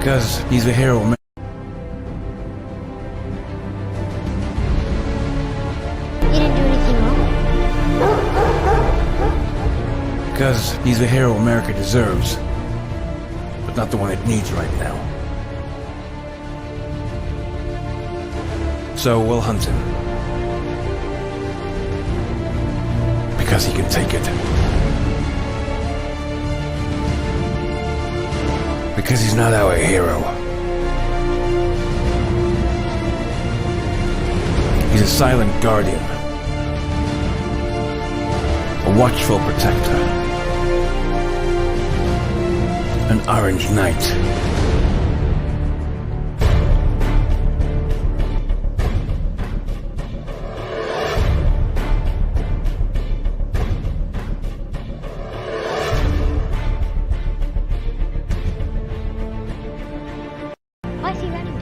Because he's a hero, man. You didn't do anything wrong? Because he's the hero America deserves. But not the one it needs right now. So we'll hunt him. Because he can take it. Because he's not our hero. He's a silent guardian. A watchful protector. An orange knight. Why is he running?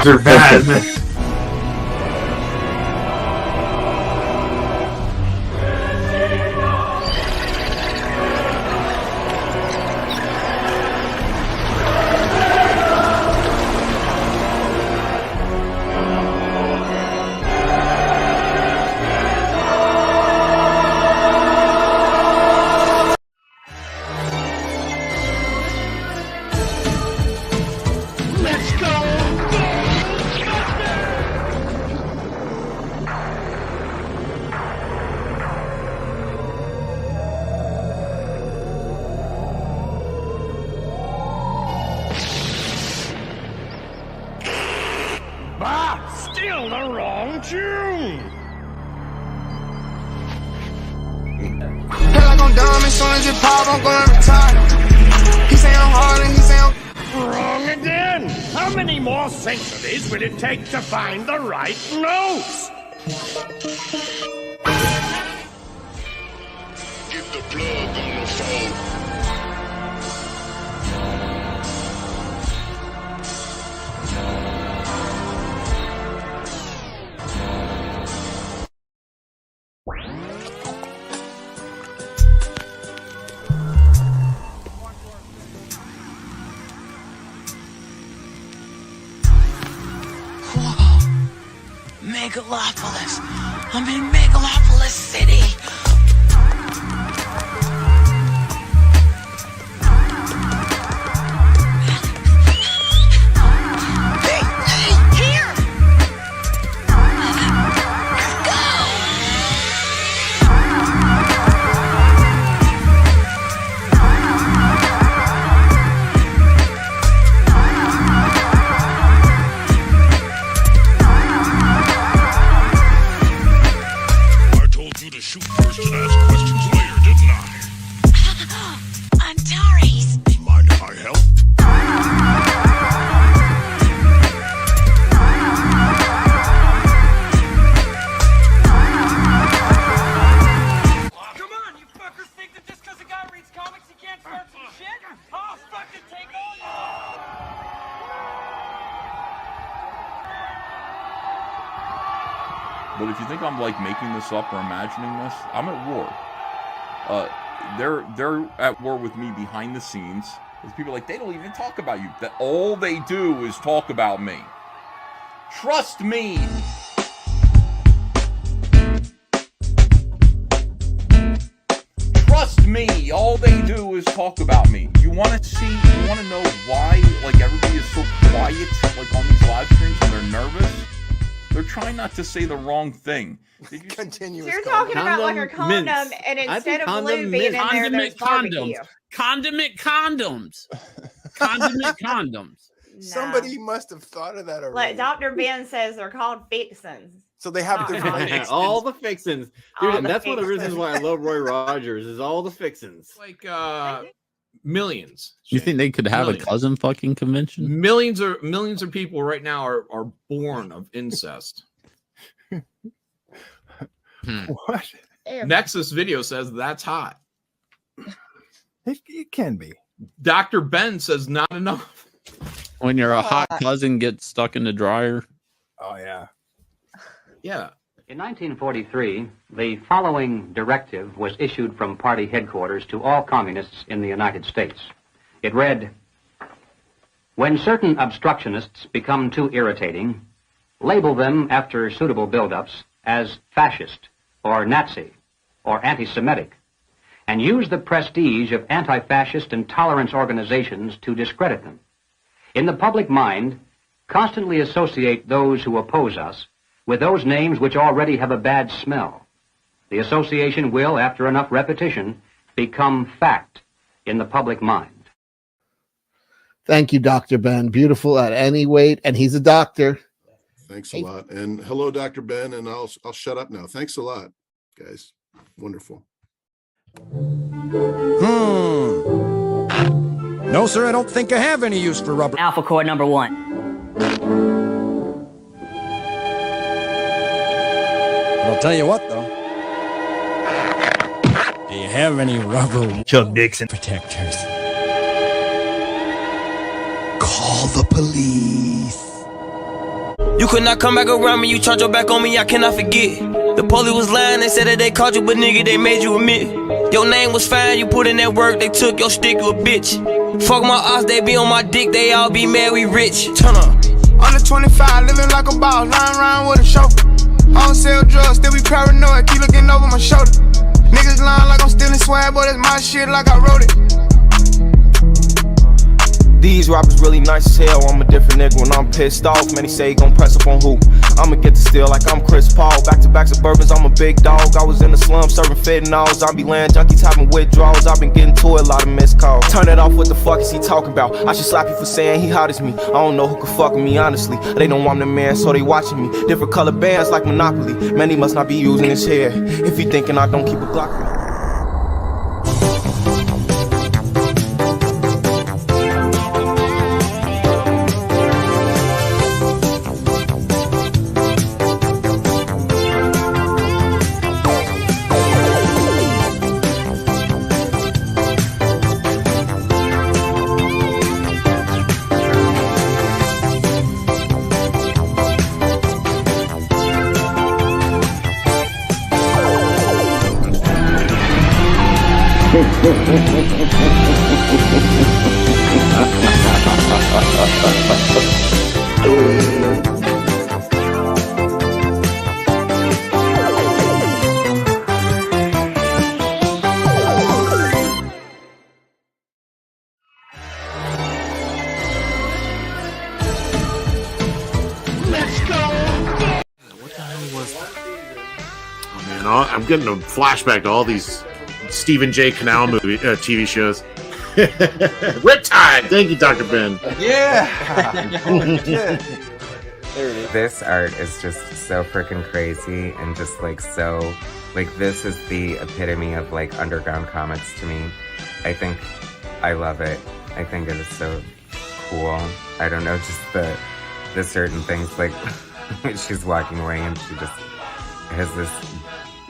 They're bad, man. Still the wrong tune! Feel like I'm dumb, as soon as it pop, I'm gonna retire. He say I'm hard and he say I'm Wrong again! How many more centuries will it take to find the right notes? Get the plug on the phone. Megalopolis. I'm in Megalopolis City. Here! Shoot first and ask questions later, didn't I? Antares. Mind if I help? Come on, you fuckers think that just because a guy reads comics he can't start some shit? I'll fucking take all you! But if you think I'm like making this up or imagining this, I'm at war. They're at war with me behind the scenes. There's people like, they don't even talk about you. That all they do is talk about me. Trust me. Trust me. All they do is talk about me. You want to know why like everybody is so quiet like on these live streams and they're nervous? They're trying not to say the wrong thing. Continuous. So you're talking about like a condom, mints. and I instead think of condom blue being in mints. there, there's barbecue. Condiment condoms. Condiment condoms. Somebody must have thought of that already. Like Dr. Ben says, they're called fixins. So they have different all the fixins, dude, and that's one of the reasons why I love Roy Rogers is all the fixins. Like millions. You think they could have a cousin fucking convention? Millions of people right now are born of incest. What? Nexus Video says that's hot. It can be. Dr. Ben says not enough. When your hot cousin gets stuck in the dryer. Oh yeah. Yeah. In 1943, the following directive was issued from party headquarters to all communists in the United States. It read, "When certain obstructionists become too irritating, label them after suitable buildups as fascist or Nazi or anti-Semitic, and use the prestige of anti-fascist and tolerance organizations to discredit them. In the public mind, constantly associate those who oppose us with those names which already have a bad smell. The association will, after enough repetition, become fact in the public mind." Thank you, Dr. Ben. Beautiful at any weight, and he's a doctor. Thanks a lot. And hello, Dr. Ben, and I'll shut up now. Thanks a lot, guys. Wonderful. No, sir, I don't think I have any use for rubber. Alpha core number 1. I'll tell you what, though. Do you have any rubber Chuck Dixon protectors? Call the police. You could not come back around me, you turned your back on me, I cannot forget. The police was lying, they said that they caught you, but nigga, they made you admit. Your name was fine, you put in that work, they took your stick, you a bitch. Fuck my odds, they be on my dick, they all be mad, we rich. Turn up. Under 25, living like a boss, lying around with a chauffeur. I don't sell drugs, still be paranoid, keep looking over my shoulder. Niggas lying like I'm stealing swag, boy, that's my shit like I wrote it. These rappers really nice as hell. I'm a different nigga when I'm pissed off. Many say he gon' press up on who? I'ma get to steal like I'm Chris Paul. Back-to-back Suburbans, I'm a big dog. I was in the slum serving fentanyls. I be laying junkies having withdrawals. I've been getting to a lot of missed calls. Turn it off, what the fuck is he talking about? I should slap you for saying he hot as me. I don't know who could fuck with me, honestly. They know I'm the man, so they watching me. Different color bands like Monopoly. Man, he must not be using his hair. If he thinking I don't keep a Glock for me. I'm getting a flashback to all these Stephen J. Canal movie TV shows. Riptide! Thank you, Dr. Ben. Yeah! This art is just so freaking crazy and just like so, like this is the epitome of like underground comics to me. I think I love it. I think it is so cool. I don't know, just the certain things like when she's walking away and she just has this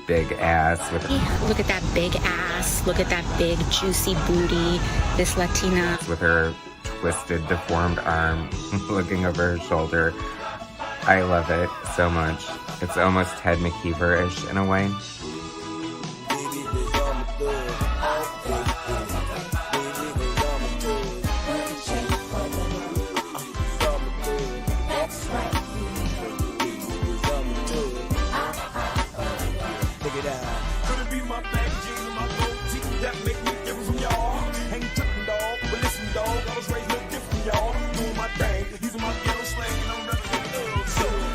big ass with look at that big ass, look at that big juicy booty, this Latina with her twisted deformed arm looking over her shoulder. I love it so much. It's almost Ted McKeever-ish in a way.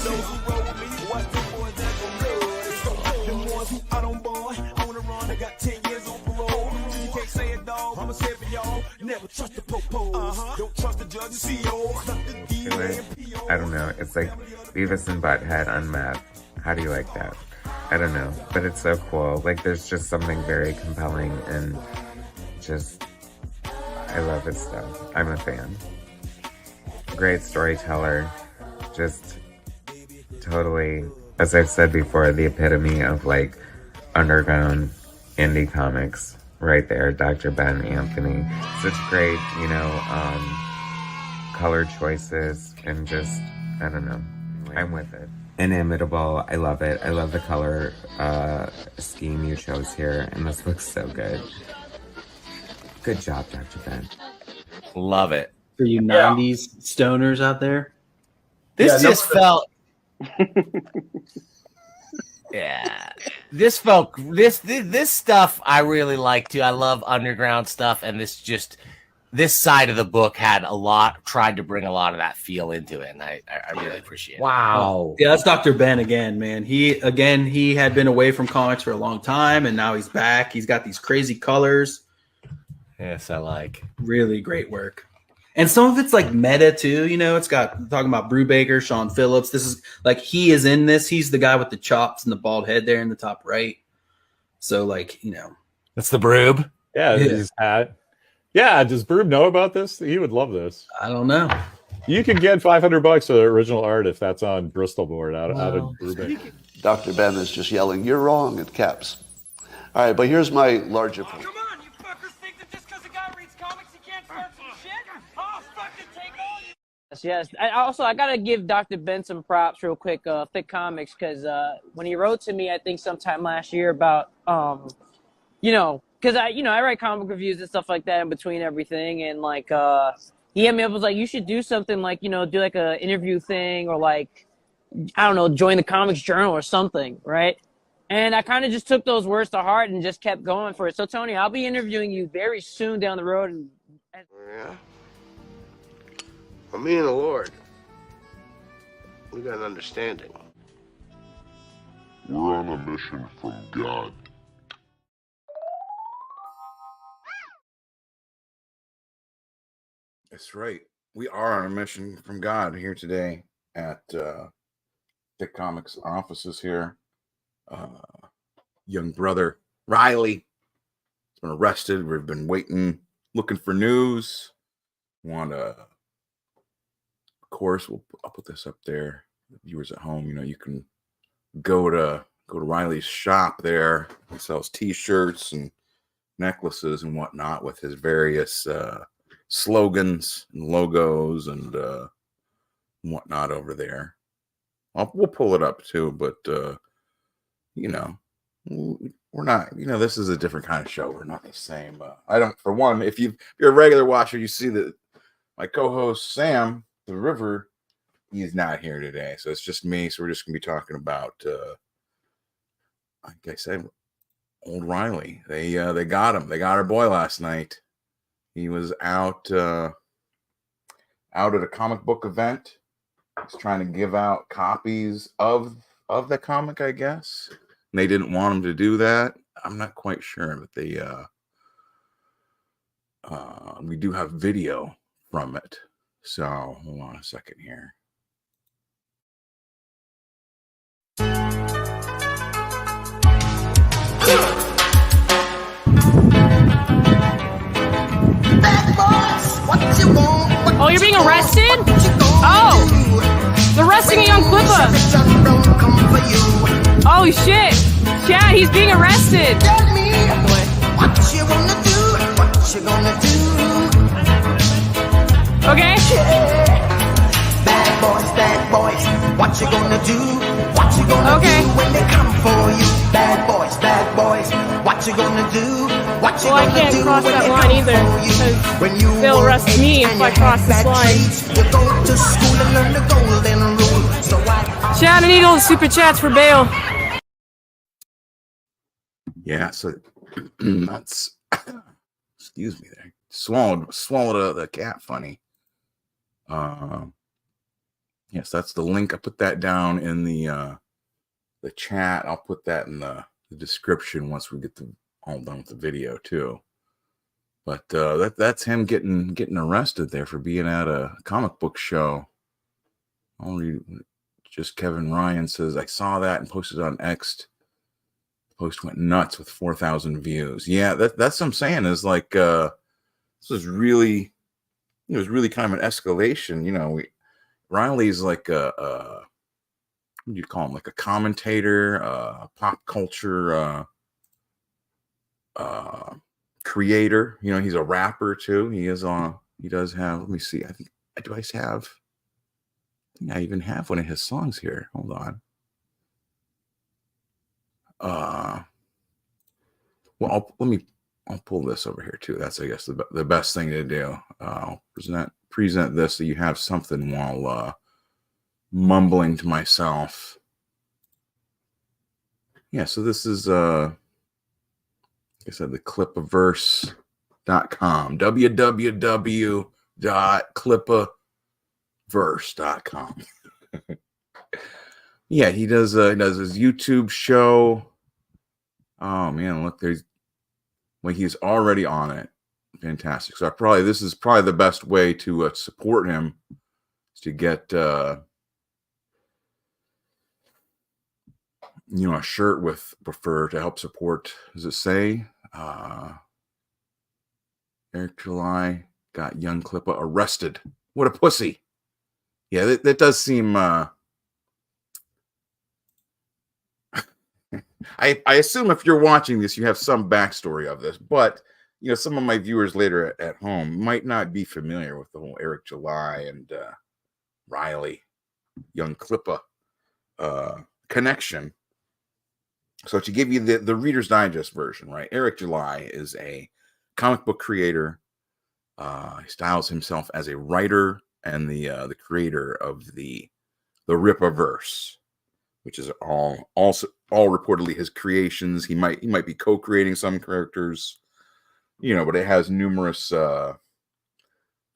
Those who roll with me I don't know. It's like Beavis and Butthead unmet. How do you like that? I don't know, but it's so cool. Like, there's just something very compelling and just, I love his stuff. I'm a fan. Great storyteller. Just totally, as I've said before, the epitome of like underground indie comics right there. Dr. Ben Anthony. Such great, you know, color choices and just, I don't know. I'm with it. Inimitable. I love it. I love the color scheme you chose here, and this looks so good. Good job, Dr. Ben. Love it. For you 90s stoners out there. This just felt. Yeah. This felt this stuff I really like too. I love underground stuff, and this side of the book had tried to bring a lot of that feel into it, and I really appreciate it. Wow. Yeah, that's Dr. Ben again, man. He had been away from comics for a long time, and now he's back. He's got these crazy colors. Yes, I like. Really great work. And some of it's like meta too, you know, it's got talking about Brubaker, Sean Phillips. This is like, he is in this. He's the guy with the chops and the bald head there in the top right. So like, you know. That's the Broob. Yeah, his hat. Yeah, does Broob know about this? He would love this. I don't know. You can get $500 for the original art if that's on Bristol board out of Brubaker. Dr. Ben is just yelling, "You're wrong," at caps. All right, but here's my larger point. Come on, you fuckers think that just because a guy reads comics he can't start some shit? I'll fucking take all you. Yes. I gotta give Dr. Ben some props real quick. Thick Comics, because when he wrote to me, I think sometime last year about you know, because I write comic reviews and stuff like that in between everything, and like he hit me up, was like, you should do something like, you know, do like a interview thing, or like, I don't know, join the Comics Journal or something, right? And I kind of just took those words to heart and just kept going for it. So Tony, I'll be interviewing you very soon down the road. And yeah. Well, me and the Lord, we got an understanding. We're on a mission from God. That's right. We are on a mission from God here today at Thick Comics offices here. Young brother Riley has been arrested. We've been waiting, looking for news. Of course, I'll put this up there. The viewers at home, you know, you can go to Riley's shop there. He sells T-shirts and necklaces and whatnot with his various slogans and logos and whatnot over there. We'll pull it up too, but you know, we're not, you know, this is a different kind of show. We're not the same. I don't, for one, if you're a regular watcher, you see that my co-host Sam the River, he's not here today, so it's just me. So we're just gonna be talking about, like I said, old Riley. They got him. They got our boy last night. He was out at a comic book event. He's trying to give out copies of the comic, I guess. And they didn't want him to do that. I'm not quite sure, but they we do have video from it. So hold on a second here. Oh, you're being arrested? Oh, they're arresting a young Clippa. Oh shit! Chad, he's being arrested. What you gonna do? What you gonna do? Okay. Bad boys, what you gonna do? What you gonna do when they come for you? Bad boys, what you gonna do? What you I gonna can't do cross when that they line come either, for you? because they'll arrest me if I cross this line. You go to school and learn the golden rule. So Chad, I need all the super chats for bail. Yeah, so that's excuse me there. Swallowed the cat funny. Yes, that's the link. I put that down in the chat. I'll put that in the description once we get all done with the video too. But that's him getting arrested there for being at a comic book show. I'll read. Just Kevin Ryan says, I saw that and posted on X. Post went nuts with 4,000 views. Yeah, that's what I'm saying. Is like this was really, it was really kind of an escalation. You know, Riley's like what do you call him? Like a commentator, pop culture creator. You know, he's a rapper too. He does have. Let me see. I think I even have one of his songs here. Hold on. Well, I'll pull this over here too. That's, I guess, the best thing to do. I'll present this so you have something while mumbling to myself. Yeah, so this is like I said, the Clippaverse.com. www.clippaverse.com. Yeah, he does his YouTube show. Oh man, look, he's already on it. Fantastic. So this is probably the best way to support him, is to get a shirt with prefer to help support. Does it say Eric July got young Clippa arrested? What a pussy. Yeah, that does seem I assume if you're watching this, you have some backstory of this, but some of my viewers later at home might not be familiar with the whole Eric July and Riley, young Clippa connection. So to give you the Reader's Digest version, right? Eric July is a comic book creator. He styles himself as a writer and the creator of the Rippaverse, which is all reportedly his creations. He might be co-creating some characters, but it has numerous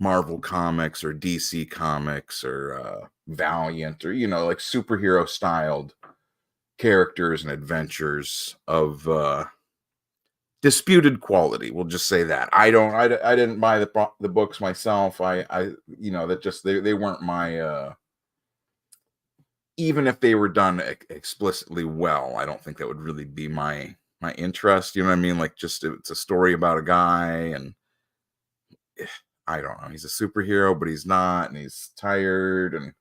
Marvel comics or DC comics or Valiant or like superhero styled characters and adventures of disputed quality. We'll just say that. I didn't buy the books myself. That just they weren't my even if they were done explicitly well, I don't think that would really be my interest. You know what I mean? Like, just it's a story about a guy, and I don't know. He's a superhero, but he's not, and he's tired, and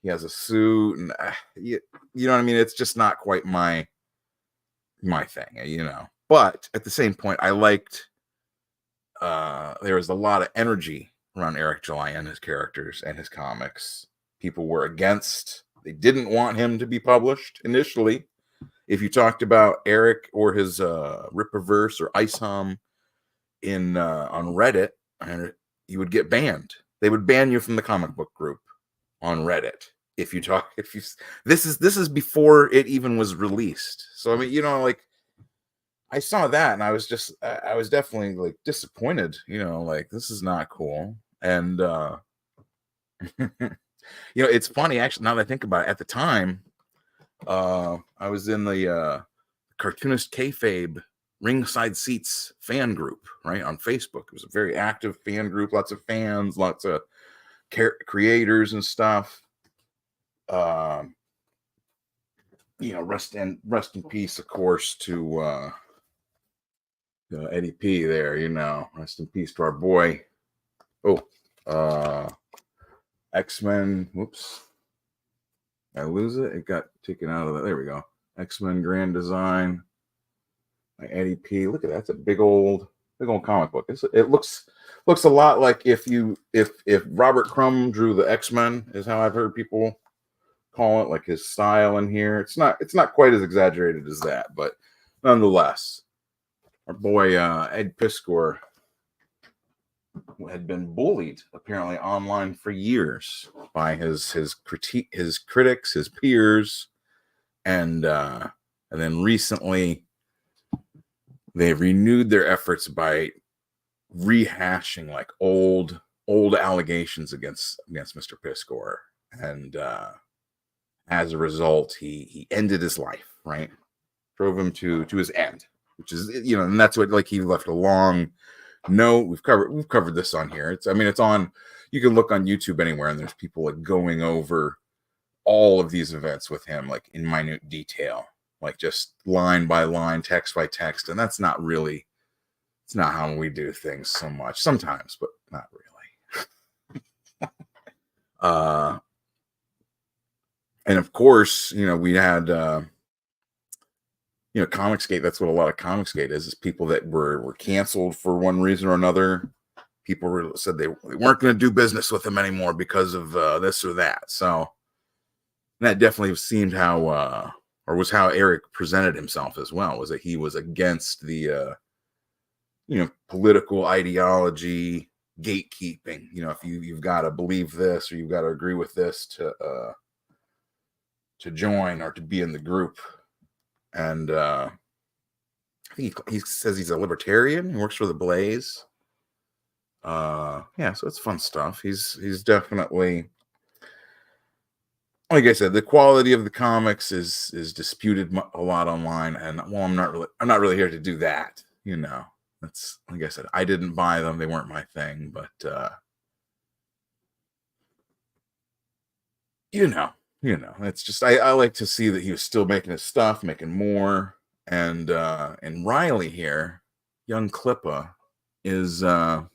he has a suit, and you know what I mean? It's just not quite my thing, But at the same point, I liked there was a lot of energy around Eric July and his characters and his comics. People were against. They didn't want him to be published initially. If you talked about Eric or his Rippaverse or Ice Hum on Reddit, and you would get banned. They would ban you from the comic book group on Reddit this is before it even was released. So I mean, I saw that and I was definitely like disappointed. Like, this is not cool. And it's funny, actually, now that I think about it. At the time, I was in the Cartoonist Kayfabe Ringside Seats fan group, right, on Facebook. It was a very active fan group, lots of fans, lots of creators and stuff. Rest in peace, of course, to Eddie P there. Rest in peace to our boy. X-Men. Whoops. I lose it. It got taken out of that. There we go. X-Men Grand Design by Eddie P. Look at that. That's a big old comic book. It looks a lot like if Robert Crumb drew the X-Men, is how I've heard people call it, like his style in here. It's not quite as exaggerated as that, but nonetheless, our boy Ed Piskor had been bullied apparently online for years by his critics, his peers, and then recently they've renewed their efforts by rehashing like old allegations against Mr. Piskor, and as a result, he ended his life, right? Drove him to his end, which is, and that's what, like, he left a long, note. We've covered this on here. It's on. You can look on YouTube anywhere, and there's people like going over all of these events with him, like in minute detail, like just line by line, text by text, and that's not really. It's not how we do things so much. Sometimes, but not really. And of course, we had, Comicsgate. That's what a lot of Comicsgate is people that were canceled for one reason or another. People said they weren't going to do business with him anymore because of this or that. So that definitely seemed how Eric presented himself as well, was that he was against the, political ideology, gatekeeping. If you've got to believe this or you've got to agree with this to join or to be in the group. And I think he says he's a libertarian. He works for the Blaze. So it's fun stuff. He's definitely, like I said, the quality of the comics is disputed a lot online, and I'm not really here to do that. That's, like I said, I didn't buy them; they weren't my thing. But it's just I like to see that he was still making his stuff, making more, and Riley here, young Clippa, is a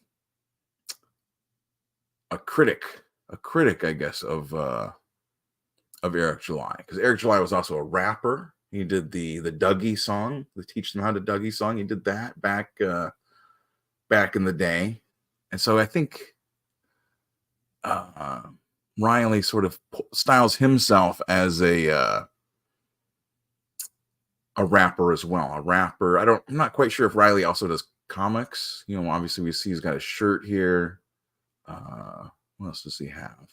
critic, I guess, of Eric July, because Eric July was also a rapper. He did the Dougie song, the Teach Them How to Dougie song. He did that back in the day, and so I think Riley sort of styles himself as a rapper as well. A rapper. I'm not quite sure if Riley also does comics. Obviously we see he's got a shirt here. What else does he have?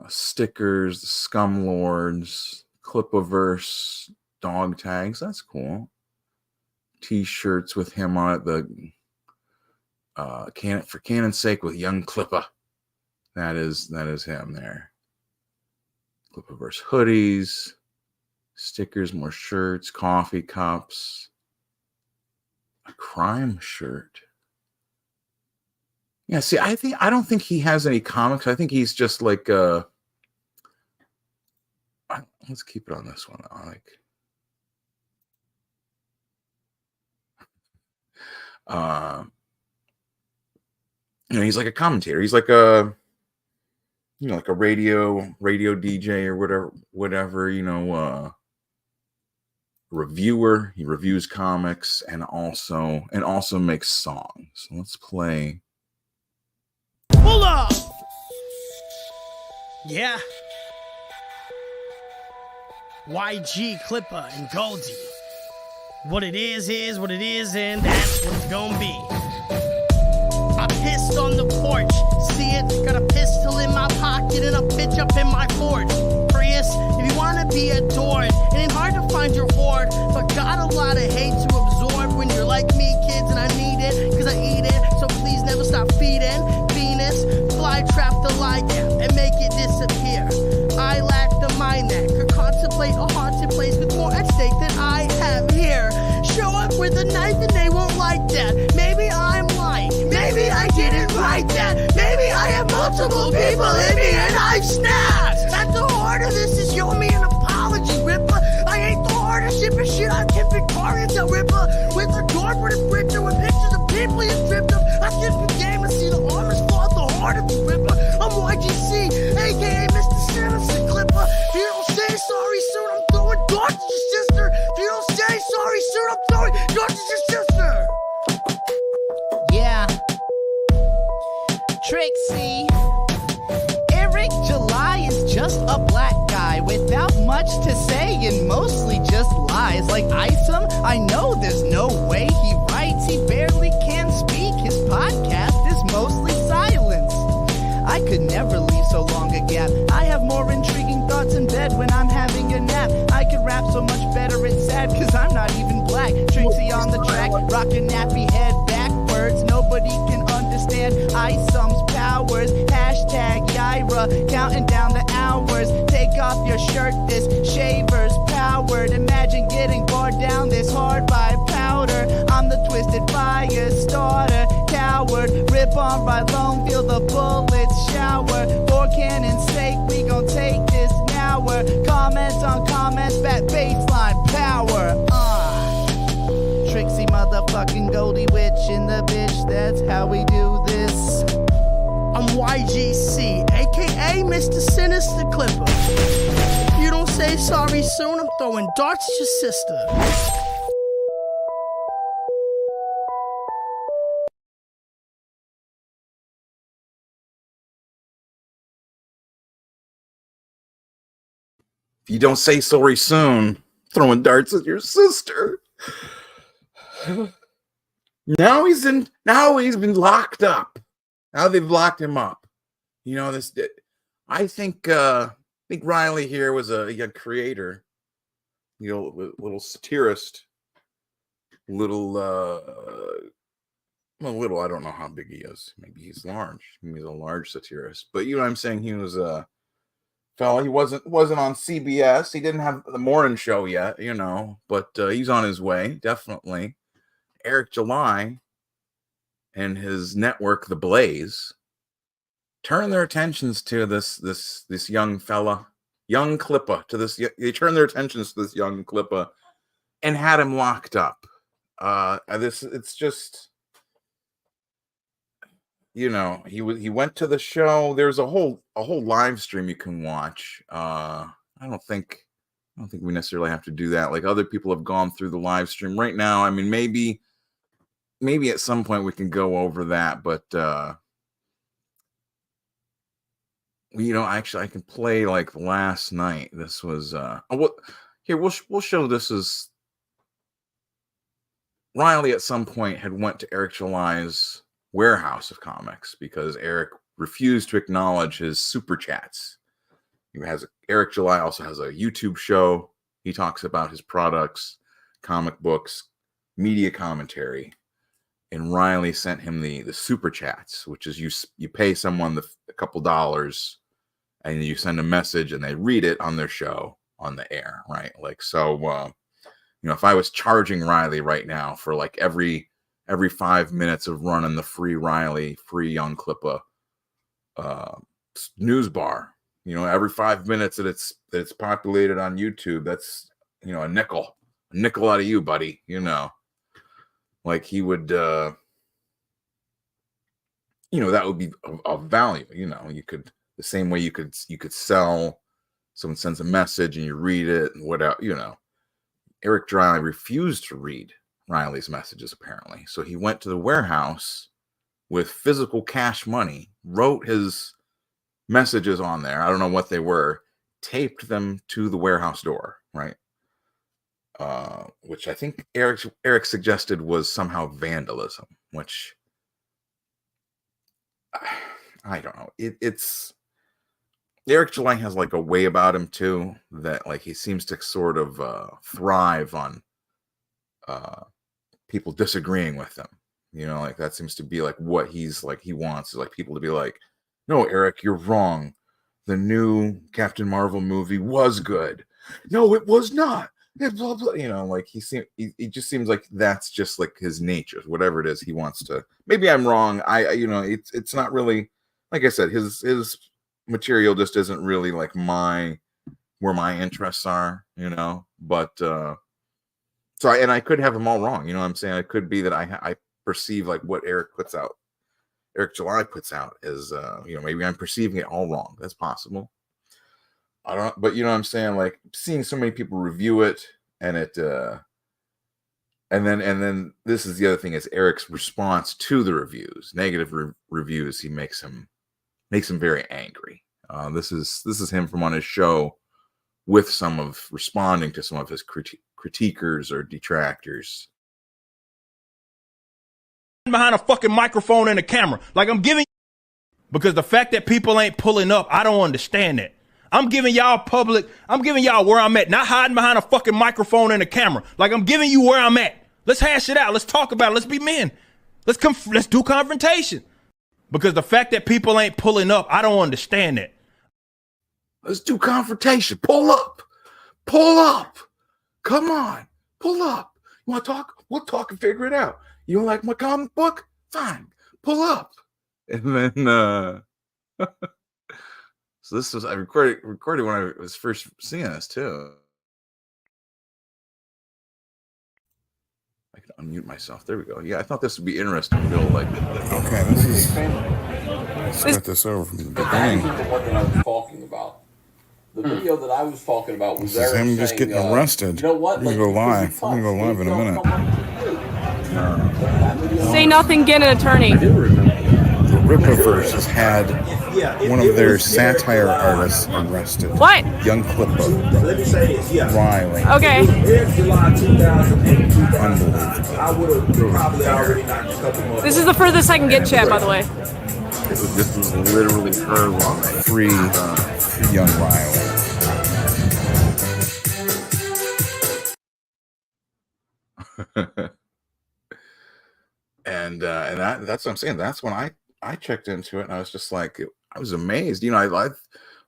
Stickers, the Scum Lords, Clippaverse, dog tags. That's cool. T-shirts with him on it. The for Canon's Sake with young Clippa. That is him there. Clippaverse hoodies, stickers, more shirts, coffee cups, a crime shirt. Yeah, see, I don't think he has any comics. I think he's just like let's keep it on this one. He's like a commentator. He's like a like a radio DJ or whatever, reviewer. He reviews comics and also makes songs. So let's play. Hold up! Yeah. YG, Clippa, and Goldie. What it is what it is, and that's what it's gonna be. I pissed on the porch. See it? Got a pistol in my pocket and a bitch up in my porch. Prius, if you wanna be adored, it ain't hard to find your hoard, but got a lot of hate to absorb when you're like me, kids, and I need it, cause I eat it, so please never stop feeding. Venus, fly trap the lie down and make it disappear. I lack the mind that could contemplate a haunted place with more at stake than I have here. Show up with a knife and they won't like that. Maybe I'm lying. Maybe I didn't write that. Maybe I have multiple people in me and I've snapped. At the heart of this is you owe me an apology, Ripper. I ain't the hardest shipping shit on Kim Victoria's a Ripper. With a corporate printer with pictures of people you tripped up. I skip the game and see the armors fall at the heart of the Ripper. I'm YGC, aka Mr. Sinister Clipper. If you don't say sorry soon, I'm throwing darts at your sister. If you don't say sorry soon, I'm throwing darts at your sister. Yeah. Trixie. Eric July is just a black guy without much to say and mostly just lies. Like Isom, I know there's no way he writes. He barely can speak. His podcast is mostly silence. I could never leave so long a gap. I have more intriguing thoughts in bed when I'm having a nap. I could rap so much better, it's sad, cause I'm not even black. Trixie on the track, rockin' nappy head backwards. Nobody can understand Isom's powers. Hashtag Yaira, counting down the hours. Take off your shirt, this shaver's powered. Imagine getting bored down this hard by powder. fire starter, coward, rip on right long, feel the bullets shower. 4 cannon stake, we gon' take this nower. Comments on comments, fat baseline power. Trixie motherfucking Goldie Witch in the bitch, that's how we do this. I'm YGC, aka Mr. Sinister Clipper. If you don't say sorry soon, I'm throwing darts at your sister. If you don't say sorry soon, throwing darts at your sister. Now he's been locked up. Now they've locked him up. You know this. I think Riley here was a creator, you know, little satirist, little. Well, little. I don't know how big he is. Maybe he's large. Maybe he's a large satirist. But you know what I'm saying? He was a fella. He wasn't on CBS. He didn't have the morning show yet, you know. But he's on his way, definitely. Eric July and his network, The Blaze, turn their attentions to this young fella, young Clippa. They turn their attentions to this young Clippa, and had him locked up. It's just, you know, he went to the show. There's a whole live stream you can watch. I don't think we necessarily have to do that. Like other people have gone through the live stream right now. I mean, maybe at some point we can go over that, but you know, actually I can play like last night. This was here we'll show this as Riley at some point had went to Eric July's warehouse of comics because Eric refused to acknowledge his super chats. Eric July also has a YouTube show. He talks about his products, comic books, media commentary. And Riley sent him the super chats, which is you pay someone a couple dollars and you send a message and they read it on their show on the air, right? Like, so, you know, if I was charging Riley right now for like every 5 minutes of running the free Riley, free Young Clippa news bar, you know, every 5 minutes that it's populated on YouTube, that's, you know, a nickel out of you, buddy, you know. Like he would, you know, that would be of value. You know, you could the same way you could sell. Someone sends a message and you read it and whatever. You know, Eric July refused to read Riley's messages apparently, so he went to the warehouse with physical cash money, wrote his messages on there. I don't know what they were, taped them to the warehouse door, right? Which I think Eric suggested was somehow vandalism, which I don't know. It's Eric July has like a way about him too that like he seems to sort of thrive on people disagreeing with him. You know, like that seems to be like what he's like. He wants is like people to be like, "No, Eric, you're wrong. The new Captain Marvel movie was good." "No, it was not." Blah, blah, you know, like he just seems like that's just like his nature, whatever it is he wants to. Maybe I'm wrong. You know, it's not really, like I said, his material just isn't really like where my interests are, you know. But I could have them all wrong. You know what I'm saying? It could be that I perceive like what Eric July puts out as you know, maybe I'm perceiving it all wrong. That's possible. I don't, but you know what I'm saying? Like seeing so many people review it and and then this is the other thing is Eric's response to the reviews, negative reviews. He makes him very angry. This is him from on his show with responding to some of his critiquers or detractors. Behind a fucking microphone and a camera. Like I'm giving, because the fact that people ain't pulling up, I don't understand that. I'm giving y'all where I'm at, not hiding behind a fucking microphone and a camera. Like I'm giving you where I'm at. Let's hash it out. Let's talk about it. Let's be men. Let's do confrontation. Because the fact that people ain't pulling up, I don't understand that. Let's do confrontation. Pull up. Pull up. Come on. Pull up. You want to talk? We'll talk and figure it out. You don't like my comic book? Fine, pull up. And then so this was I recorded when I was first seeing this too. I can unmute myself. There we go. Yeah, I thought this would be interesting. To go like, okay, let's get this over from the beginning. What I was talking about. The video that I was talking about was This is him just getting arrested. You know what? We're gonna go live. We're gonna go live in a minute. Say nothing, get an attorney. The Rippaverse has had one of their satire artists arrested. What? Young Clippa. Riley. Okay. Unbelievable. This is the furthest I can get, chat, by the way. This was literally her line. Free young Riley. and that's what I'm saying. That's when I checked into it, and I was just like, I was amazed. You know, I've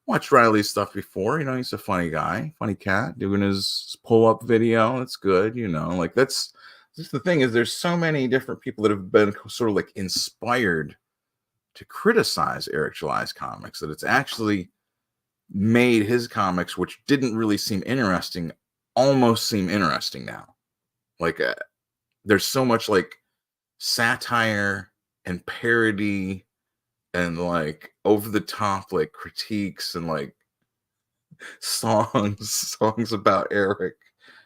watched Riley's stuff before. You know, he's a funny guy, funny cat, doing his pull-up video. That's good. You know, like that's the thing is there's so many different people that have been sort of like inspired to criticize Eric July's comics that it's actually made his comics, which didn't really seem interesting, almost seem interesting now. Like there's so much like satire and parody and like over the top like critiques and like songs about Eric,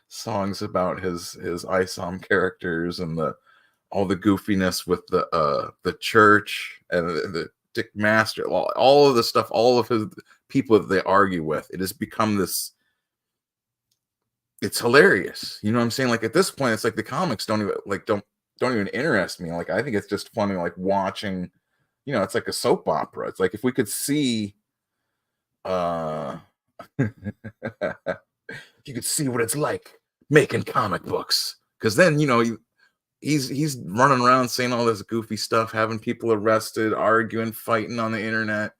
songs about his ISOM characters and all the goofiness with the church and the Dick Master, all of the stuff, all of his people that they argue with. It has become this. It's hilarious. You know what I'm saying? Like at this point, it's like the comics don't even interest me. Like I think it's just funny, like watching. You know, it's like a soap opera. It's like if we could see, if you could see what it's like making comic books, because then you know he's running around saying all this goofy stuff, having people arrested, arguing, fighting on the internet,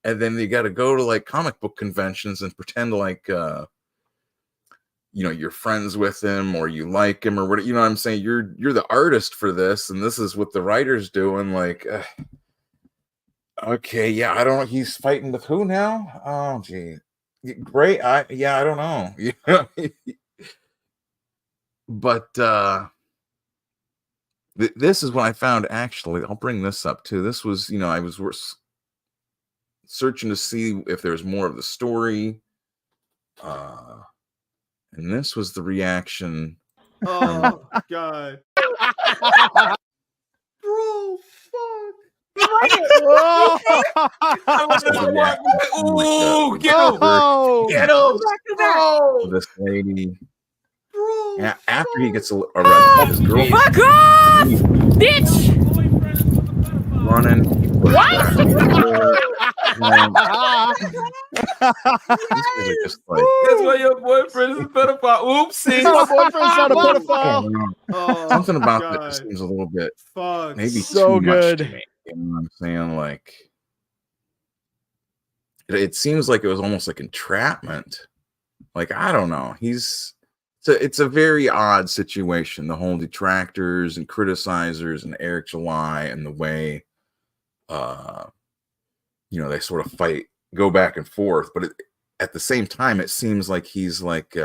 and then you got to go to like comic book conventions and pretend like you know you're friends with him or you like him or what. You know what I'm saying? You're the artist for this, and this is what the writer's doing. Like. Okay, yeah, I don't know. He's fighting with who now? Oh, gee, great. I don't know. But this is what I found. Actually, I'll bring this up too. This was, you know, I was searching to see if there's more of the story, and this was the reaction. Oh God, bro, fuck. Oh, get him! Get him! Oh, this lady. Bro, after he gets arrested, his girl. Fuck off! Bitch! Running. What? Just like, that's why your boyfriend is a pedophile. Oopsie. My boyfriend's not a pedophile. Oh, something about that just seems a little bit maybe so too good. Much to me. You know what I'm saying? Like it seems like it was almost like entrapment. Like I don't know. It's a very odd situation. The whole detractors and criticizers and Eric July and the way you know they sort of go back and forth, but at the same time it seems like he's like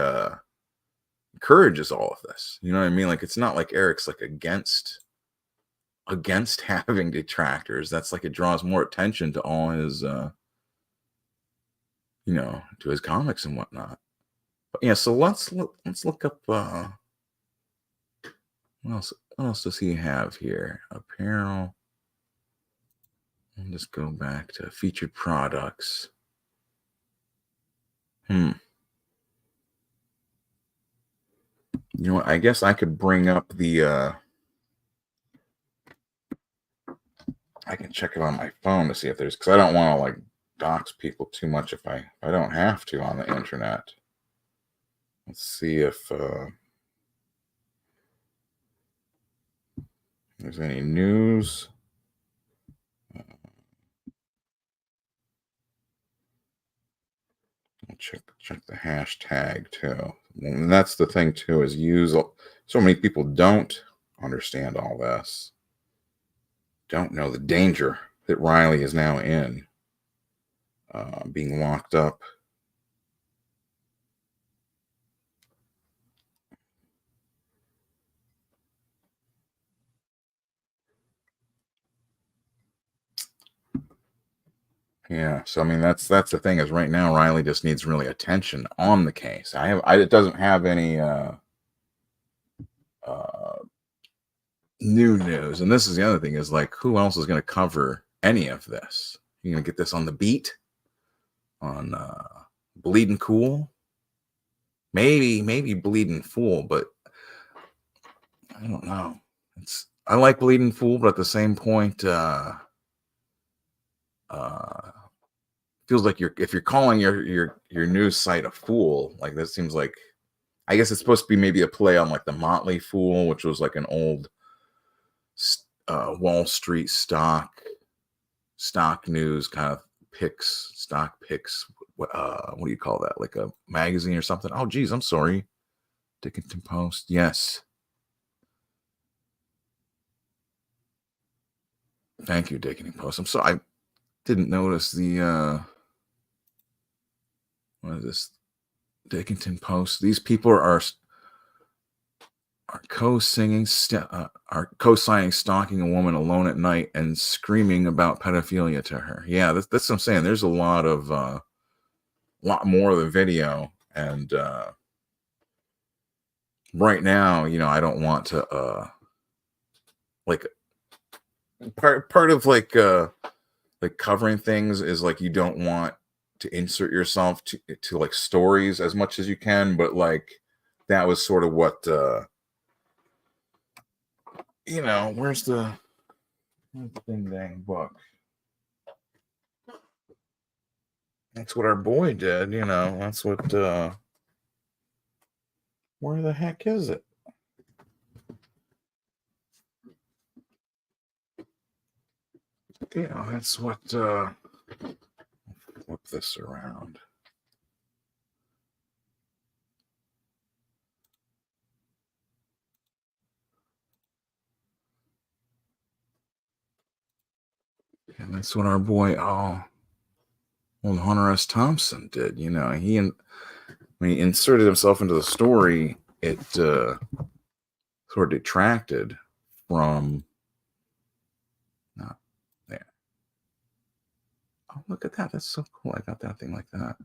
encourages all of this. You know what I mean? Like it's not like Eric's like against having detractors. That's like it draws more attention to all his you know, to his comics and whatnot. But yeah, so let's look up what else does he have here? Apparel. I'll just go back to featured products. You know what? I guess I could bring up the I can check it on my phone to see if there's, because I don't want to like dox people too much if I don't have to on the internet. Let's see if there's any news. I'll check the hashtag too. And that's the thing too, is so many people don't understand all this. Don't know the danger that Riley is now in, being locked up. Yeah, so I mean that's the thing is right now Riley just needs really attention on the case. It doesn't have any new news, and this is the other thing is like who else is going to cover any of this? You're going to get this on the beat, on Bleeding Cool, maybe Bleeding Fool, but I don't know. I like Bleeding Fool, but at the same point, feels like if you're calling your news site a fool, like that seems like, I guess it's supposed to be maybe a play on like the Motley Fool, which was like an old Wall Street stock news kind of stock picks. What do you call that? Like a magazine or something? Oh, geez, I'm sorry. Dickinson Post. Yes. Thank you, Dickinson Post. I'm sorry. I didn't notice the what is this? Dickinson Post. These people are co-signing stalking a woman alone at night and screaming about pedophilia to her. Yeah, that's what I'm saying. There's a lot more of the video, and right now, I don't want to like part of like covering things is like you don't want to insert yourself to like stories as much as you can, but like that was sort of what where's the dang book? That's what our boy did, that's what where the heck is it? That's what flip this around. And that's what our boy, old Hunter S. Thompson did. When he inserted himself into the story, it sort of detracted from. There. Oh, look at that! That's so cool. I got that thing like that.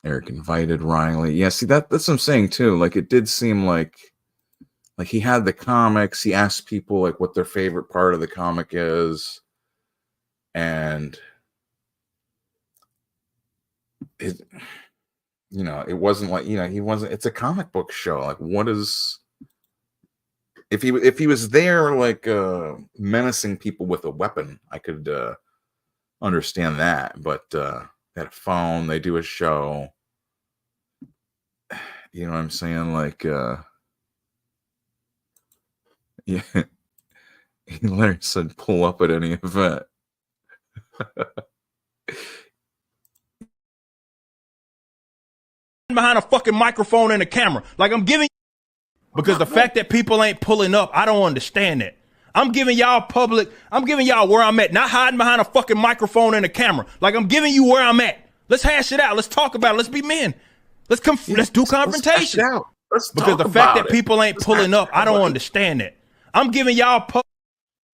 Eric invited Riley. Yeah, see that's what I'm saying too. Like it did seem like he had the comics. He asked people like what their favorite part of the comic is, and it wasn't like he wasn't. It's a comic book show. Like what is if he was there like menacing people with a weapon? I could understand that, but they had a phone. They do a show. You know what I'm saying? Like. Yeah, he literally said, "Pull up at any event." Behind a fucking microphone and a camera, like I'm giving, because the fact that people ain't pulling up, I don't understand that. I'm giving y'all where I'm at, not hiding behind a fucking microphone and a camera. Like I'm giving you where I'm at. Let's hash it out. Let's talk about it. Let's be men. Let's do confrontation. Because the fact that people ain't pulling up, I don't understand that. I'm giving y'all.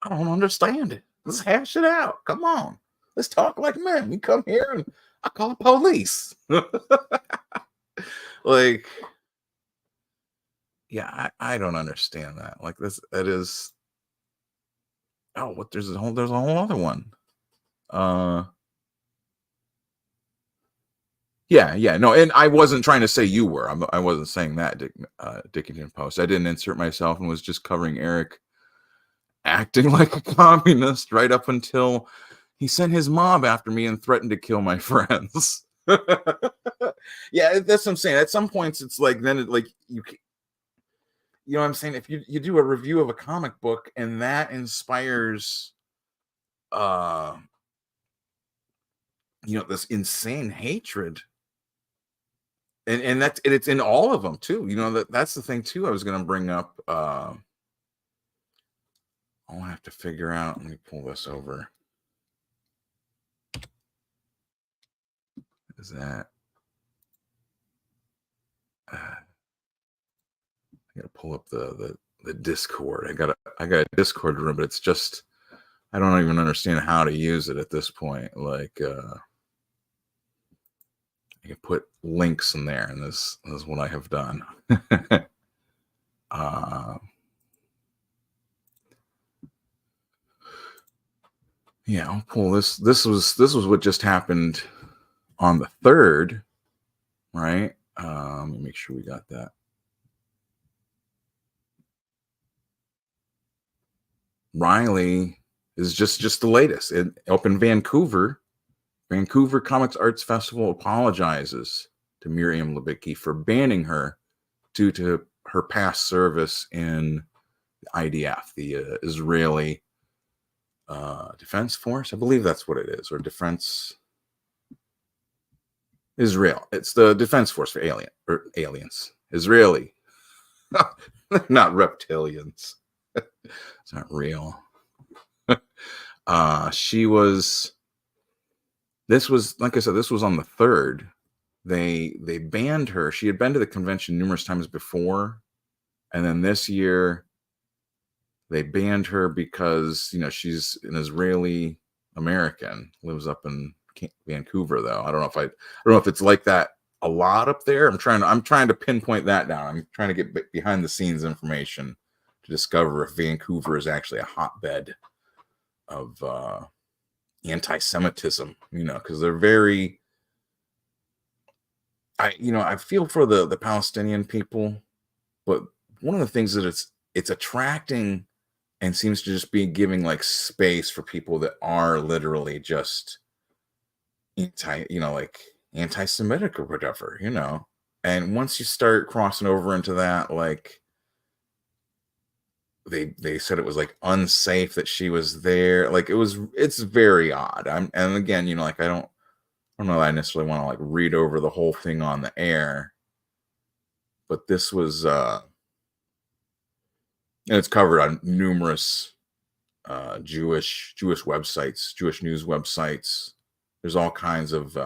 I don't understand it. Let's hash it out. Come on. Let's talk like men. We come here and I call the police. Like, yeah, I don't understand that. Like that is. Oh, what? There's a whole other one. Yeah, no, and I wasn't trying to say you were. I wasn't saying that, Dickinson Post. I didn't insert myself and was just covering Eric acting like a communist right up until he sent his mob after me and threatened to kill my friends. Yeah, that's what I'm saying. At some points, it's like then it like you know what I'm saying. If you do a review of a comic book and that inspires, this insane hatred. and it's in all of them too. You know, that's the thing too. I was going to bring up. I'll have to figure out. Let me pull this over. Is that? I gotta pull up the Discord. I got a Discord room, but it's just I don't even understand how to use it at this point. Like I can put links in there, and this is what I have done. Yeah, I'll pull this. This was what just happened on the 3rd, right? Let me make sure we got that. Riley is just the latest. Up in Vancouver, Vancouver Comics Arts Festival apologizes to Miriam Lebicki for banning her due to her past service in the IDF, the Israeli Defense Force. I believe that's what it is, or Defense Israel. It's the Defense Force for aliens. Israeli, not reptilians. It's not real. This was, like I said, this was on the 3rd. They banned her. She had been to the convention numerous times before, and then this year they banned her because, you know, she's an Israeli American, lives up in Vancouver, though. I don't know if it's like that a lot up there. I'm trying to pinpoint that down. I'm trying to get behind the scenes information to discover if Vancouver is actually a hotbed of anti-Semitism, you know, because they're very, I feel for the Palestinian people, but one of the things that it's attracting and seems to just be giving like space for people that are literally just anti-Semitic or whatever, you know. And once you start crossing over into that, like they said it was like unsafe that she was there. Like it's very odd. And again, you know, like I don't know that I necessarily want to like read over the whole thing on the air, but this was and it's covered on numerous Jewish websites, Jewish news websites. There's all kinds of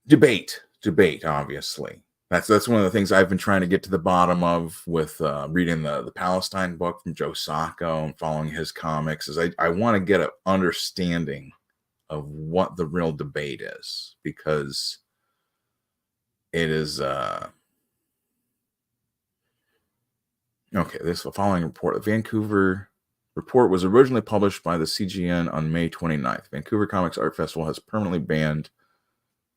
debate, obviously. That's one of the things I've been trying to get to the bottom of with reading the Palestine book from Joe Sacco and following his comics. Is I want to get an understanding of what the real debate is, because it is okay. This following report, the Vancouver report was originally published by the CGN on May 29th. Vancouver Comics Art Festival has permanently banned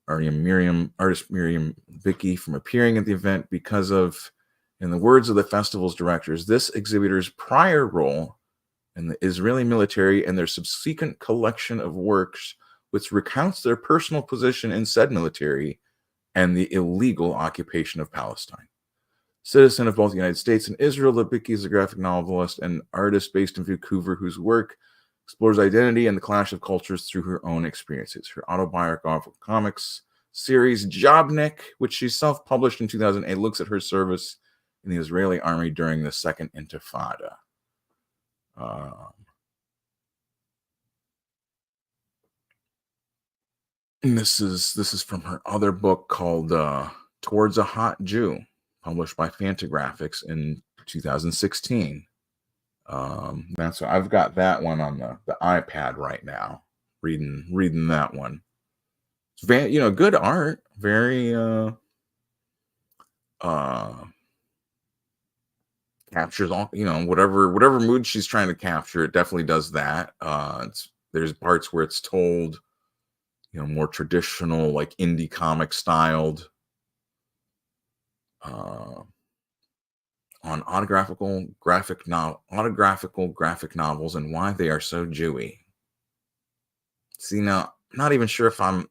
artist Miriam Lebicki from appearing at the event because of, in the words of the festival's directors, this exhibitor's prior role in the Israeli military and their subsequent collection of works which recounts their personal position in said military and the illegal occupation of Palestine. Citizen of both the United States and Israel, Lebicki is a graphic novelist and artist based in Vancouver whose work explores identity and the clash of cultures through her own experiences. Her autobiographical comics series, Jobnik, which she self-published in 2008, looks at her service in the Israeli army during the Second Intifada. And this is from her other book called Towards a Hot Jew, published by Fantagraphics in 2016. That's what I've got that one on the iPad right now, reading that one. It's good art, very captures all, whatever mood she's trying to capture, it definitely does that. There's parts where it's told, more traditional, like indie comic styled, on autographical graphic novels and why they are so Jewy. See, now, I'm not even sure if we're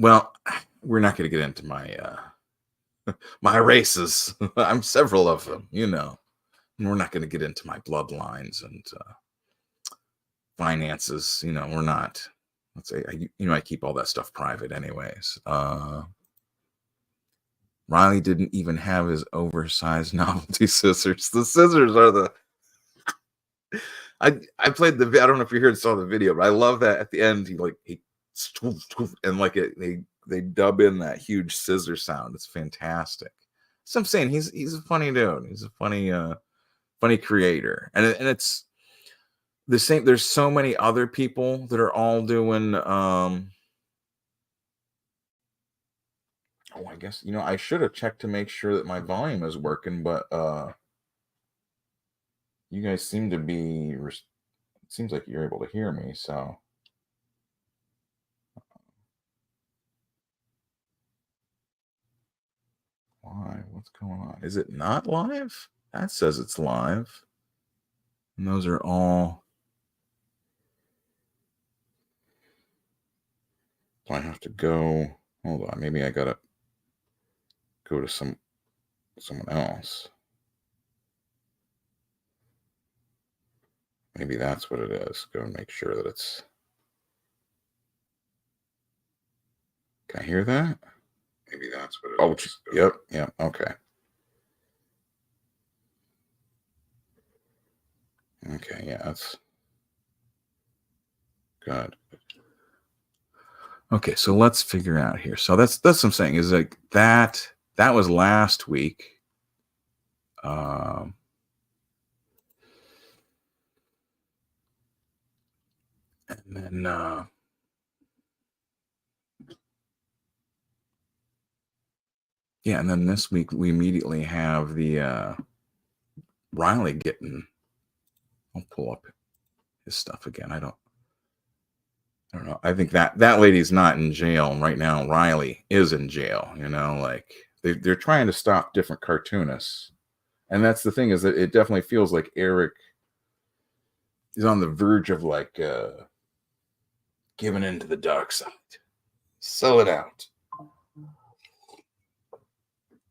not going to get into my my races. I'm several of them, and we're not going to get into my bloodlines and finances. We're not let's say, I keep all that stuff private anyways. Riley didn't even have his oversized novelty scissors. The scissors are the. I played the. I don't know if you heard saw the video, but I love that at the end he and like they dub in that huge scissor sound. It's fantastic. So I'm saying he's a funny dude. He's a funny creator, and it's the same. There's so many other people that are all doing. Oh, I guess, I should have checked to make sure that my volume is working, but you guys seem to be, it seems like you're able to hear me, so. Why? What's going on? Is it not live? That says it's live. And those are all. So I have to go, hold on, maybe I gotta go to someone else. Maybe that's what it is. Go and make sure that it's. Can I hear that? Maybe that's what it is. Oh, yep, okay. Okay, yeah, that's good. Okay, so let's figure out here. So that's what I'm saying is like that was last week. And then and then this week we immediately have the Riley getting. I'll pull up his stuff again. I don't know. I think that lady's not in jail right now. Riley is in jail. Like they're trying to stop different cartoonists, and that's the thing is that it definitely feels like Eric is on the verge of like giving into the dark side. Sell it out.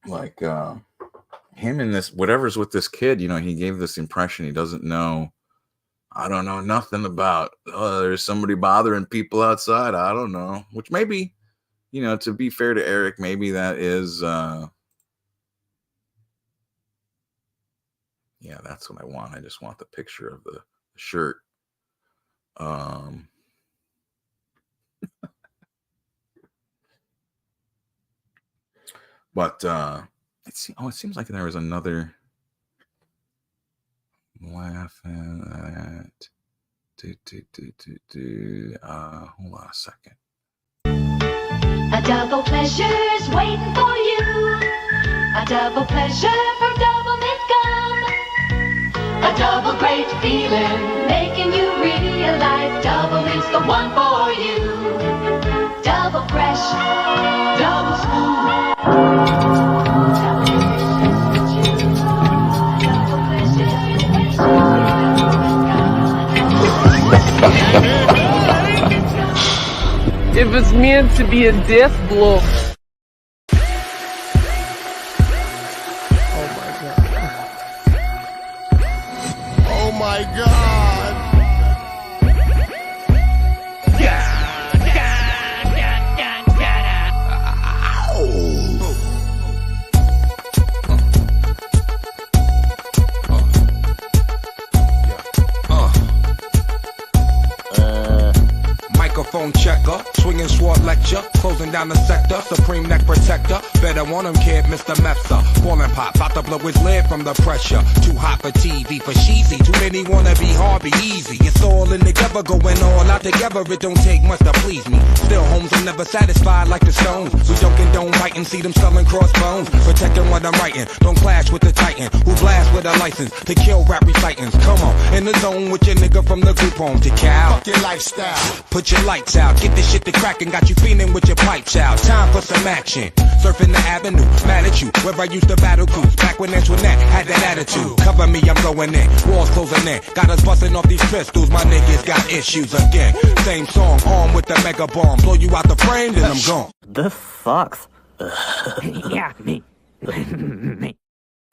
Like him and this whatever's with this kid. He gave this impression he doesn't know. I don't know nothing about, there's somebody bothering people outside. I don't know. Which maybe, to be fair to Eric, maybe that is, that's what I want. I just want the picture of the shirt. But, it seems like there was another. Laughing at hold on a second. A double pleasure's waiting for you. A double pleasure from Double Mint Gum. A double great feeling, making you realize Double Mint's the one for you. Double fresh, double smooth. If it's meant to be a death blow. Oh my god. Microphone checker, swinging sword lecture, closing down the sector, supreme neck protector. Better want him, kid, Mr. Mepsa. Falling pop, about to blow his lid from the pressure. Too hot for TV, for cheesy. Too many wanna be hard, be easy. It's all in together, going all out together. It don't take much to please me. Still, homes are never satisfied like the Stones. We don't condone biting, see them selling crossbones. Protecting what I'm writing, don't clash with the Titan who blast with a license to kill rap recitants. Come on, in the zone with your nigga from the group home to Cal. Fuck your lifestyle. Put your lights out, get this shit to crackin', got you feeling with your pipes out. Time for some action. Surfing the avenue, mad at you. Where I used to battle cruise, back when Antoinette had that attitude. Cover me, I'm going in. Walls closing in. Got us busting off these pistols. My niggas got issues again. Same song, armed with the mega bomb. Blow you out the frame, then I'm gone. The fuck? Yeah, me.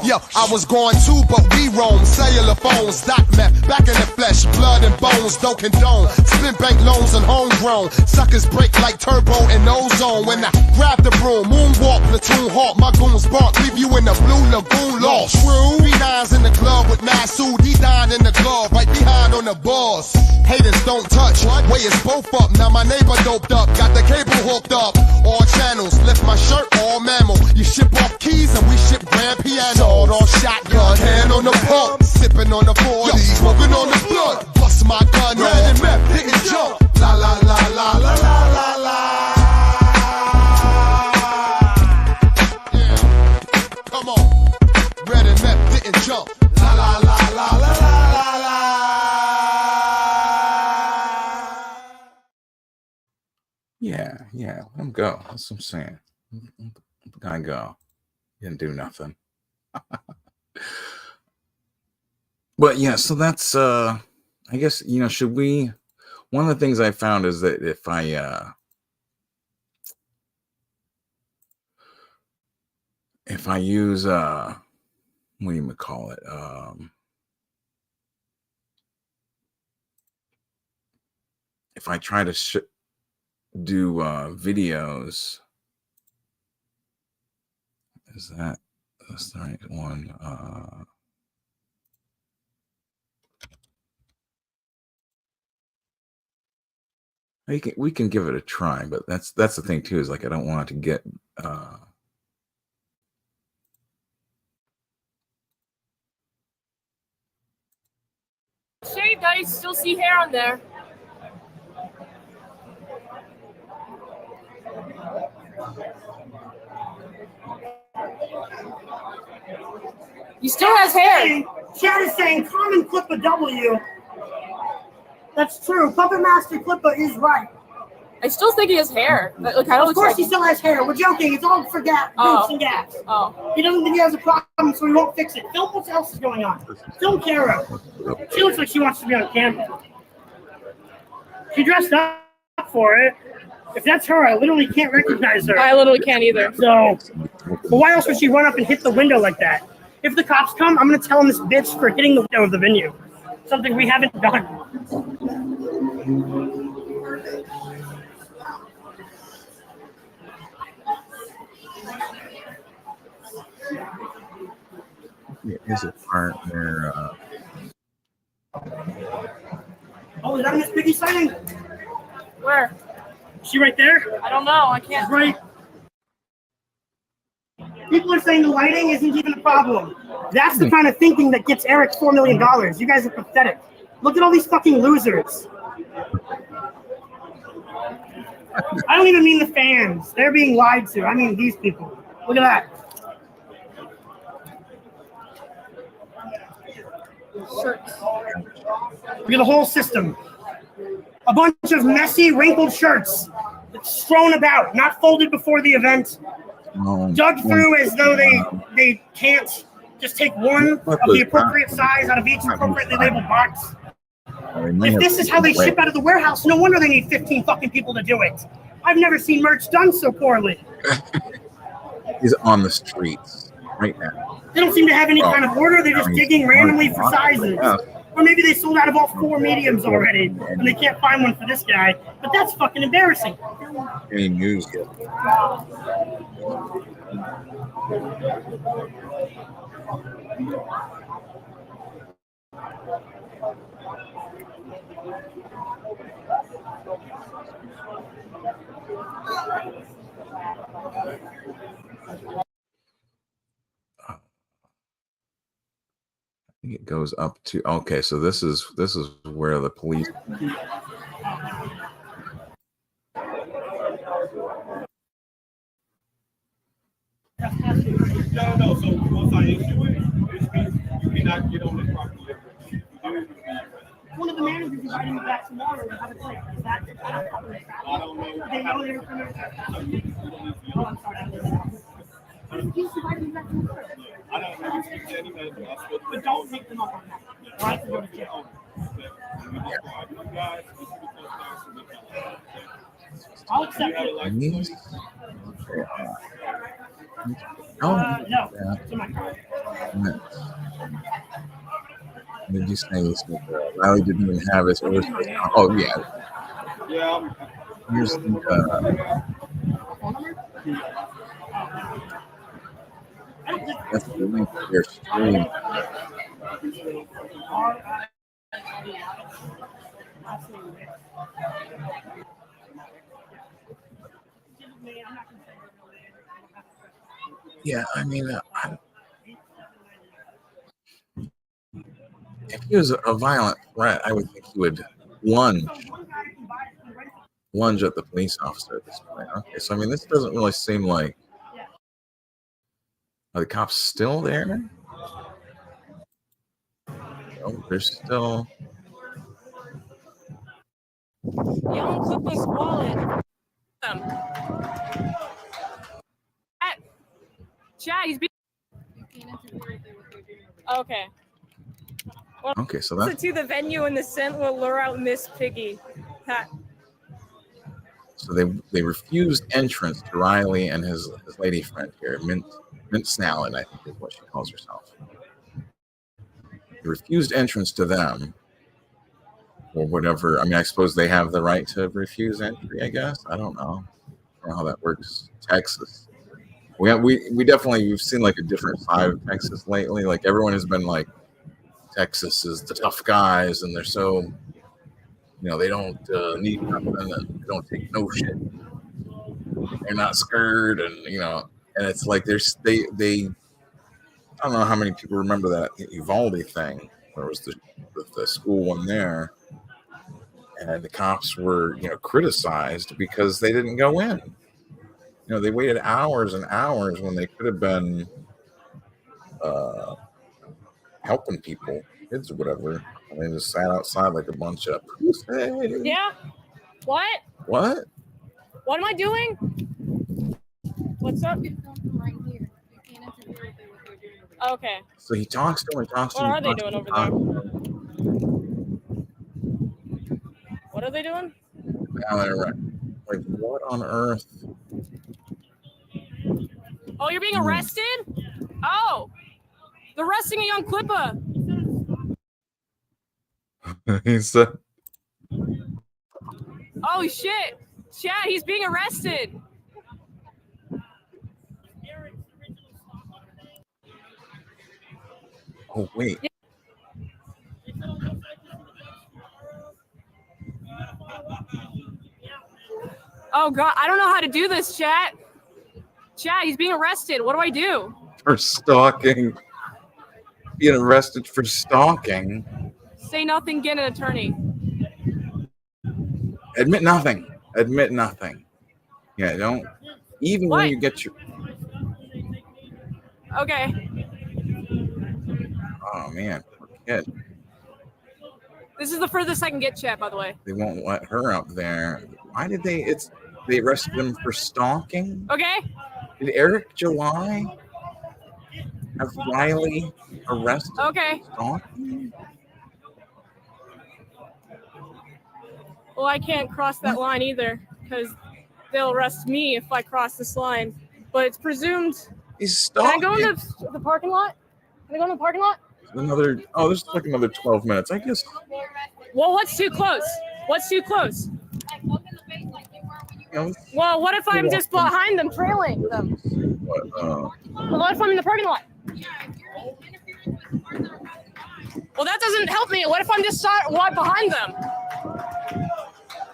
Yo, I was going to, but we roam. Cellular phones, dot map, back in the flesh, blood and bones, don't condone. Spin bank loans and homegrown. Suckers break like turbo and ozone. When I grab the broom, moonwalk, platoon hawk, my goons bark, leave you in the blue lagoon lost. True. B9's in the club with Masood, he dying in the glove, right behind on the balls. Haters don't touch, way it's both up. Now my neighbor doped up, got the cable hooked up. All channels, lift my shirt, all mammal. You ship off keys and we ship grand piano. On shotgun, hand on the pump, sipping on the 40, smoking on the blood, bust my gun, red and meth, didn't jump, la la la la la la la la. Yeah, come on, red and meth, didn't jump, la la la la la la la la. Yeah, let him go. That's what I'm saying. Let the guy go. He didn't do nothing. But yeah, so that's I guess, you know, should we, one of the things I found is that if I use what do you call it, if I try to do videos, that's the right one. We can give it a try, but that's the thing too, is like I don't want it to get Shaved, I still see hair on there. He still has hair. Chad is saying common Clippa W. That's true. Puppet Master Clippa is right. I still think he has hair. Like, of course he still has hair. We're joking. It's all for boots and gaps. Oh. He doesn't think he has a problem, so he won't fix it. Film what else is going on. Film Kara. She looks like she wants to be on camera. She dressed up for it. If that's her, I literally can't recognize her. I literally can't either. So, but why else would she run up and hit the window like that? If the cops come, I'm going to tell them this bitch for hitting the window of the venue. Something we haven't done. Is a part where Oh, is that Miss Piggy signing? Where? Is she right there? I don't know. I can't. She's right. People are saying the lighting isn't even a problem. That's the kind of thinking that gets Eric $4 million. You guys are pathetic. Look at all these fucking losers. I don't even mean the fans. They're being lied to. I mean these people. Look at that. Shirts. Look at the whole system. A bunch of messy, wrinkled shirts strewn about, not folded before the event. Dug through as though they can't just take one of the appropriate size out of each appropriately labeled box. If this is how they ship out of the warehouse, no wonder they need 15 fucking people to do it. I've never seen merch done so poorly. He's on the streets right now. They don't seem to have any kind of order. They're just digging randomly for sizes. Or maybe they sold out of all 4 mediums already, and they can't find one for this guy. But that's fucking embarrassing. Any news yet? I think it goes up to, okay, so this is where the police No, so once I issue it, which means you cannot get on the property. One of the managers invited me back tomorrow to have a drink. Is that I don't know. They know they're coming. Oh, I'm sorry. He's invited me back tomorrow. I don't know. But don't take them up on that. Or I have to go to jail. I'll accept it. No, to my car. Did you say this? Riley didn't even have his horse. Oh yeah. Yeah. Here's the. That's the link to their stream. Yeah, I mean, if he was a violent threat, I would think he would lunge at the police officer at this point. Okay, so I mean, this doesn't really seem like. Are the cops still there? Oh, they're still. Young Clippa's wallet. Chad, he's being. Okay. Well, Okay, so listen that's. to the venue and the scent will lure out Miss Piggy. Ha. So they refused entrance to Riley and his lady friend here, Mint Snallen, I think is what she calls herself. They refused entrance to them, or whatever. I mean, I suppose they have the right to refuse entry. I guess I don't know how that works. Texas, we've seen like a different side of Texas lately. Like everyone has been like, Texas is the tough guys, and they're so. They don't need nothing, and they don't take no shit. They're not scared, and and it's like they I don't know how many people remember that Uvalde thing, where it was the school one there, and the cops were criticized because they didn't go in. They waited hours and hours when they could have been helping people, kids or whatever. And they just sat outside like a bunch of pussies. Yeah. What? What? What am I doing? What's up? Okay. So he talks to him. What are they doing over there? What are they doing? Now they're like, what on earth? Oh, you're being arrested? Oh, they're arresting a young Clippa. He said, Oh shit! Chad, he's being arrested. oh wait. Oh god, I don't know how to do this, Chad. Chad, he's being arrested. What do I do? For stalking. Being arrested for stalking. Say nothing, get an attorney. Admit nothing. Admit nothing. Yeah, don't. Even when you get your. Okay. Oh man, poor kid. This is the furthest I can get, Chad, by the way. They won't let her up there. Why did they? They arrested him for stalking. Okay. Did Eric July have Riley arrested? Okay. For stalking? Well, I can't cross that line either because they'll arrest me if I cross this line. But it's presumed. He's stalking. Can I go into the parking lot? Can I go in the parking lot? There's like another 12 minutes, I guess. Well, what's too close? What's too close? Well, what if I'm just behind them, trailing them? Well, what if I'm in the parking lot? Well, that doesn't help me. What if I'm just walk behind them?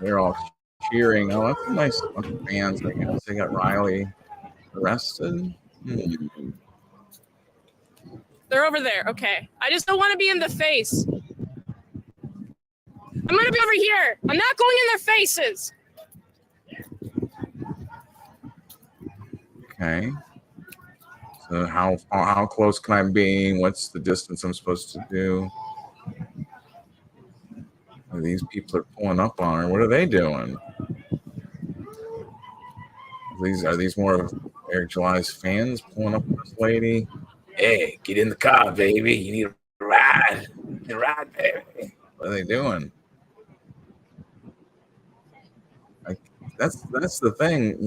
They're all cheering. Oh, that's a nice bunch of fans. I guess they got Riley arrested. They're over there. Okay. I just don't want to be in the face. I'm going to be over here. I'm not going in their faces. Okay. So how close can I be? What's the distance I'm supposed to do? These people are pulling up on her. What are they doing? Are these more of Eric July's fans pulling up on this lady? Hey, get in the car, baby. You need a ride. You need a ride, baby. What are they doing? That's the thing,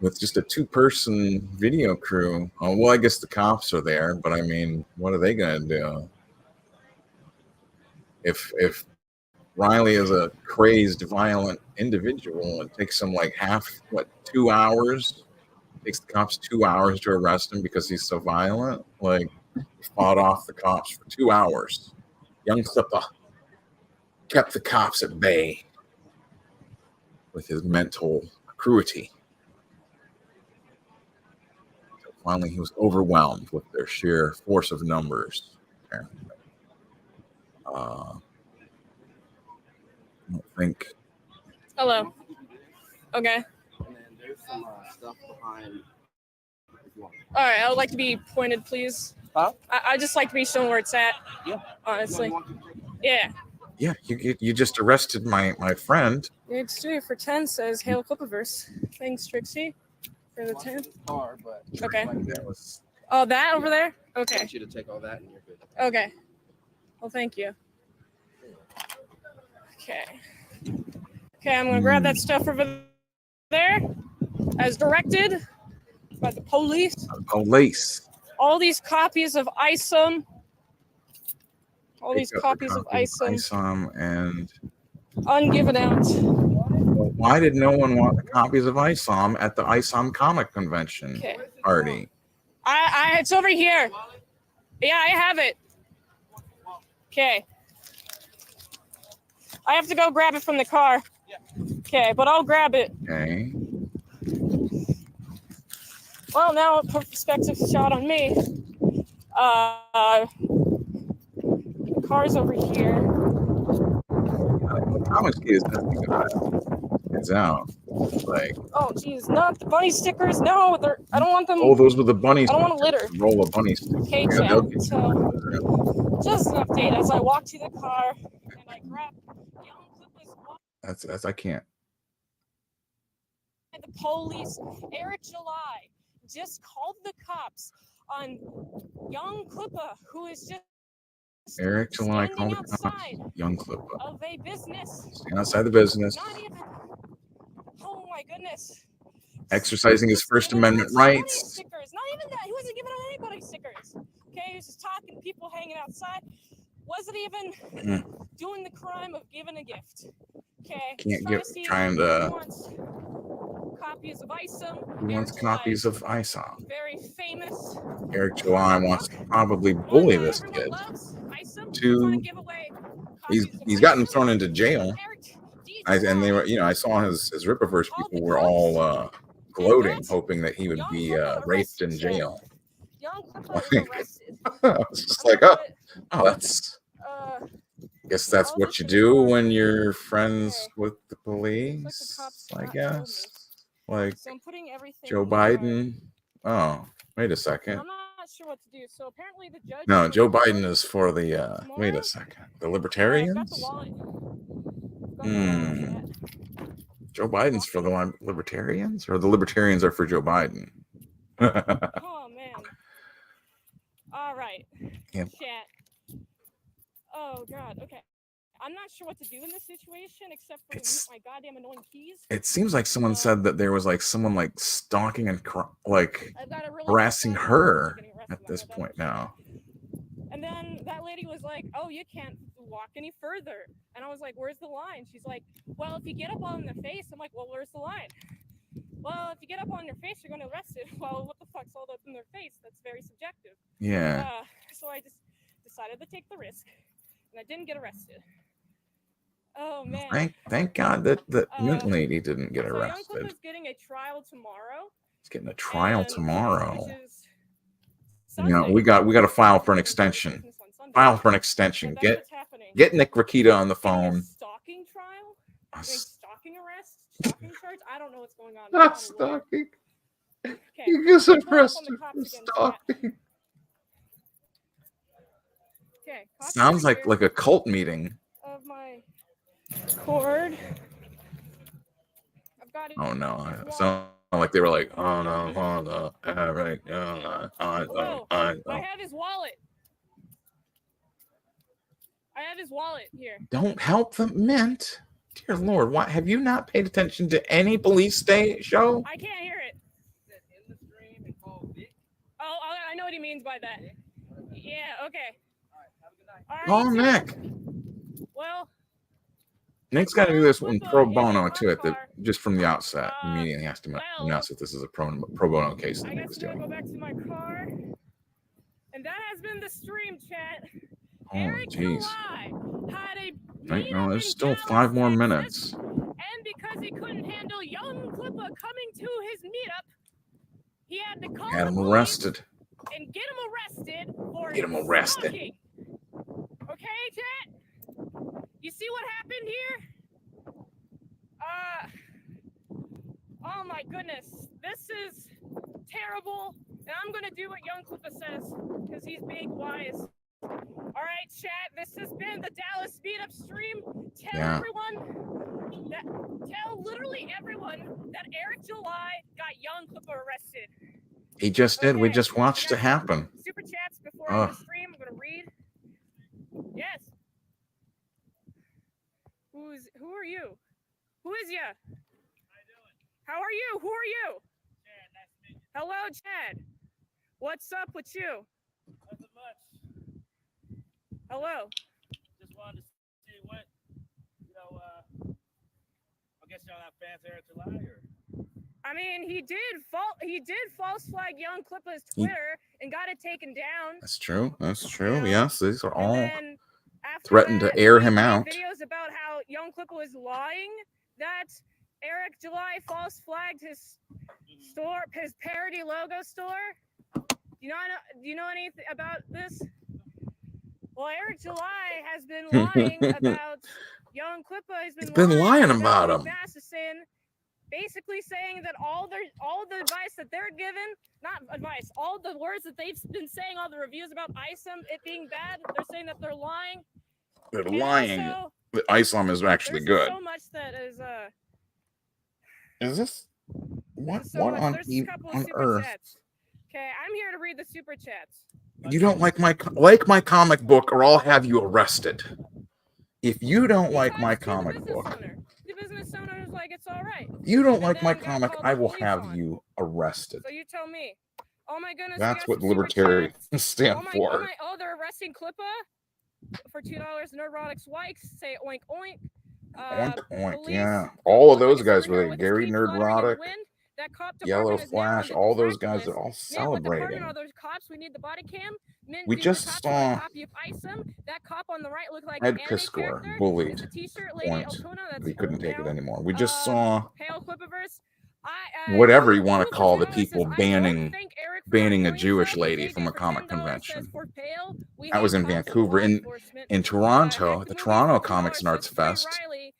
with just a 2-person video crew. Oh, well, I guess the cops are there, but I mean, what are they going to do? If Riley is a crazed, violent individual, it takes him like 2 hours. It takes the cops 2 hours to arrest him because he's so violent. Like, he fought off the cops for 2 hours. Young Clippa kept the cops at bay with his mental cruelty. So finally, he was overwhelmed with their sheer force of numbers. Apparently. I don't think. Hello. Okay. And then there's some stuff behind. All right, I would like to be pointed, please. Huh? I just like to be shown where it's at. Yeah. Honestly. Yeah. Yeah, you just arrested my friend. Grade Studio for 10 says Hail Clippaverse. Thanks, Trixie, for the 10. Car, but Okay. That was. Oh, that over there? I Okay. want you to take all that and you're good. Okay. Well, thank you. Okay. Okay, I'm gonna grab that stuff over there, as directed by the police. Police. All these copies of ISOM. All these copies of ISOM ISOM and. ungiven out. Why did no one want the copies of ISOM at the ISOM comic convention Okay. party? It's over here. Yeah, I have it. Okay. I have to go grab it from the car. Okay, but I'll grab it. Okay. Well, now a perspective shot on me. The car's over here. Comics key is nothing about it. It's out. Like. Oh, geez, not the bunny stickers. No, I don't want them. Oh, those were the bunnies. I don't want to litter. Roll of bunny stickers. Okay, Yeah, Chad. they'll get So, just an update as I walk to the car and I grab young Clippa's That's I can't. the police. Eric July just called the cops on young Clippa, who is just Eric July standing called the cops. outside Young Clippa. of a business. Stand outside the business. Not even. Oh my goodness. Exercising his First Amendment rights. Stickers. Not even that. He wasn't giving anybody stickers. Okay, he was just talking to people hanging outside. Wasn't even doing the crime of giving a gift. Okay. Can't trying get to see trying who to. wants copies of ISOM. He wants copies of ISOM. Very famous. Eric July wants to probably bully this kid. He's gotten thrown into jail. And they were, I saw his Rippaverse people were all gloating, hoping that he would be raped in jail. Like, I was just like, oh, that's. I guess that's what you do when you're friends with the police. I guess, like Joe Biden. Oh, wait a second. I'm not sure what to do. So apparently the judge. No, Joe Biden is for the. Wait a second. The Libertarians. Joe Biden's for the Libertarians, or the Libertarians are for Joe Biden? Oh man. All right. Yep. Chat. Oh god. Okay. I'm not sure what to do in this situation except for mute my goddamn annoying keys. It seems like someone said that there was like someone like stalking and harassing her at this point now. And then that lady was like, "Oh, you can't walk any further." And I was like, "Where's the line?" She's like, "Well, if you get up on their face." I'm like, "Well, where's the line?" "Well, if you get up on their face, you're going to arrest it." Well, what the fuck's all up in their face? That's very subjective. Yeah. So I just decided to take the risk, and I didn't get arrested. Oh man! Thank God that the mint lady didn't get So arrested. Young Clippa's getting a trial tomorrow. He's getting a trial tomorrow. Which is We got to file for an extension. File for an extension. Get Nick Rakita on the phone. Stalking trial? Stalking arrest? Stalking charge? I don't know what's going on. Not stalking. Okay. He gets arrested for stalking. Okay. Sounds like a cult meeting. Of my cord. I've got it. Oh no! It sounded like they were like, oh no, hold on, right, I have his wallet. I have his wallet here. Don't help the mint, dear Lord. Why have you not paid attention to any police show? I can't hear it. I know what he means by that. Yeah, okay. All right, Oh, Nick. Well, Nick's got to do this one pro bono too, just from the outset. Immediately has to announce that this is a pro bono case that I Nick guess is I'm gonna doing. go back to my car. And that has been the stream, chat. Oh, Eric jeez. July had a Right, no, there's still 5 more minutes. and because he couldn't handle young Clippa coming to his meetup, he had to call Had the him police arrested. and get him arrested for Get him arrested. stalking. Okay, chat? You see what happened here? Oh my goodness. This is terrible. And I'm gonna do what young Clippa says, because he's big wise. Alright, chat, this has been the Dallas Meetup stream. Tell literally everyone that Eric July got young Clippa arrested. He just did. We just watched it happen. Super chats before I end the stream. I'm gonna read. Yes. Who are you? Who is ya? How are you? Who are you? Chad, nice to meet you. Hello, Chad. What's up with you? Nothing much. Hello. Just wanted to see what, I guess y'all have fans there in July, or? I mean, he did false flag young Clippa's Twitter and got it taken down. That's true. That's true. Yes, these are all Then threatened to air him out. Videos about how young Clippa was lying that Eric July false flagged his store, his parody logo store. Do you know anything about this? Well, Eric July has been lying about young Clippa. He's been lying about him. Assassin, basically saying that all the advice that they're given, not advice, all the words that they've been saying, all the reviews about ISOM, it being bad, they're saying that they're lying. They're And lying. also, The ISOM is actually there's good. so much that Is this what so much. on There's a couple of on super earth? chats. Okay, I'm here to read the super chats. You don't like my comic book, or I'll have you arrested. If you don't like my comic book, The business owner is like, it's all right. you don't like my comic, I will have you arrested. So you tell me. Oh my goodness. That's what libertarians stand for. They're arresting Clippa for $2. Neurotics Wikes say oink oink. Oink, oink, yeah. All of those guys were there. Gary Nerdrotic, Yellow Flash, all those guys are all celebrating. We just saw Ed Piscor bullied. Point. We couldn't take it anymore. We just saw whatever you want to call the people banning a Jewish lady from a comic convention. That was in Vancouver. In Toronto, at the Toronto Comics and Arts Fest,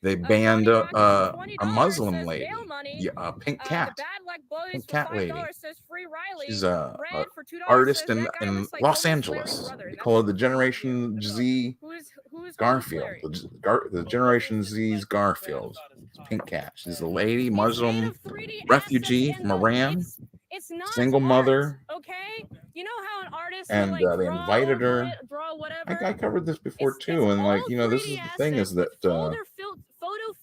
they banned a Muslim lady, Pink Cat lady. She's a artist in Los Angeles. They call her the Generation Z Garfield. The Generation Z's Garfield. Pink Cat. She's a lady, Muslim refugee from Iran, single mother. Okay, you know how an artist and they invited her. I think I covered this before too, and this is the thing is that photo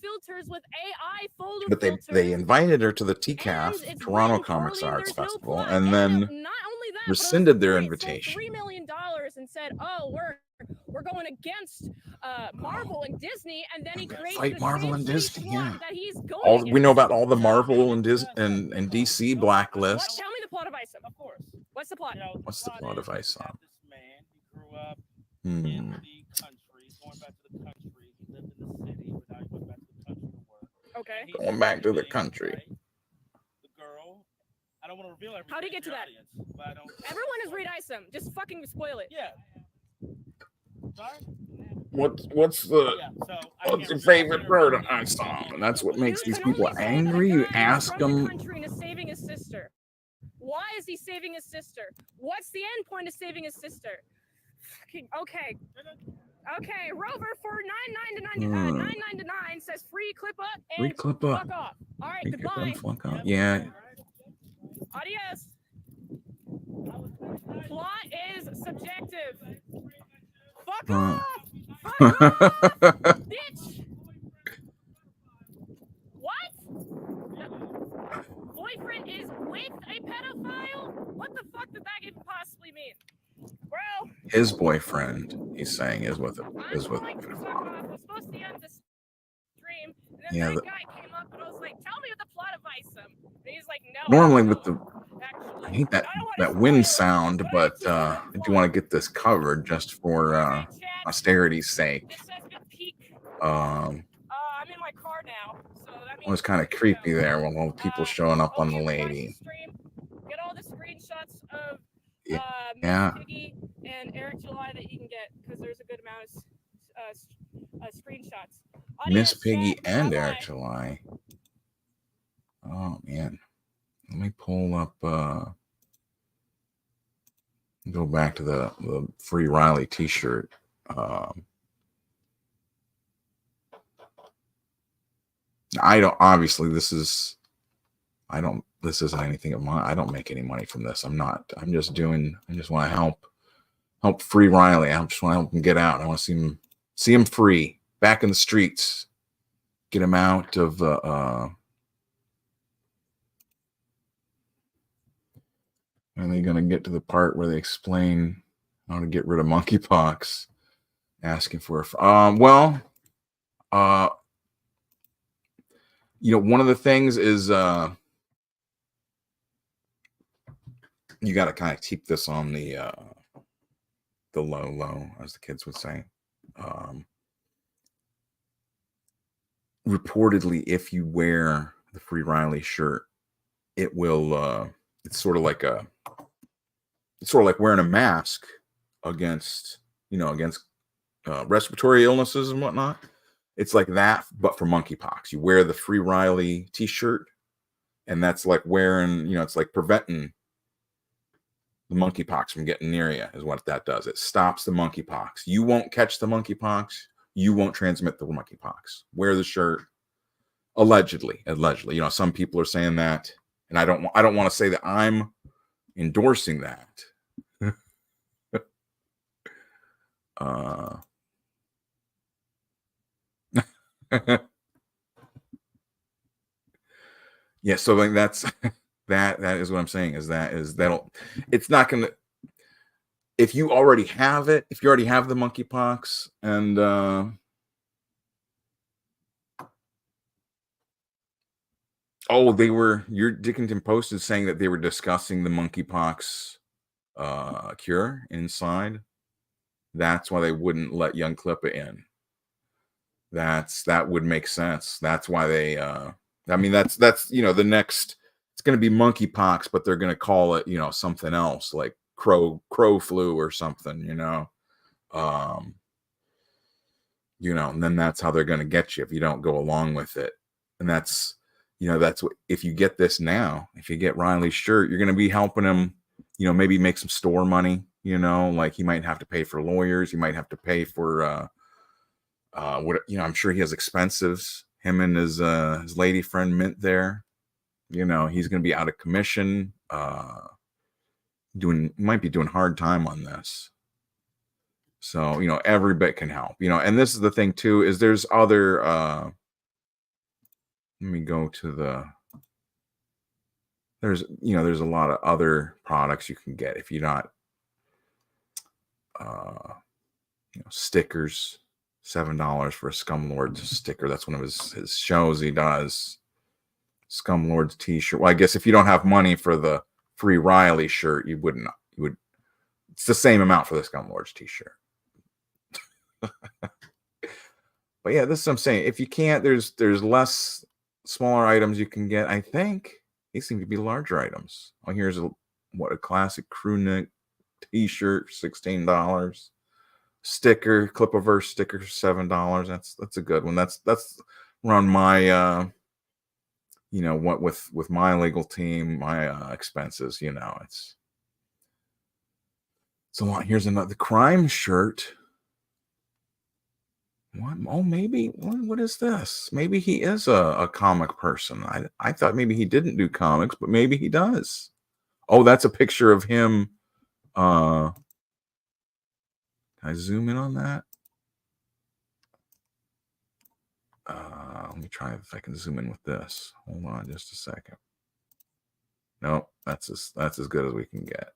filters with AI photo but they invited her to the TCAF Toronto Comics Arts Festival, and then rescinded their invitation. $3 million and said, "Oh, we're going against Marvel and Disney," and then he creates fight Marvel and Disney. Yeah, that he's going we know about all the Marvel and DC blacklists. Tell me the plot of ISOM. Of course. What's the plot? What's the plot of ISOM? This man, he grew up in the country, going back to the country. He lived in the city, but now he went back to the country to work. Okay. Going back to the country. The girl. I don't want to reveal everything. How do you get to that? But I don't. Everyone has read ISOM. Just fucking spoil it. Yeah. Sorry? What's your favorite bird of ISOM? And that's what makes these people angry. You ask them. Saving his sister. Why is he saving his sister? What's the end point of saving his sister? Okay. Okay, Rover for $9.99 says free Clippa and fuck off. All right, goodbye. Yeah. Adios. Plot is subjective. Fuck off! Fuck off! Bitch! What? Boyfriend is with a pedophile? What the fuck did that even his boyfriend, he's saying, is with a supposed to end the stream, and then yeah. that guy came up and I was like, "Tell me what the plot of Isom." And he's like, "No." Normally with the, I hate that wind sound, but I do want to get this covered just for austerity's sake. I'm in my car now, so that It was kind of creepy there with all the people showing up on the lady. get all the screenshots of Yeah. Piggy and Eric July that you can get because there's a good amount of screenshots. Miss Piggy and Eric July. Oh man. Let me pull up go back to the Free Riley t-shirt. I don't obviously this isn't anything of mine. I don't make any money from this. I just want to help Free Riley. I just want to help him get out. I want to see him free, back in the streets. Get him out of and they're gonna get to the part where they explain how to get rid of monkeypox. Asking for one of the things is you got to kind of keep this on the low, as the kids would say. Reportedly, if you wear the Free Riley shirt, it will it's sort of like wearing a mask against respiratory illnesses and whatnot. It's like that, but for monkeypox. You wear the Free Riley t-shirt, and that's like wearing, it's like preventing the monkeypox from getting near you is what that does. It stops the monkeypox. You won't catch the monkeypox. You won't transmit the monkeypox. Wear the shirt. Allegedly. Some people are saying that, and I don't want to say that I'm endorsing that. Yeah, so like that's that is what I'm saying it's not gonna, if you already have the monkeypox and your Dickinson Post is saying that they were discussing the monkeypox cure inside. That's why they wouldn't let young Clippa in. That would make sense. That's why they that's the next, it's going to be monkeypox, but they're going to call it something else like crow flu or something, and then that's how they're going to get you if you don't go along with it. And that's that's what, if you get this now, if you get Riley's shirt, you're going to be helping him, maybe make some store money, like he might have to pay for lawyers, he might have to pay for I'm sure he has expenses. Him and his lady friend Mint there, he's going to be out of commission. Might be doing hard time on this. So every bit can help. And this is the thing too, is there's other. Let me go to the. There's a lot of other products you can get if you're not. Stickers. $7 for a Scumlords sticker. That's one of his shows he does. Scumlords t-shirt. Well, I guess if you don't have money for the Free Riley shirt, you would. It's the same amount for the Scumlords t-shirt. But yeah, this is what I'm saying. If you can't, there's less smaller items you can get. I think these seem to be larger items. Oh, here's a classic crew neck t-shirt, $16. Sticker, Clippaverse sticker, $7. That's a good one. That's around my what with my legal team, my expenses. It's a lot. Here's the crime shirt. What? Oh, maybe what is this? Maybe he is a comic person. I thought maybe he didn't do comics, but maybe he does. Oh, that's a picture of him. Can I zoom in on that? Let me try if I can zoom in with this. Hold on just a second. Nope, that's as good as we can get.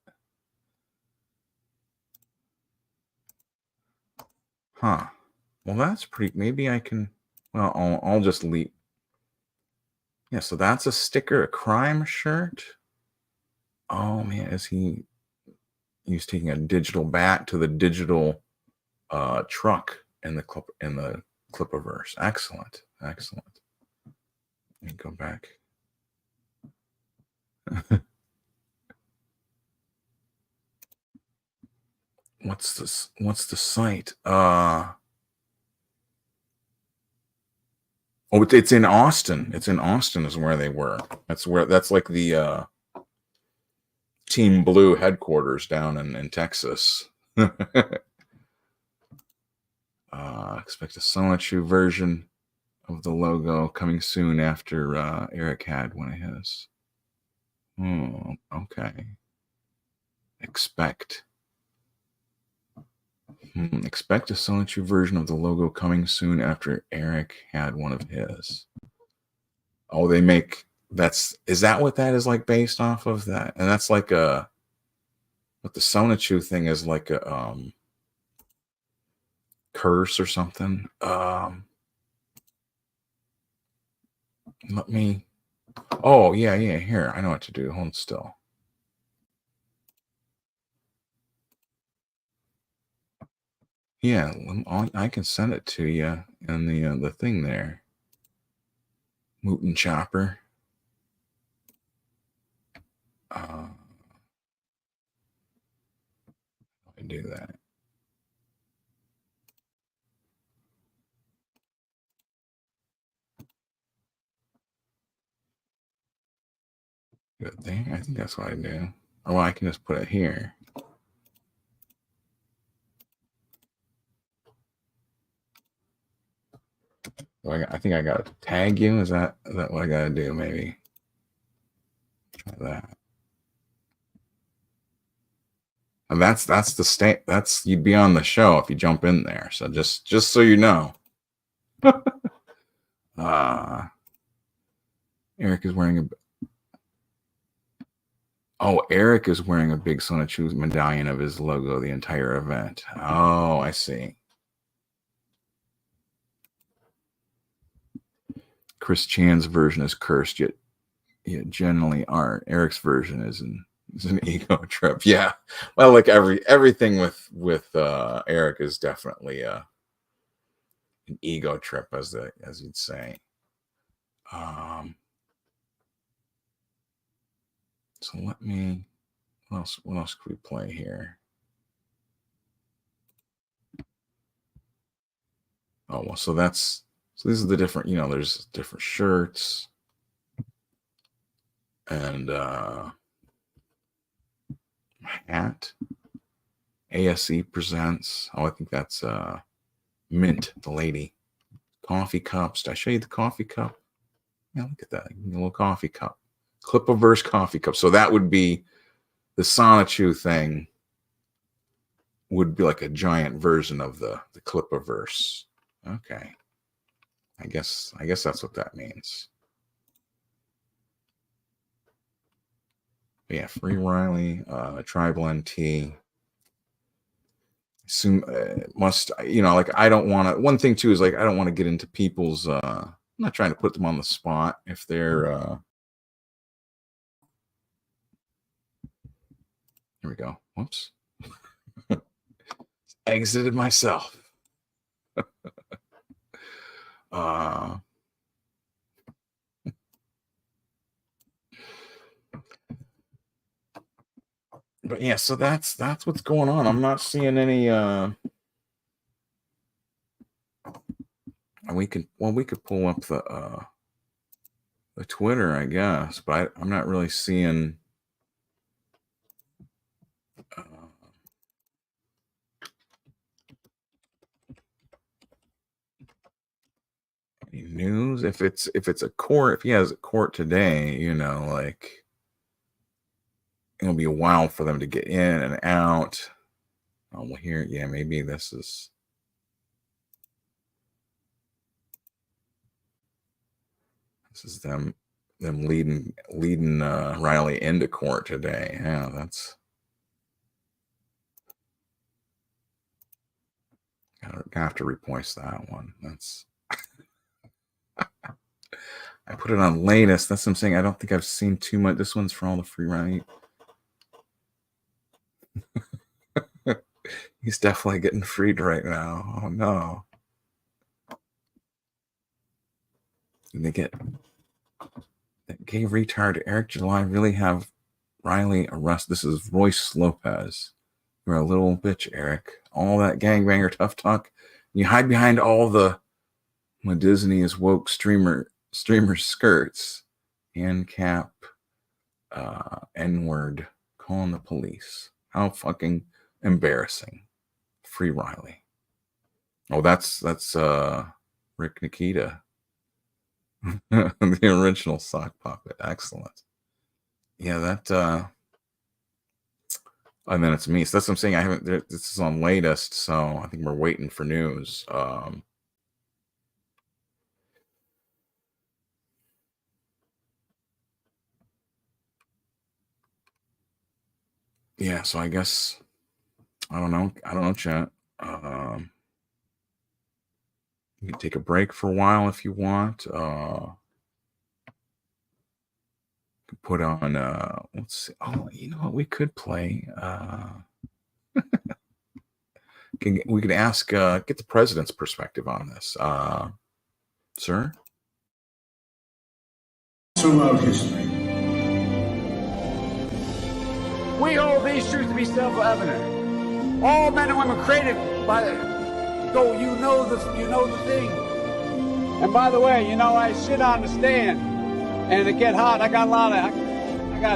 Huh. Well, that's pretty. Maybe I can. Well, I'll just leave. Yeah. So that's a sticker, a crime shirt. Oh man, he was taking a digital bat to the digital truck in the Clippaverse. Excellent. Let me go back. What's this? What's the site? Oh, it's in Austin. It's in Austin is where they were. That's like the Team Blue headquarters down in Texas. Expect a Sonichu version of the logo coming soon after Eric had one of his. Oh, okay. Expect a Sonichu version of the logo coming soon after Eric had one of his. Oh, they make is that what that is like based off of that? And that's like what the Sonichu thing is like a curse or something. Let me. Oh yeah. Here, I know what to do. Hold still. Yeah, I can send it to you in the thing there. Moot and Chopper. I do that. Good thing. I think that's what I do. Oh, I can just put it here. I think I got to tag you. Is that what I got to do? Maybe try that. And that's the state. You'd be on the show if you jump in there. So just so you know. Eric is wearing Eric is wearing a big Sonichu medallion of his logo the entire event. Oh, I see. Chris Chan's version is cursed, yet generally aren't. Eric's version is an ego trip. Yeah. Well, like everything with Eric is definitely an ego trip, as you'd say. So let me. What else could we play here? Oh well, so these are the different. There's different shirts and hat. ASE presents. Oh, I think that's Mint, the lady. Coffee cups. Did I show you the coffee cup? Yeah, look at that. A little coffee cup. Clippaverse coffee cup. So that would be the Sonichu thing. Would be like a giant version of the Clippaverse. Okay. I guess that's what that means. But yeah, Free Riley, Tribal NT. Soon must I don't want to. One thing too is I don't want to get into people's. I'm not trying to put them on the spot if they're. Here we go. Whoops. Exited myself. But yeah, so that's what's going on. I'm not seeing any. We could pull up the Twitter, I guess, but I'm not really seeing. Any news? If it's a court, if he has a court today, it'll be a while for them to get in and out. Oh, well, here, yeah, maybe this is. This is them leading Riley into court today. Yeah, that's. have to repost that one. That's I put it on latest. That's what I'm saying. I don't think I've seen too much. This one's for all the free right. He's definitely getting freed right now. Oh no. And they get that gay retard Eric July really have Riley arrested. This is Royce Lopez. You're a little bitch, Eric. All that gangbanger tough talk. You hide behind all the when Disney is woke streamer skirts and cap N-word calling the police. How fucking embarrassing. Free Riley. Oh, that's Rick Nikita. The original sock puppet. Excellent. Yeah, that and then it's me. So that's what I'm saying. I haven't this is on latest, so I think we're waiting for news. Yeah, so I guess I don't know, chat. You can take a break for a while if you want. Put on let's see. Oh, you know what we could play? We could ask get the president's perspective on this. Sir? Throughout history. We hold these truths to be self-evident. All men and women created by go, you know the thing. And by the way, you know, I sit on the stand and it get hot. I got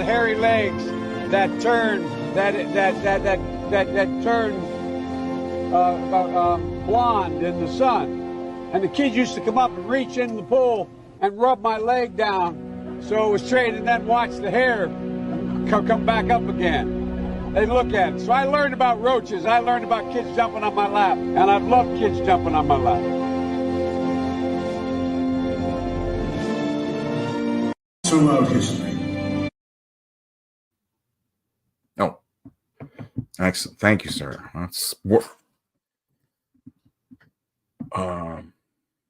hairy legs that turn blonde in the sun. And the kids used to come up and reach in the pool and rub my leg down so it was straight, and then watch the hair come back up again. They look at it. So I learned about roaches. I learned about kids jumping on my lap. And I've loved kids jumping on my lap. Throughout history. Oh. Excellent. Thank you, sir. That's what do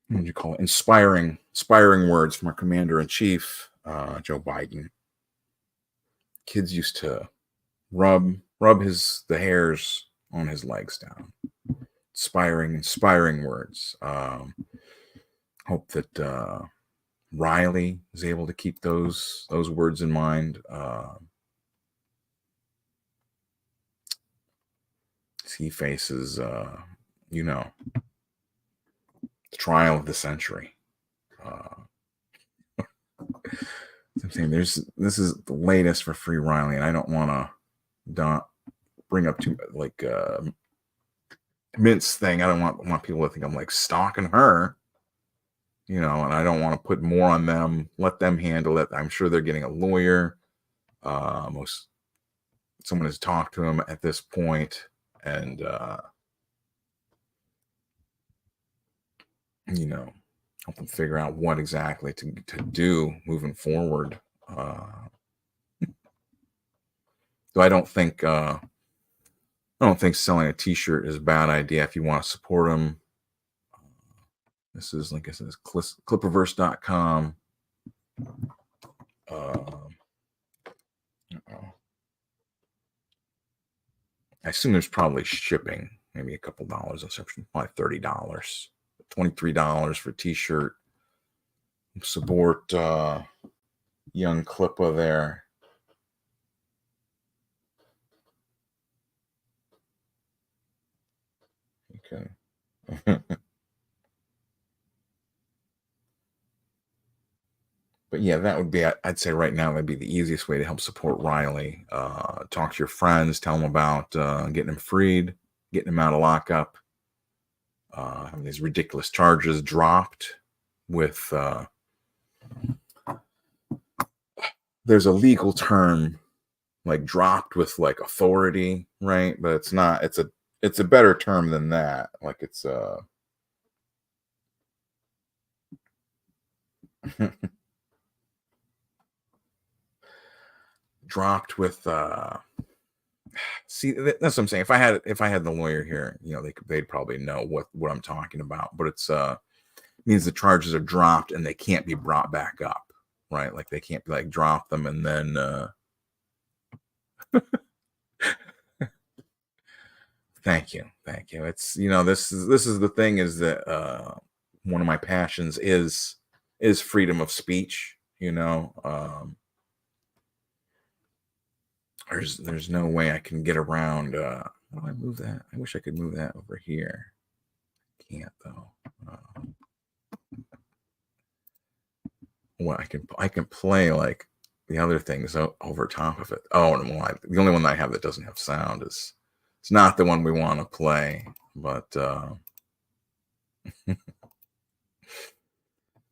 you call it? Inspiring words from our commander-in-chief, Joe Biden. Kids used to rub the hairs on his legs down. Inspiring words. Hope that Riley is able to keep those words in mind. He faces, the trial of the century. I'm saying this is the latest for Free Riley, and I don't want to bring up too like Mint's thing. I don't want people to think I'm like stalking her, and I don't want to put more on them. Let them handle it. I'm sure they're getting a lawyer. Someone has talked to him at this point, and help them figure out what exactly to do moving forward. So I don't think selling a T-shirt is a bad idea if you want to support them. This is, like I said, Clippaverse.com. I assume there's probably shipping, maybe a couple dollars. Probably $30. $23 for a T-shirt. Support young Clippa there. Okay. But yeah, that would be, I'd say right now, that'd be the easiest way to help support Riley. Talk to your friends, tell them about getting him freed, getting him out of lockup. Having these ridiculous charges dropped with there's a legal term like dropped with like authority, right? But it's not. It's a better term than that. Like it's dropped with See, that's what I'm saying. If I had the lawyer here, you know, they'd probably know what I'm talking about. But it's means the charges are dropped and they can't be brought back up, right? Like they can't be like drop them and then thank you. It's, you know, this is the thing, is that one of my passions is freedom of speech, you know. There's no way I can get around how do I move that? I wish I could move that over here. Can't though. Well, I can play like the other things over top of it. Oh, no, the only one that I have that doesn't have sound is, it's not the one we want to play, but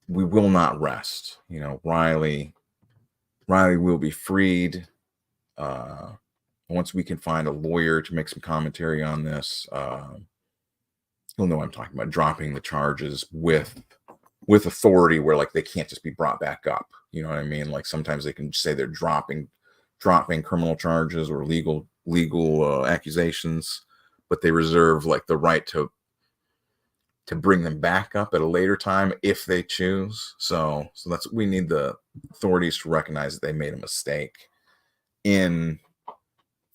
we will not rest. You know, Riley will be freed once we can find a lawyer to make some commentary on this. You'll know what I'm talking about, dropping the charges with authority, where like they can't just be brought back up. You know what I mean? Like sometimes they can say they're dropping criminal charges or legal accusations, but they reserve like the right to bring them back up at a later time if they choose. So that's, we need the authorities to recognize that they made a mistake in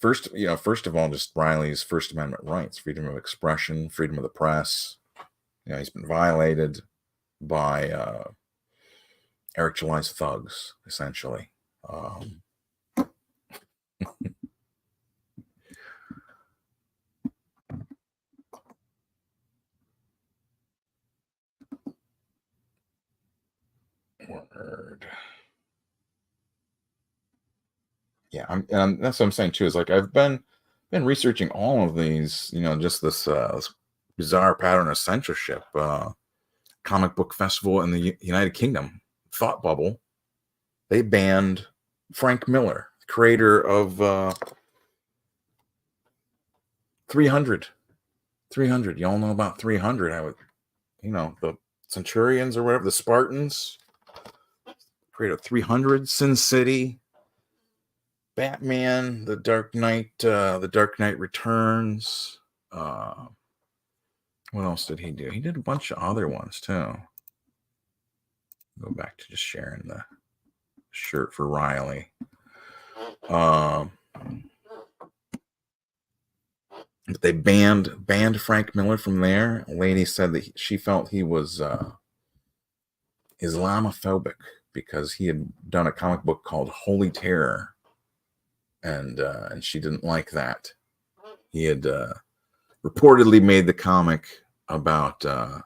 first of all, just Riley's First Amendment rights, freedom of expression, freedom of the press. You know, he's been violated by Eric July's thugs, essentially. Word. Yeah, that's what I'm saying too. Is like I've been researching all of these. You know, just this bizarre pattern of censorship. Comic book festival in the United Kingdom, Thought Bubble, they banned Frank Miller, creator of 300. Y'all know about 300. I would, you know, the Centurions or whatever, the Spartans, creator of 300, Sin City, Batman, The Dark Knight Returns. What else did he do? He did a bunch of other ones too. Go back to just sharing the shirt for Riley. But they banned Frank Miller from there. A lady said that she felt he was Islamophobic because he had done a comic book called Holy Terror, and she didn't like that. He had reportedly made the comic about a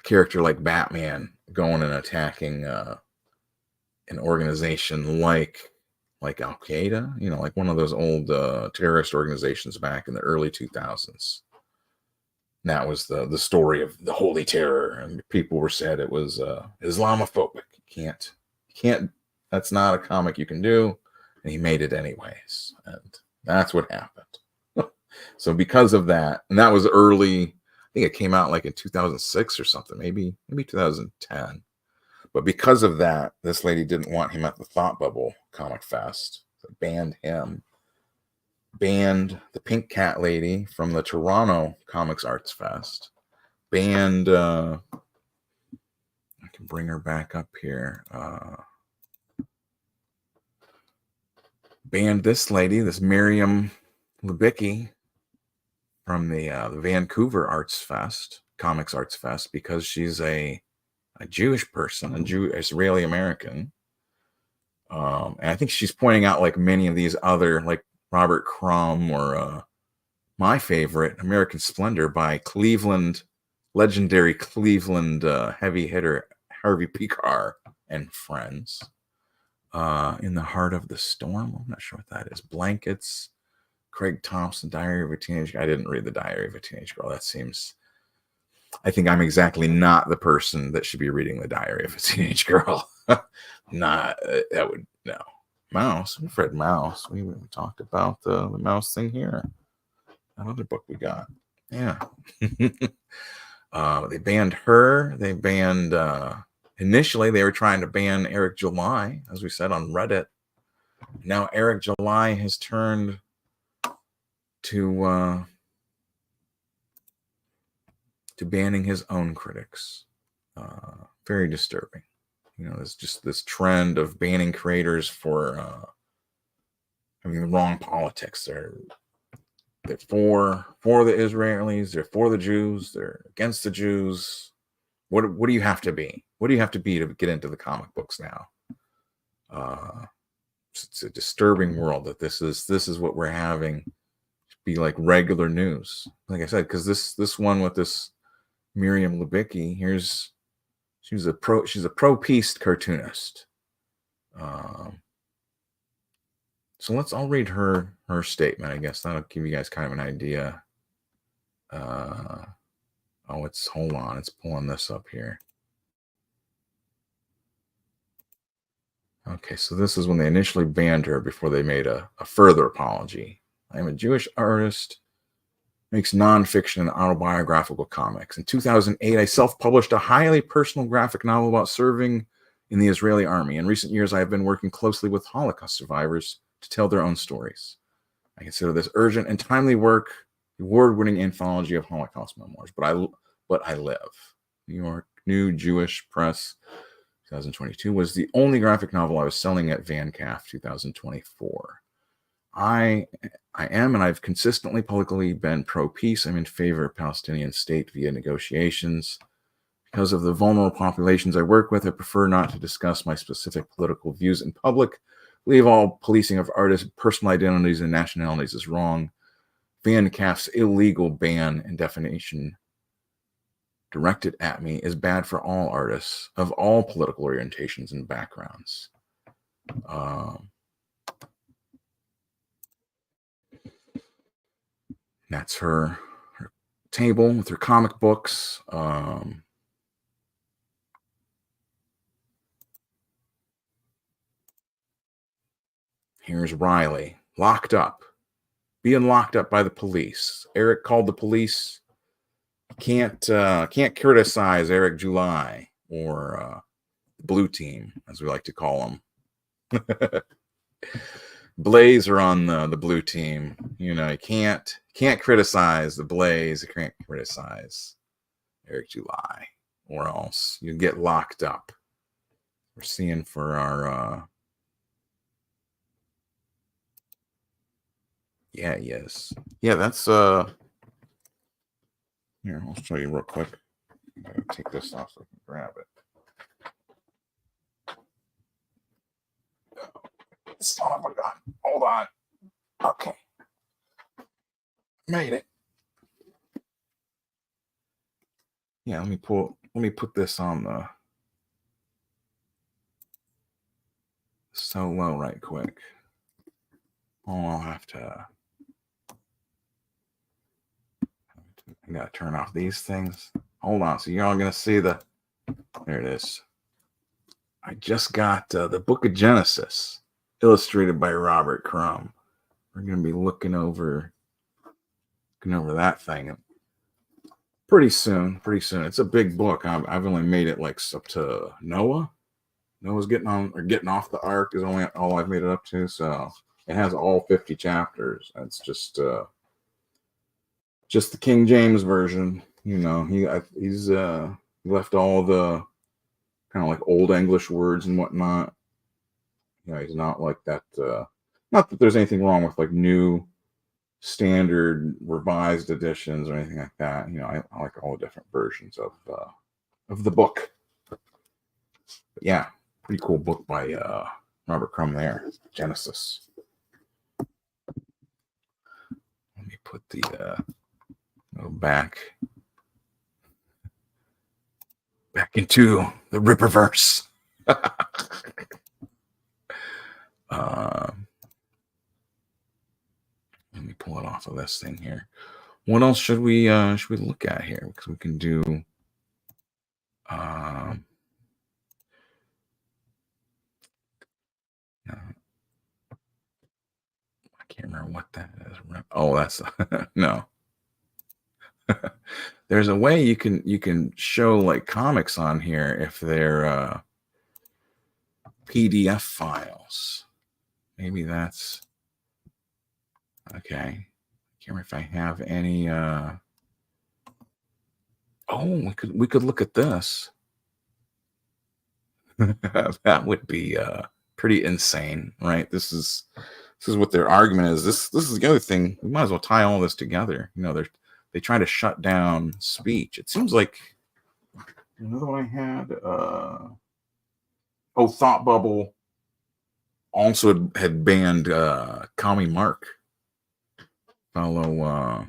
character like Batman going and attacking an organization like Al Qaeda, you know, like one of those old terrorist organizations back in the early 2000s. And that was the story of the Holy Terror, and people were said it was Islamophobic. You can't. That's not a comic you can do, and he made it anyways, and that's what happened. So because of that, and that was early, I think it came out like in 2006 or something, maybe 2010. But because of that, this lady didn't want him at the Thought Bubble Comic Fest. So banned him. Banned the Pink Cat lady from the Toronto Comics Arts Fest. Banned, I can bring her back up here. Banned this lady, this Miriam Lebicki, from the Vancouver Arts Fest, Comics Arts Fest, because she's a Jewish person, Israeli American. And I think she's pointing out like many of these other, like Robert Crumb or my favorite, American Splendor, by legendary Cleveland heavy hitter Harvey Pekar and friends. In the Heart of the Storm, I'm not sure what that is. Blankets, Craig Thompson, Diary of a Teenage Girl. I didn't read the Diary of a Teenage Girl. I think I'm exactly not the person that should be reading the Diary of a Teenage Girl. No. Mouse. We've read Mouse. We talked about the Mouse thing here. That other book we got. Yeah. They banned her. They banned, initially they were trying to ban Eric July, as we said on Reddit. Now Eric July has turned to banning his own critics. Very disturbing. You know, there's just this trend of banning creators for having the wrong politics. They're for the Israelis. They're for the Jews. They're against the Jews. What do you have to be? What do you have to be to get into the comic books now? It's a disturbing world that this is what we're having be like regular news. Like I said, because this one with this Miriam Lubicki, she's a pro peace cartoonist. So I'll read her statement. I guess that'll give you guys kind of an idea. Hold on, it's pulling this up here. Okay, so this is when they initially banned her before they made a further apology. I am a Jewish artist, makes nonfiction and autobiographical comics. In 2008, I self-published a highly personal graphic novel about serving in the Israeli army. In recent years, I have been working closely with Holocaust survivors to tell their own stories. I consider this urgent and timely work, the award-winning anthology of Holocaust memoirs. But I live. New York New Jewish Press, 2022, was the only graphic novel I was selling at VanCaf 2024. I am, and I've consistently publicly been pro-peace. I'm in favor of Palestinian state via negotiations. Because of the vulnerable populations I work with, I prefer not to discuss my specific political views in public. I believe all policing of artists' personal identities and nationalities is wrong. VanCaf's illegal ban and definition directed at me is bad for all artists of all political orientations and backgrounds. That's her table with her comic books. Here's Riley, locked up, being locked up by the police. Eric called the police. Can't criticize Eric July or Blue Team, as we like to call them. Blaze are on the Blue Team. You know, you can't criticize the Blaze. You can't criticize Eric July, or else you get locked up. We're seeing for our yeah, yes. Yeah, that's here, I'll show you real quick. I'm gonna take this off so I can grab it. Son of a gun. Hold on. Okay. Made it. Yeah, let me put this on the solo right quick. Oh, I'll have to. I gotta turn off these things. Hold on, so you're all gonna see the. There it is. I just got the Book of Genesis, illustrated by Robert Crumb. We're gonna be looking over that thing pretty soon. It's a big book. I've only made it like up to Noah. Noah's getting off the ark is only all I've made it up to. So it has all 50 chapters. It's just the King James version. You know, he's left all the kind of like old English words and whatnot. You know, he's not like that. Not that there's anything wrong with like new standard revised editions or anything like that. You know, I like all the different versions of the book. But yeah, pretty cool book by Robert Crumb there, Genesis. Let me put the go back into the Ripperverse. Let me pull it off of this thing here. What else should we look at here? Because we can do I can't remember what that is. Oh, that's no. There's a way you can show like comics on here if they're PDF files. Maybe that's okay. Can't remember if I have any. Oh, we could look at this. That would be pretty insane, right? This is what their argument is. This is the other thing. We might as well tie all this together. You know, they try to shut down speech. It seems like another one I had. Thought Bubble also had banned Commie Mark. Fellow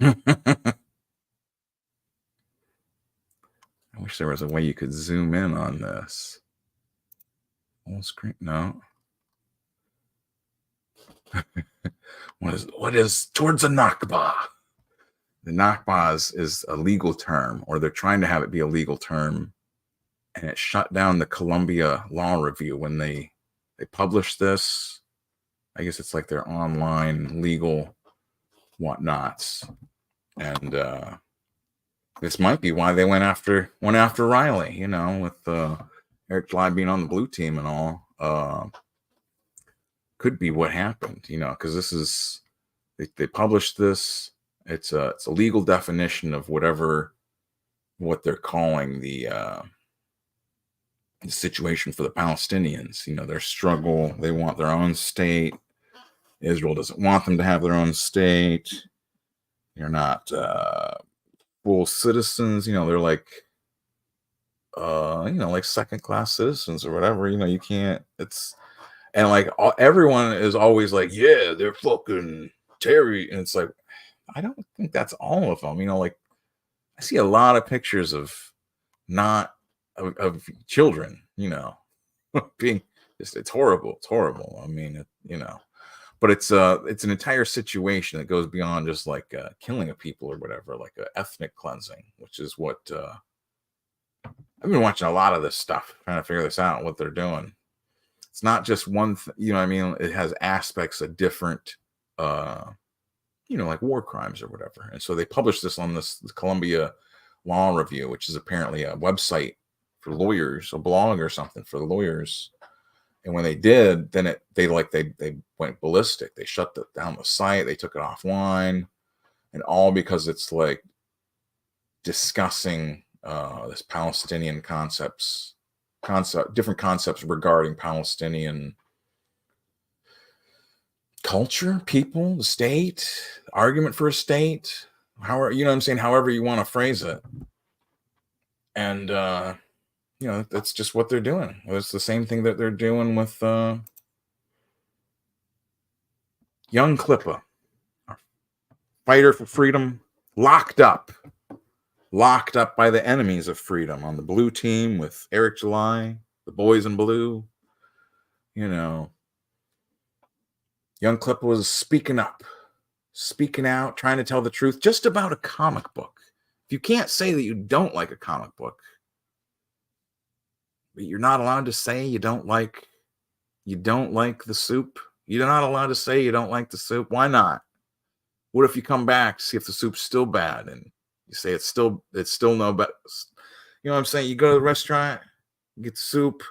I wish there was a way you could zoom in on this. Full screen? No. What is towards a Nakba? The Nakba is a legal term, or they're trying to have it be a legal term, and it shut down the Columbia Law Review when they published this. I guess it's like their online legal whatnots, and this might be why they went after Riley. You know, with Eric July being on the blue team and all. Could be what happened, you know, because this is they published this. It's a legal definition of what they're calling the situation for the Palestinians. You know, their struggle. They want their own state. Israel doesn't want them to have their own state. They're not full citizens. You know, they're like like second-class citizens or whatever. You know, you can't. And like everyone is always like, yeah, they're fucking Terry, and it's like, I don't think that's all of them. You know, like I see a lot of pictures of children, you know, being it's horrible. It's horrible. I mean, but it's an entire situation that goes beyond just like killing of people or whatever, like ethnic cleansing, which is what I've been watching a lot of this stuff, trying to figure this out, what they're doing. It's not just one, you know what I mean? It has aspects of different, like war crimes or whatever. And so they published this on this Columbia Law Review, which is apparently a website for lawyers, a blog or something for the lawyers. And when they did, then they went ballistic. They shut down the site. They took it offline, and all because it's like discussing this Palestinian different concepts regarding Palestinian culture, people, the state, argument for a state, however, you know what I'm saying, however you want to phrase it. And that's just what they're doing. It's the same thing that they're doing with young Clippa, fighter for freedom, locked up by the enemies of freedom on the blue team with Eric July, the boys in blue. You know, young Clippa was speaking up, speaking out, trying to tell the truth just about a comic book. If you can't say that you don't like a comic book, but you're not allowed to say you don't like the soup. You're not allowed to say you don't like the soup. Why not? What if you come back, see if the soup's still bad, and you say it's still no better? You know what I'm saying? You go to the restaurant, you get the soup.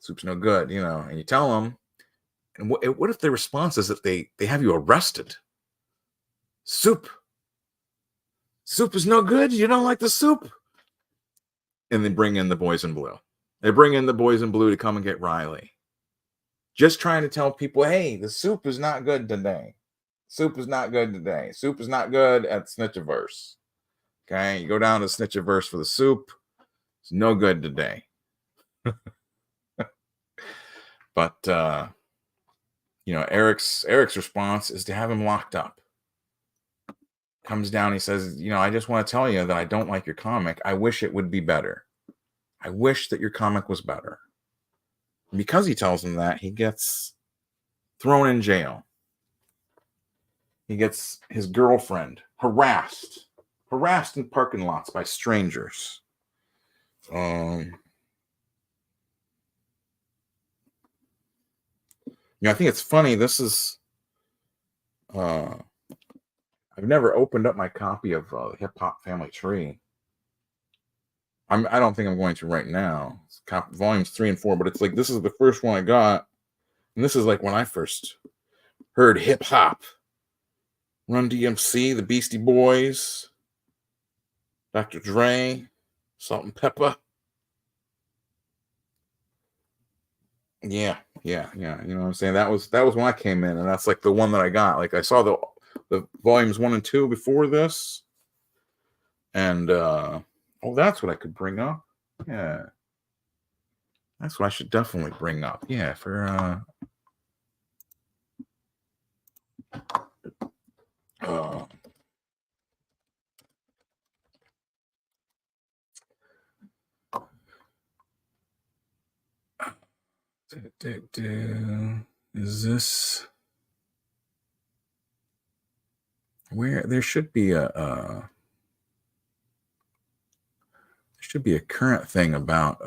Soup's no good, you know, and you tell them. And what if the response is that they have you arrested? Soup is no good. You don't like the soup. And they bring in the boys in blue. They bring in the boys in blue to come and get Riley. Just trying to tell people, hey, the soup is not good today. Soup is not good today. Soup is not good at Snitchaverse. Okay, you go down to Snitchaverse for the soup. It's no good today. But Eric's response is to have him locked up. Comes down, he says, I just want to tell you that I don't like your comic. I wish it would be better. I wish that your comic was better. And because he tells him that, he gets thrown in jail. He gets his girlfriend harassed in parking lots by strangers. I think it's funny. This is, I've never opened up my copy of Hip Hop Family Tree. I don't think I'm going to right now. It's volumes 3 and 4, but it's like, this is the first one I got. And this is like when I first heard hip hop. Run DMC, the Beastie Boys, Dr. Dre, Salt and Pepper. Yeah. You know what I'm saying? That was when I came in, and that's like the one that I got. Like I saw the volumes 1 and 2 before this. And that's what I could bring up. Yeah. That's what I should definitely bring up. Yeah, for is this where there should be a current thing about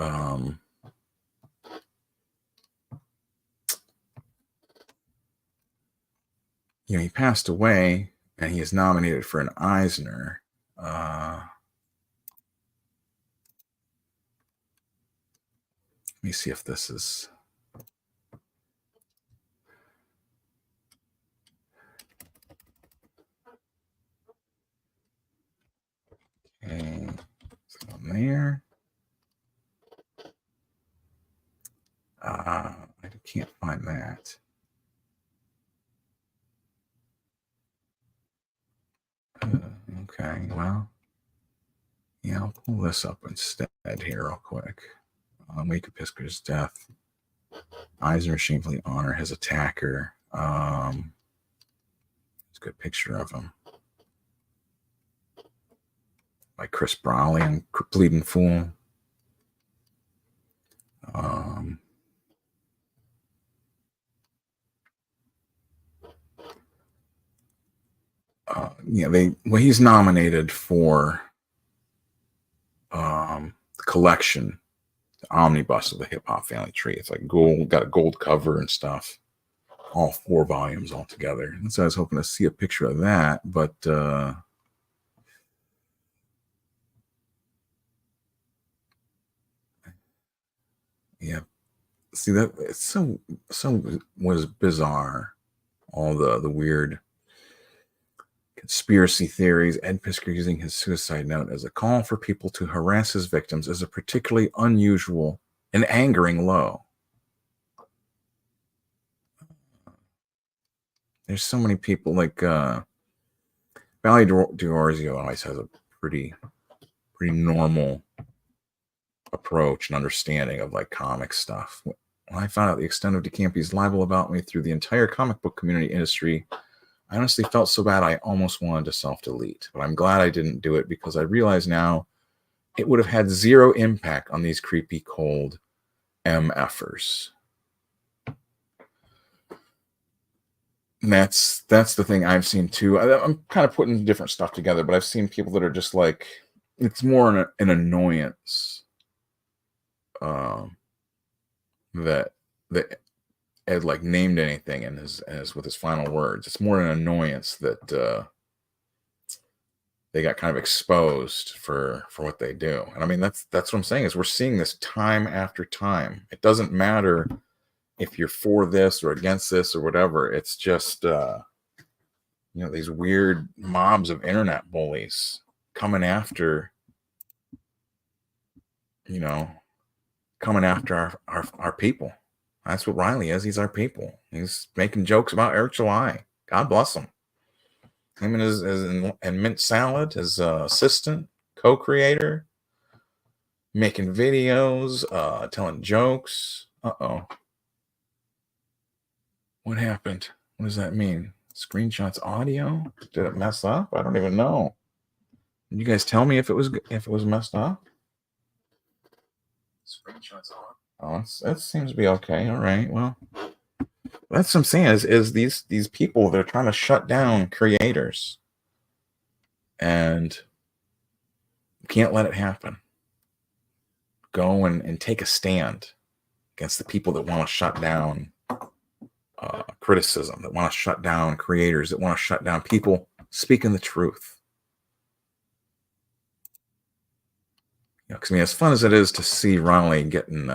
he passed away and he is nominated for an Eisner. Let me see if this is. Okay, so on there. I can't find that. Okay, well, yeah, I'll pull this up instead here real quick. Week of Pisker's death. Eisner shamefully honor his attacker. It's a good picture of him. By Chris Brawley and Bleeding Fool. He's nominated for the collection, the omnibus of the Hip Hop Family Tree. It's like gold, got a gold cover and stuff. All 4 volumes all together. And so I was hoping to see a picture of that, but yeah. See that it's so was bizarre. All the weird conspiracy theories. Ed Piskor using his suicide note as a call for people to harass his victims is a particularly unusual and angering low. There's so many people like Valley D'Orzio always has a pretty normal approach and understanding of like comic stuff. When I found out the extent of DeCampi's libel about me through the entire comic book community industry, I honestly felt so bad I almost wanted to self-delete. But I'm glad I didn't do it because I realize now it would have had 0 impact on these creepy, cold MFers. And that's the thing I've seen too. I'm kind of putting different stuff together, but I've seen people that are just like, it's more an annoyance that Ed like named anything in his with his final words. It's more an annoyance that they got kind of exposed for what they do. And I mean that's what I'm saying is we're seeing this time after time. It doesn't matter if you're for this or against this or whatever. It's just these weird mobs of internet bullies coming after our people. That's what Riley is. He's our people. He's making jokes about Eric July. God bless him. Him and his Mint Salad, his assistant, co-creator, making videos, telling jokes. Uh-oh. What happened? What does that mean? Screenshots audio? Did it mess up? I don't even know. Can you guys tell me if it was messed up? Screenshots audio. Oh, it seems to be okay. All right. Well, that's what I'm saying is these people, they're trying to shut down creators. And you can't let it happen. Go and take a stand against the people that want to shut down criticism, that want to shut down creators, that want to shut down people speaking the truth. Because I mean, as fun as it is to see Riley getting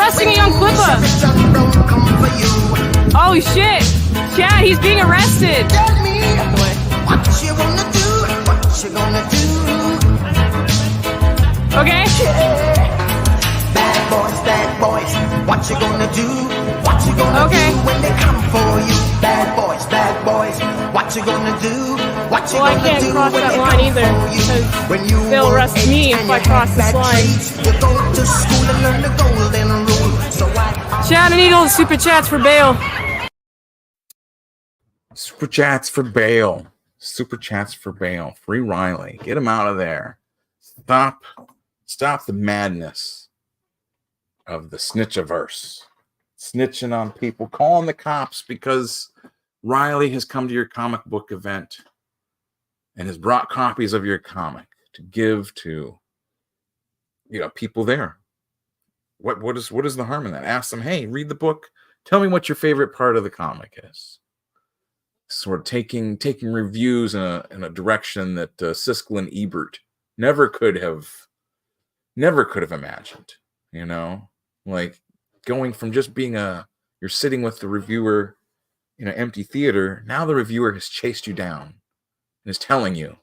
arresting a young Clippa. Oh shit! Chad, he's being arrested. What you gonna do? What you gonna do? Okay. Bad boys, what you gonna do? What you gonna do when they come for you? Bad boys, what you gonna do? What you Well, I gonna can't do cross when that they line come either, for you? When you they'll arrest me if I cross this line. You go to school and learn the golden rule. So Chad, I need all the super chats for bail. Super chats for bail. Super chats for bail. Free Riley. Get him out of there. Stop the madness of the Snitchaverse. Snitching on people, calling the cops because Riley has come to your comic book event and has brought copies of your comic to give to people there. What is the harm in that? Ask them, hey, read the book. Tell me what your favorite part of the comic is. Sort of taking reviews in a direction that Siskel and Ebert never could have imagined. Like going from just being you're sitting with the reviewer in an empty theater. Now the reviewer has chased you down and is telling you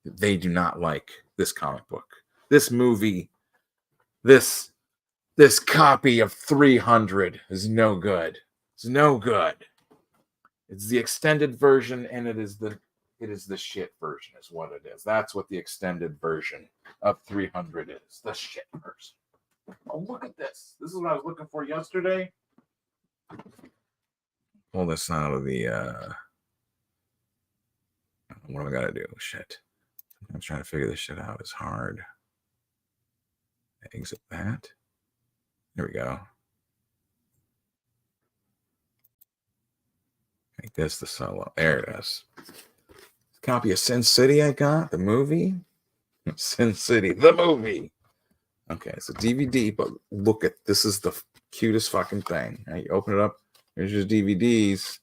that they do not like this comic book, this movie, this copy of 300 is no good. It's no good. It's the extended version, and it is the shit version, is what it is. That's what the extended version of 300 is. The shit version. Oh, look at this. This is what I was looking for yesterday. Pull this out of the what do I gotta do? Shit. I'm trying to figure this shit out. It's hard. Exit that. There we go. Make this the solo. There it is. Copy of Sin City I got. The movie. Sin City. The movie. Okay, it's a DVD, but look at this. Is the cutest fucking thing. Now you open it up. Here's your DVDs.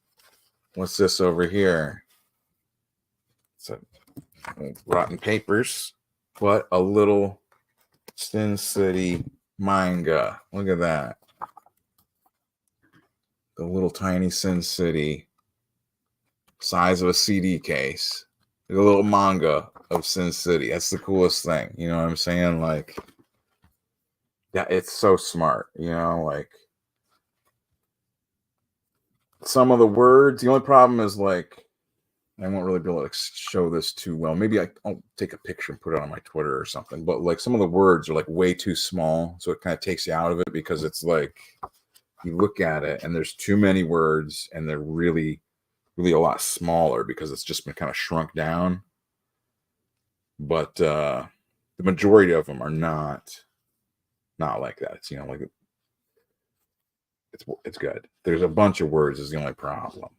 What's this over here? It's a Rotten Papers, but a little Sin City manga. Look at that. The little tiny Sin City. Size of a CD case. A little manga of Sin City. That's the coolest thing. You know what I'm saying? Like, yeah, it's so smart. Like some of the words. The only problem is like I won't really be able to show this too well. Maybe I'll take a picture and put it on my Twitter or something. But like some of the words are like way too small, so it kind of takes you out of it because it's like you look at it and there's too many words and they're really a lot smaller because it's just been kind of shrunk down. But the majority of them are not like that. It's like it's good. There's a bunch of words is the only problem.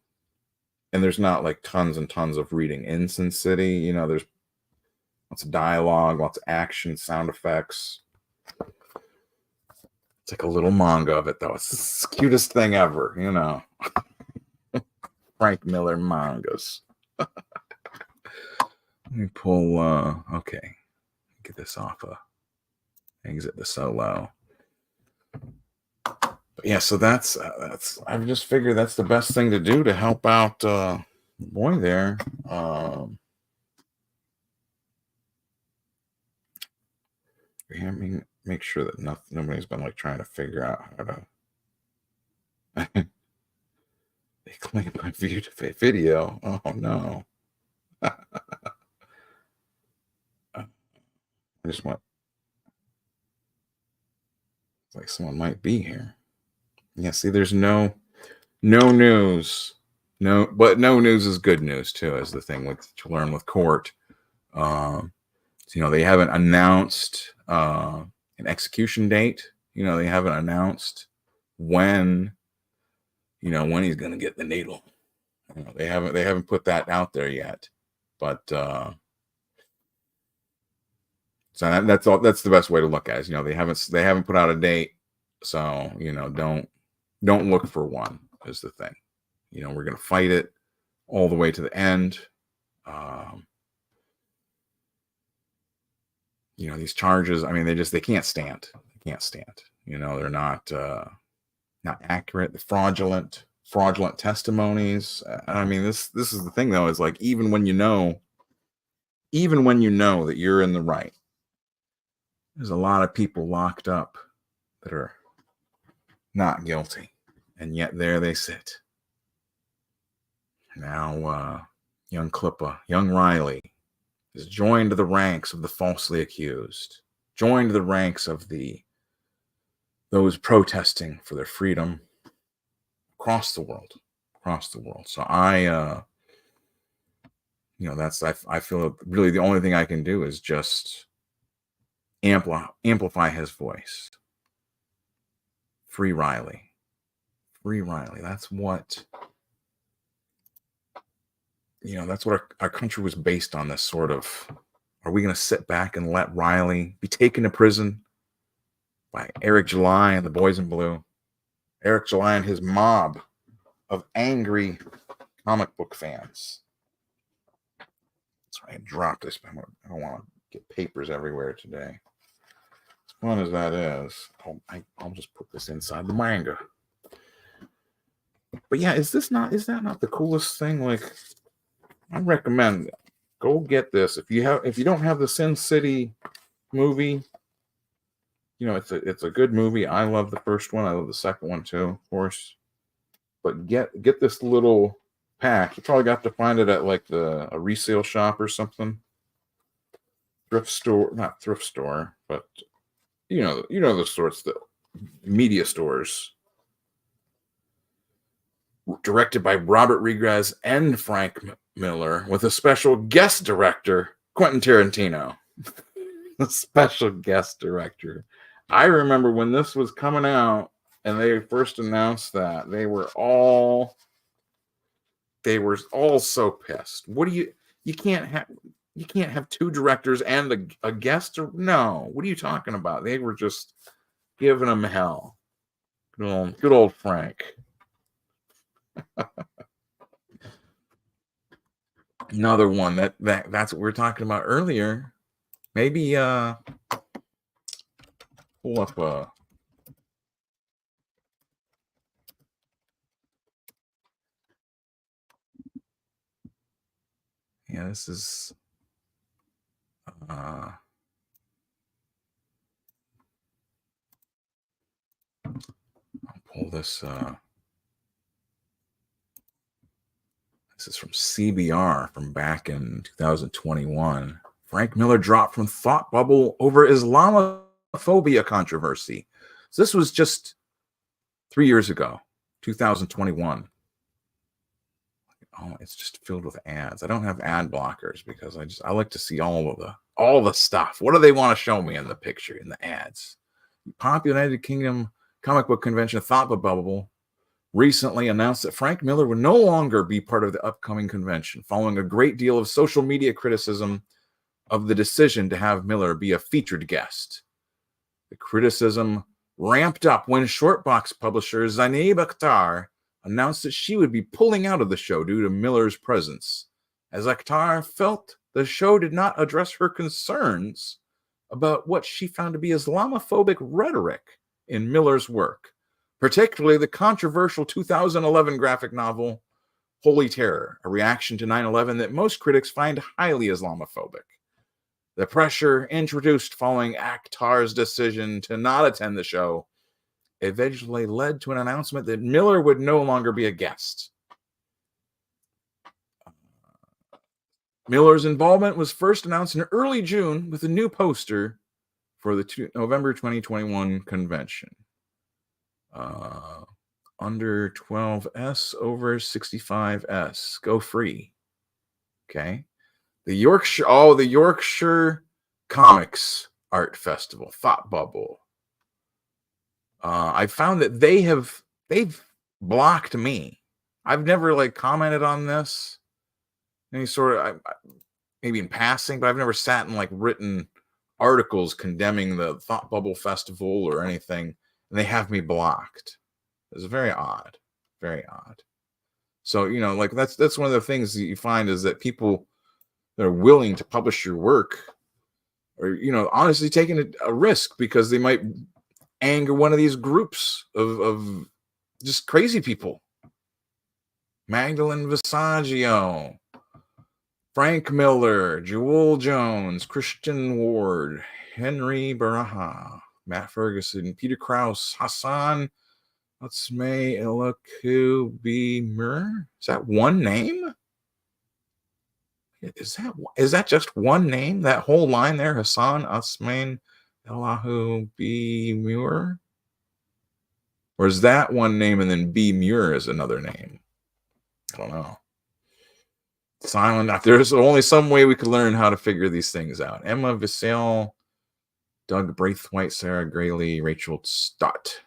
And there's not like tons and tons of reading in Sin City. There's lots of dialogue, lots of action, sound effects. It's like a little manga of it though. It's the cutest thing ever, Frank Miller mangas. Let me pull okay. Get this off exit the solo. But yeah, so that's I've just figured that's the best thing to do to help out boy there. Make sure that nobody's been like trying to figure out how to they claim my view to video. Oh no. I just want it's like someone might be here. Yeah, see, there's no news. But no news is good news too, is the thing with to learn with court. They haven't announced an execution date. They haven't announced when when he's gonna get the needle. They haven't put that out there yet. But so that's all. That's the best way to look at it. They haven't put out a date, so don't look for one is the thing. We're gonna fight it all the way to the end. These charges. I mean, they can't stand. They can't stand. You know, they're not accurate. The fraudulent testimonies. I mean, this is the thing though, is like even when you know that you're in the right, there's a lot of people locked up that are not guilty, and yet there they sit. Now, young Clippa, young Riley, has joined the ranks of the falsely accused, joined the ranks of those protesting for their freedom across the world. So I feel really the only thing I can do is just amplify his voice. Free Riley. That's what our country was based on, this sort of, are we going to sit back and let Riley be taken to prison by Eric July and the Boys in Blue? Eric July and his mob of angry comic book fans. Sorry, I dropped this. I don't want to get papers everywhere today. As fun as that is, I'll just put this inside the manga. But yeah, is that not the coolest thing? Like, I recommend go get this. If you don't have the Sin City movie, you know, it's a good movie. I love the first one. I love the second one too, of course. But get this little pack. You probably got to find it at like a resale shop or something. Thrift store, not thrift store, but you know the sorts, the media stores. Directed by Robert Rodriguez and Frank Miller, with a special guest director, Quentin Tarantino. A special guest director. I remember when this was coming out and they first announced that, they were all so pissed. What do you can't have two directors and a guest? No, what are you talking about? They were just giving them hell. Good old Frank. Another one that's what we were talking about earlier. Maybe pull up this is I'll pull this this is from CBR from back in 2021. Frank Miller dropped from Thought Bubble over Islamophobia controversy. So this was just 3 years ago, 2021. Oh, it's just filled with ads. I don't have ad blockers because I like to see all the stuff. What do they want to show me in the picture, in the ads? Popular United Kingdom comic book convention Thought Bubble recently announced that Frank Miller would no longer be part of the upcoming convention, following a great deal of social media criticism of the decision to have Miller be a featured guest. The criticism ramped up when Shortbox publisher Zainab Akhtar announced that she would be pulling out of the show due to Miller's presence, as Akhtar felt the show did not address her concerns about what she found to be Islamophobic rhetoric in Miller's work, particularly the controversial 2011 graphic novel Holy Terror, a reaction to 9/11 that most critics find highly Islamophobic. The pressure introduced following Akhtar's decision to not attend the show eventually led to an announcement that Miller would no longer be a guest. Miller's involvement was first announced in early June with a new poster for the November 2021 convention. Under 12S, over 65S. Go free. Okay. The Yorkshire Comics Art Festival, Thought Bubble. I found that they've blocked me. I've never commented on this. Any sort of, maybe in passing, but I've never sat and written articles condemning the Thought Bubble Festival or anything, and they have me blocked. It's very odd, very odd. So that's one of the things that you find is that people that are willing to publish your work are honestly taking a risk because they might anger one of these groups of just crazy people. Magdalene Visaggio, Frank Miller, Jewel Jones, Christian Ward, Henry Baraha, Matt Ferguson, Peter Krause, Hassan Atsmei Elakubimur. Is that one name? Is that just one name? That whole line there, Hassan Atsmei Elakubimur? Or is that one name and then B Muir is another name? I don't know. Silent. There's only some way we could learn how to figure these things out. Emma Vissel, Doug Braithwaite, Sarah Grayley, Rachel Stott.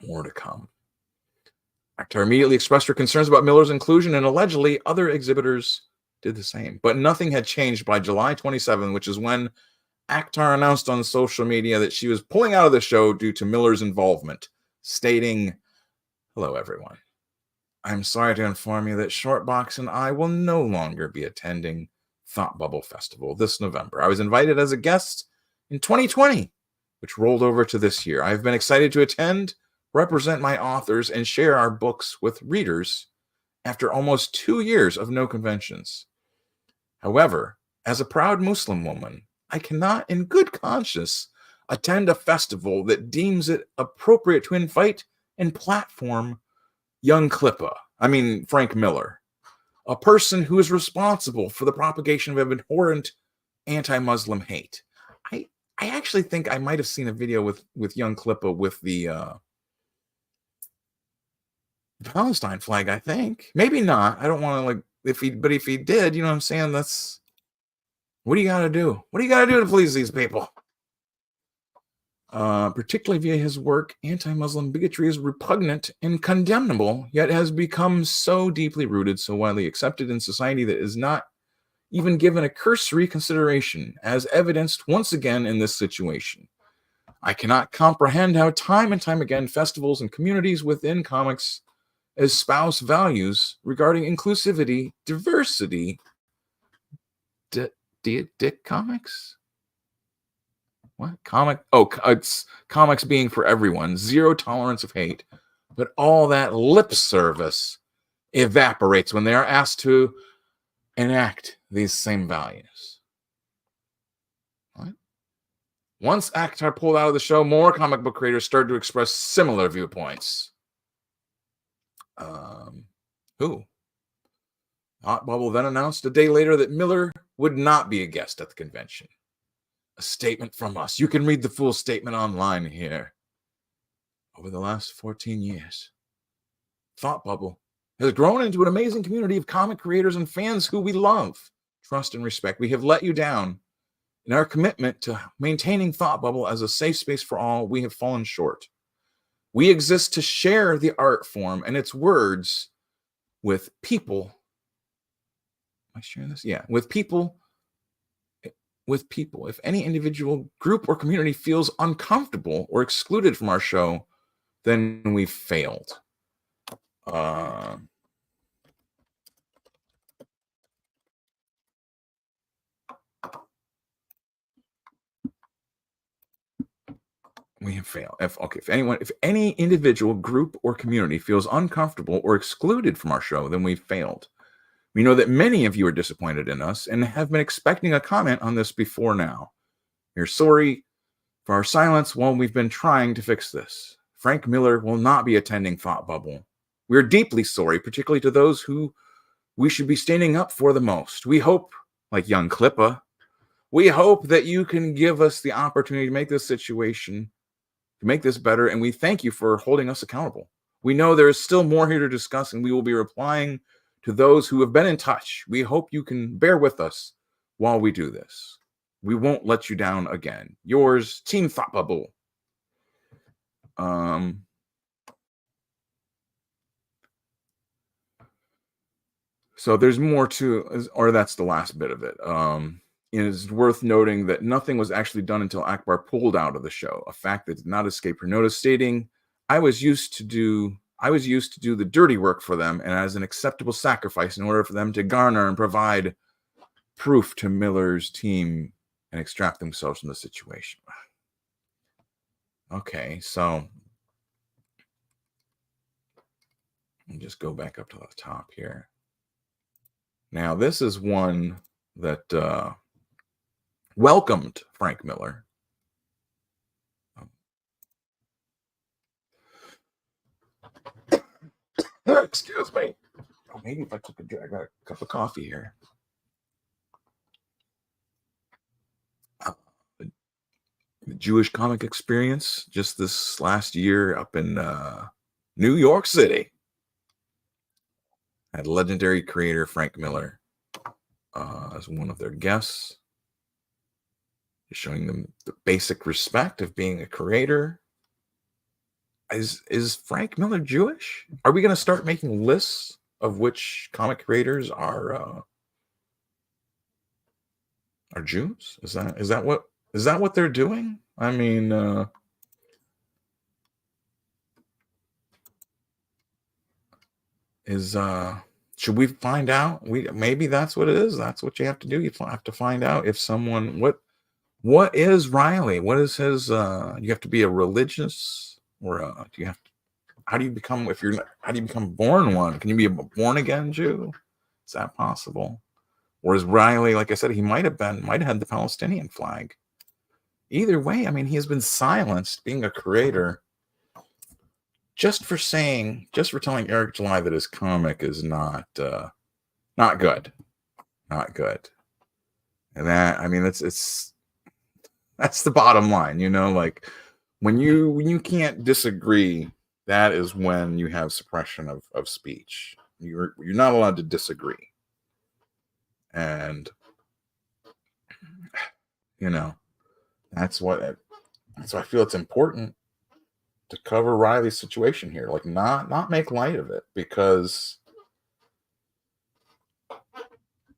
More to come. Akhtar immediately expressed her concerns about Miller's inclusion, and allegedly other exhibitors did the same. But nothing had changed by July 27, which is when Akhtar announced on social media that she was pulling out of the show due to Miller's involvement, stating, "Hello, everyone. I'm sorry to inform you that Shortbox and I will no longer be attending Thought Bubble Festival this November. I was invited as a guest in 2020, which rolled over to this year. I've been excited to attend, represent my authors, and share our books with readers after almost 2 years of no conventions. However, as a proud Muslim woman, I cannot in good conscience attend a festival that deems it appropriate to invite and platform young Frank Miller, a person who is responsible for the propagation of abhorrent anti-Muslim hate." I actually think I might have seen a video with young Clippa with the Palestine flag, I think. Maybe not. I don't want to if he did, you know what I'm saying? That's what do you gotta do? What do you gotta do to please these people? Particularly via his work, anti-Muslim bigotry is repugnant and condemnable, yet has become so deeply rooted, so widely accepted in society that is not even given a cursory consideration, as evidenced once again in this situation. I cannot comprehend how time and time again festivals and communities within comics espouse values regarding inclusivity, diversity, Dick Comics? What? It's comics being for everyone, zero tolerance of hate, but all that lip service evaporates when they are asked to enact these same values. What? Once Akhtar pulled out of the show, more comic book creators started to express similar viewpoints. Who? Hot Bubble then announced a day later that Miller would not be a guest at the convention. A statement from us. You can read the full statement online here. Over the last 14 years, Thought Bubble has grown into an amazing community of comic creators and fans who we love, trust, and respect. We have let you down. In our commitment to maintaining Thought Bubble as a safe space for all, we have fallen short. We exist to share the art form and its words with people. Am I sharing this? Yeah, with people. If any individual, group, or community feels uncomfortable or excluded from our show, then we've failed. We have failed. If any individual, group, or community feels uncomfortable or excluded from our show, then we've failed. We know that many of you are disappointed in us and have been expecting a comment on this before now. We're sorry for our silence while we've been trying to fix this. Frank Miller will not be attending Thought Bubble. We're deeply sorry, particularly to those who we should be standing up for the most. We hope, like young Clippa, we hope that you can give us the opportunity to make this situation, to make this better, and we thank you for holding us accountable. We know there is still more here to discuss, and we will be replying to those who have been in touch. We hope you can bear with us while we do this. We won't let you down again. Yours, Team Thought Bubble. So there's more to, or that's the last bit of it. It is worth noting that nothing was actually done until Akbar pulled out of the show, a fact that did not escape her notice, stating, I was used to do the dirty work for them and as an acceptable sacrifice in order for them to garner and provide proof to Miller's team and extract themselves from the situation. Okay, so let me just go back up to the top here. Now, this is one that welcomed Frank Miller. Excuse me. Oh, maybe if I took a drag, I got a cup of coffee here. The Jewish comic experience just this last year up in New York City. Had legendary creator Frank Miller as one of their guests, showing them the basic respect of being a creator. Is Frank Miller Jewish? Are we going to start making lists of which comic creators are Jews? Is that what they're doing? I mean, should we find out? Maybe that's what it is. That's what you have to do. You have to find out if someone what is Riley? What is his? You have to be a religious, or do you have to? How do you become how do you become born one? Can you be a born again Jew? Is that possible? Or is Riley, like I said, he might have had the Palestinian flag. Either way, I mean, he has been silenced being a creator just for telling Eric July that his comic is not good. Not good. And that, I mean, that's the bottom line, like when you can't disagree, that is when you have suppression of speech. You're not allowed to disagree. And that's why I feel it's important to cover Riley's situation here, like not make light of it, because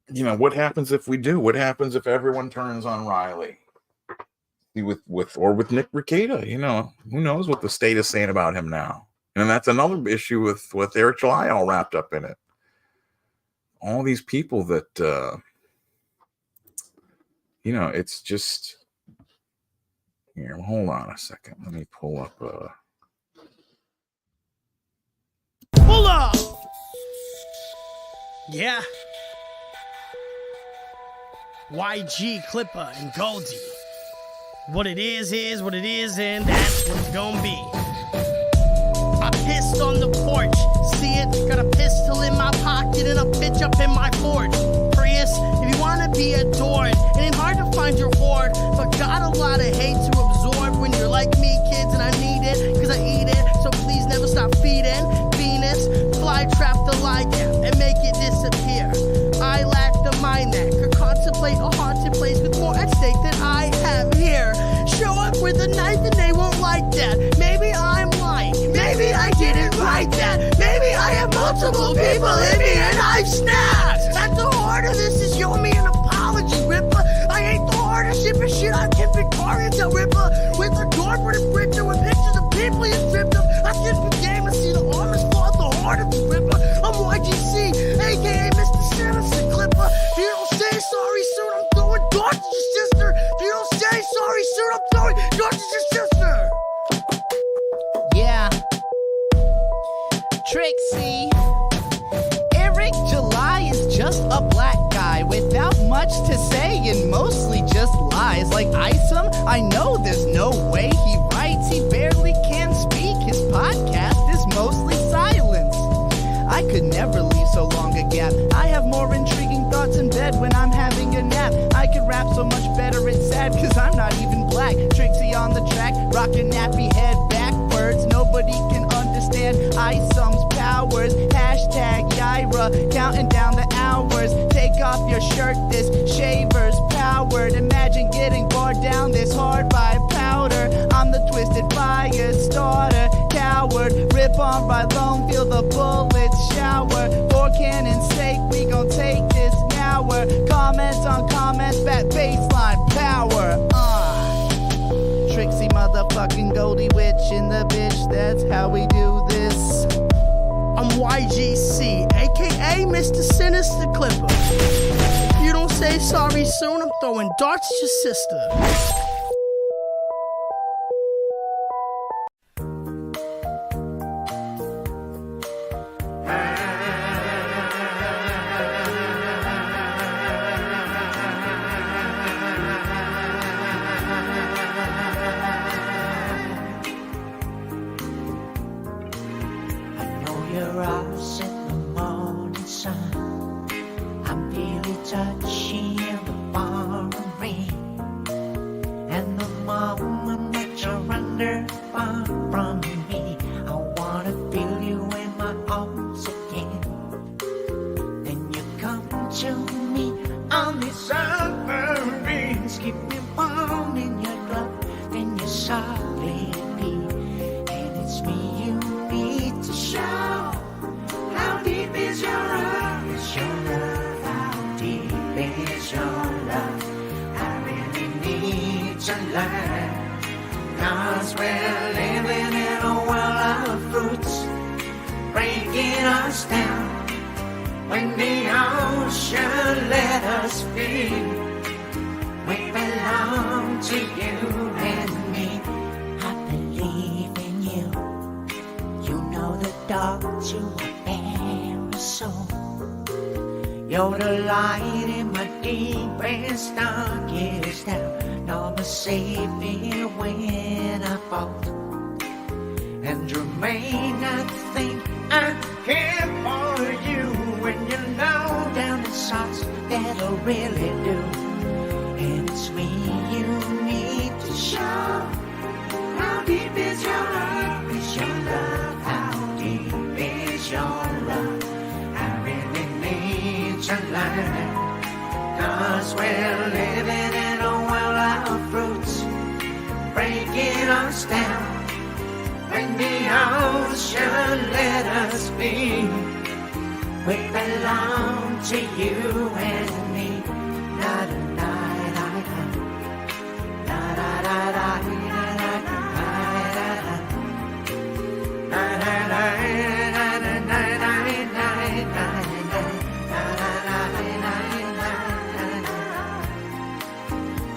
what happens if we do? What happens if everyone turns on Riley? With Nick Rekieta, who knows what the state is saying about him now? And that's another issue with Eric July all wrapped up in it. All these people that it's just here. Hold on a second. Let me pull up. Pull up. Yeah. YG, Clippa, and Goldie. What it is what it is, and that's what it's gonna be. I pissed on the porch. See it? Got a pistol in my pocket and a pitch up in my porch. Prius, if you wanna be adored, it ain't hard to find your hoard, but got a lot of hate to absorb when you're like me, kids, and I need it, cause I eat it, so please never stop feeding. Venus, fly trap the lie gap and make it disappear. I lack the mind that could contemplate a haunted place with more at stake than I have here. Show up with a knife and they won't like that. Maybe I'm lying, maybe I didn't write that. Maybe I have multiple people in me and I've snapped. At the heart of this is you owe me an apology, Ripper. I ain't the hardest shipping shit I can Victorians out, Ripper. With a door for the printer with pictures of people you stripped up. I just became see the armors fall at the heart of the Ripper. I'm YGC, aka Mr. Sinister Clipper. If you don't say sorry soon, I'm throwing darts at your sister. If you don't say sorry soon, I'm throwing darts at your sister. Yeah. Trixie. Eric July is just a black guy without much to say and mostly just lies. Like Isom, I know there's no way he writes. He barely can speak. His podcast is mostly silence. I could never leave so long a gap. I have more intriguing thoughts in bed when I'm having a nap. I could rap so much better, it's sad, cause I'm not even black. Trixie on the track, rockin' nappy head backwards. Nobody can understand Isom's powers. Hashtag Yaira, counting down the hours. Take off your shirt, this shaver's powered. Imagine getting bored down this hard by powder. I'm the twisted fire starter, coward. Rip on right long, feel the bullets shower. For cannon's sake, we gon' take this hour. Comments on comments, fat baseline power. Trixie motherfucking Goldie Witch in the bitch, that's how we do this. I'm YGC, aka Mr. Sinister Clipper. If you don't say sorry soon, I'm throwing darts at your sister. your eyes in the morning sun. I'm feeling touchy in the pouring rain. And the moment that you're under far from me, I wanna feel you in my arms again. Then you come to me on these summer breeze, keep me warm in your glove, then you softly leave. And it's me you need to show. How deep is your love? Is your love? How deep is your love? I really need to learn. 'Cause we're living in a world of fruits, breaking us down. When the ocean let us be, we belong to you and me. I believe in you. You know the dark to a very soul. You're the light in my deepest, darkest hour. You're my savior when I fall. And remain, I think I care for you. When you know down inside that I really do. And it's me you need to show. How deep is your love? Is your love? How deep is your love? I really need to learn. 'Cause we're living in a world of fruits, breaking us down. When the ocean let us be, we belong to you and me. La da da da da, la da da da da da da da, la da da da da da.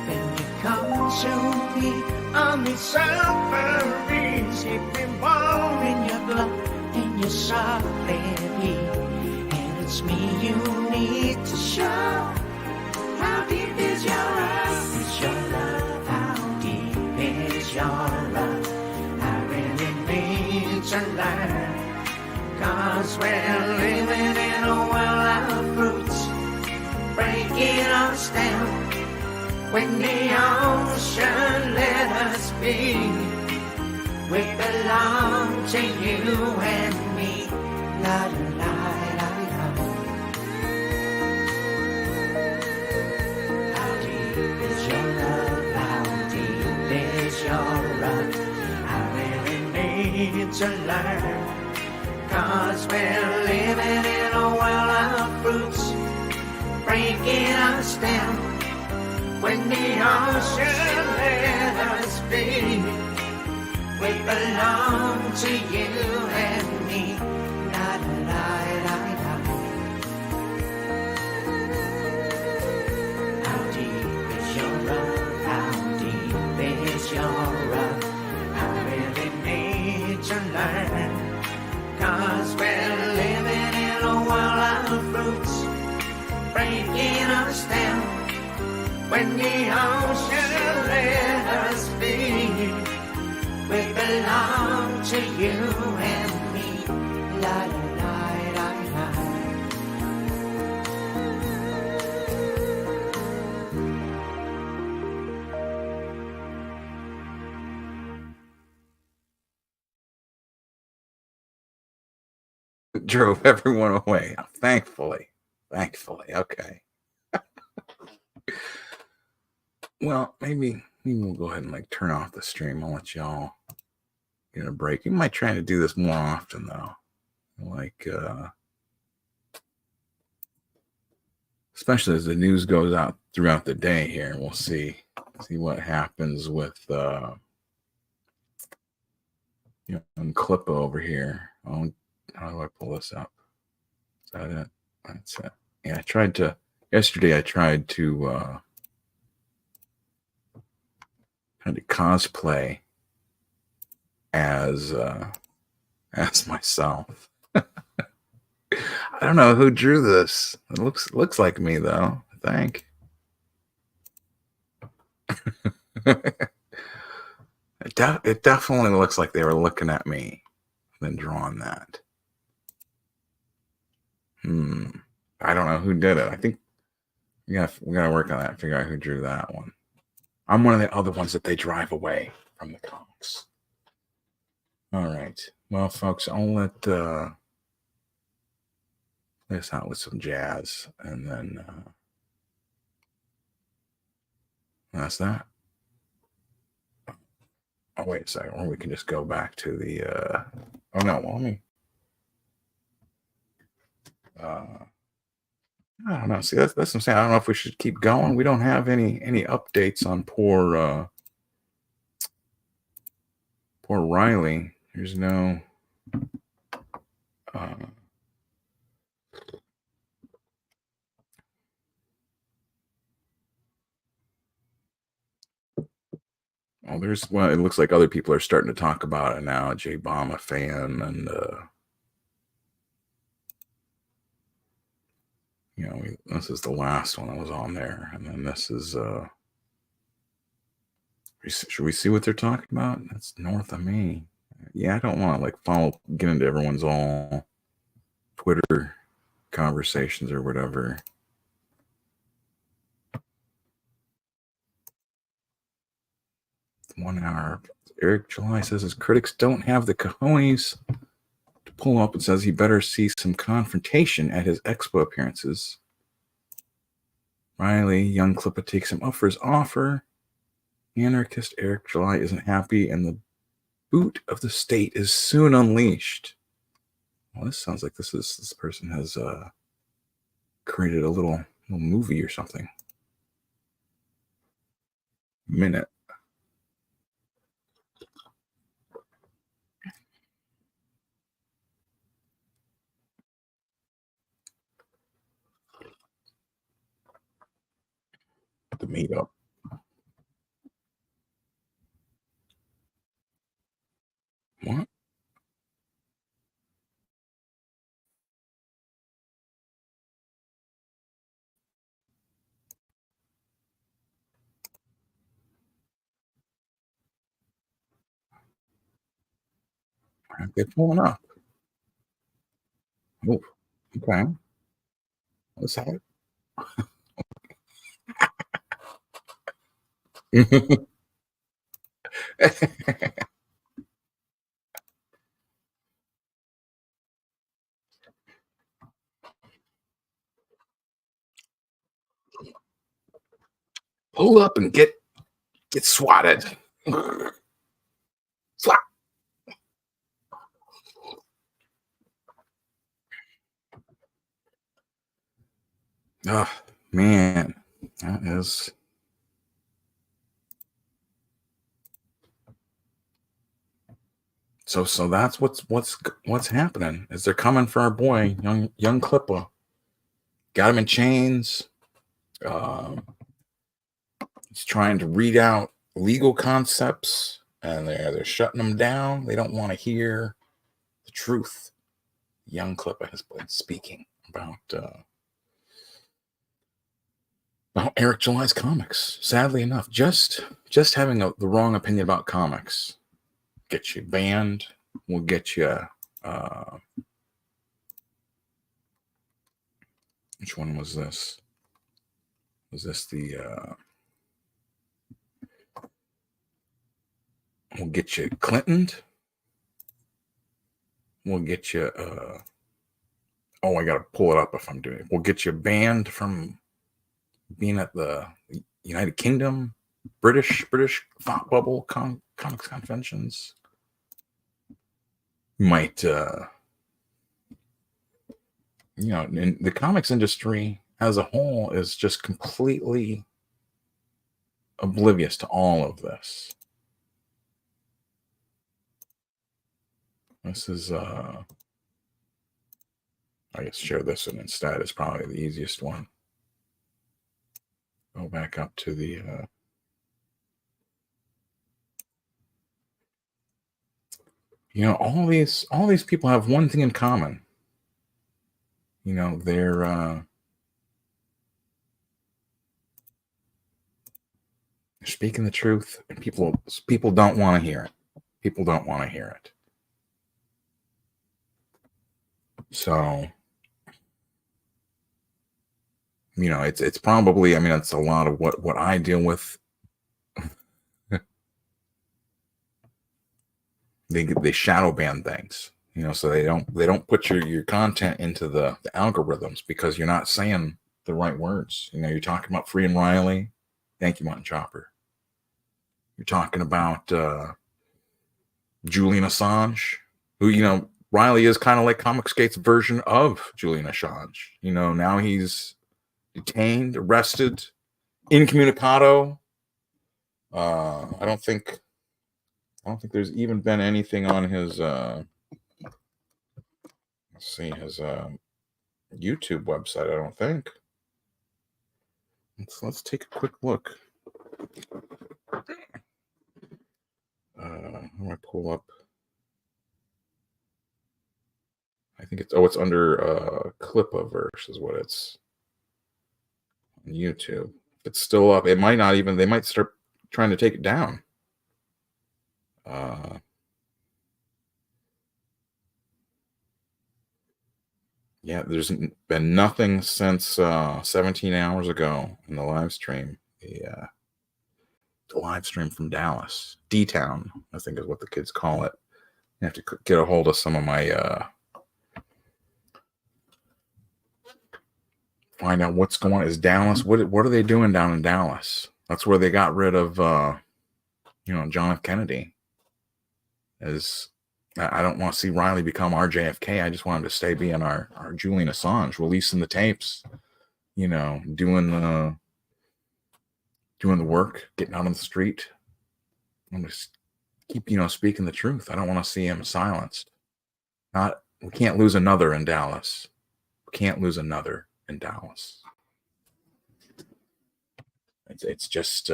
When you come to me on the summer breeze, keep me warm in your glove, in your soft baby. It's me you need to show. How deep is your love? Is your love? How deep is your love? I really need to learn. 'Cause we're living in a world of fruits, breaking us down. When the ocean let us be, we belong to you and me. La la la. To learn. 'Cause we're living in a world of fruits, breaking us down. When the ocean let us be, we belong to you and me. La la la la la. How deep is your love? How deep is your love? I really need to learn. 'Cause we're living in a world of fruits, breaking us down. When the ocean let us be, we belong to you and me. La la la la la. Drove everyone away. Thankfully. Okay. Well, maybe we'll go ahead and like turn off the stream. I'll let y'all get a break. You might try to do this more often though. Like especially as the news goes out throughout the day here. We'll see what happens with Clippa over here. How do I pull this up? Is that it? That's it. Yeah, yesterday I tried to cosplay as myself. I don't know who drew this. It looks like me though, I think. It definitely looks like they were looking at me and then drawing that. I don't know who did it. I think we gotta work on that. Figure out who drew that one. I'm one of the other ones that they drive away from the comics. All right. Well, folks, I'll let this out with some jazz, and then that's that. Oh, wait a second. Or we can just go back to the. Oh no! Well, let me. I don't know. See, that's what I'm saying. I don't know if we should keep going. We don't have any updates on poor Riley. There's no. Oh, it looks like other people are starting to talk about it now. J Bomb, a fan, and this is the last one that was on there, and then this is should we see what they're talking about? That's north of me. Yeah, I don't want to get into everyone's all Twitter conversations or whatever. One hour. Eric July says his critics don't have the cojones to pull up and says he better see some confrontation at his expo appearances. Riley, young Clippa takes him up for his offer. Anarchist Eric July isn't happy, and the boot of the state is soon unleashed. Well, this sounds like this person has created a little movie or something. Minute. The meetup. What? They're pulling up. Oh, okay. Let's have it. Pull up and get swatted. Swat. Oh man, that is. So that's what's happening. Is they're coming for our boy, young Clippa. Got him in chains. He's trying to read out legal concepts, and they're shutting him down. They don't want to hear the truth. Young Clippa has been speaking about Eric July's comics. Sadly enough, just having the wrong opinion about comics get you banned. Will get you. Which one was this? Was this the? We'll get you Clintoned. We'll get you. Oh, I gotta pull it up if I'm doing it. We'll get you banned from being at the United Kingdom, British thought bubble comics conventions. Might in the comics industry as a whole is just completely oblivious to all of this. This is I guess share this one instead is probably the easiest one. Go back up to the all these people have one thing in common. They're speaking the truth, and people don't want to hear it. People don't want to hear it. So you know, it's probably, I mean, it's a lot of what I deal with. They shadow ban things, you know, so they don't put your content into the algorithms because you're not saying the right words. You know, you're talking about Free and Riley. Thank you, Mutton Chopper. You're talking about Julian Assange, who, you know, Riley is kind of like Comicsgate's version of Julian Assange. You know, now he's detained, arrested, incommunicado. I don't think there's even been anything on his let's see, his YouTube website. I don't think. Let's take a quick look. How do I pull up? I think it's under Clippaverse is what it's on YouTube. If it's still up, it might not even, they might start trying to take it down. Yeah, there's been nothing since 17 hours ago in the live stream. The live stream from Dallas, D-Town, I think is what the kids call it. I have to get a hold of some of my find out what's going on. Is Dallas, what are they doing down in Dallas? That's where they got rid of you know, John F. Kennedy. I don't want to see Riley become our JFK. I just want him to stay being our Julian Assange, releasing the tapes, you know, doing the work, getting out on the street. I'm just keep, you know, speaking the truth. I don't want to see him silenced. We can't lose another in Dallas. We can't lose another in Dallas. It's just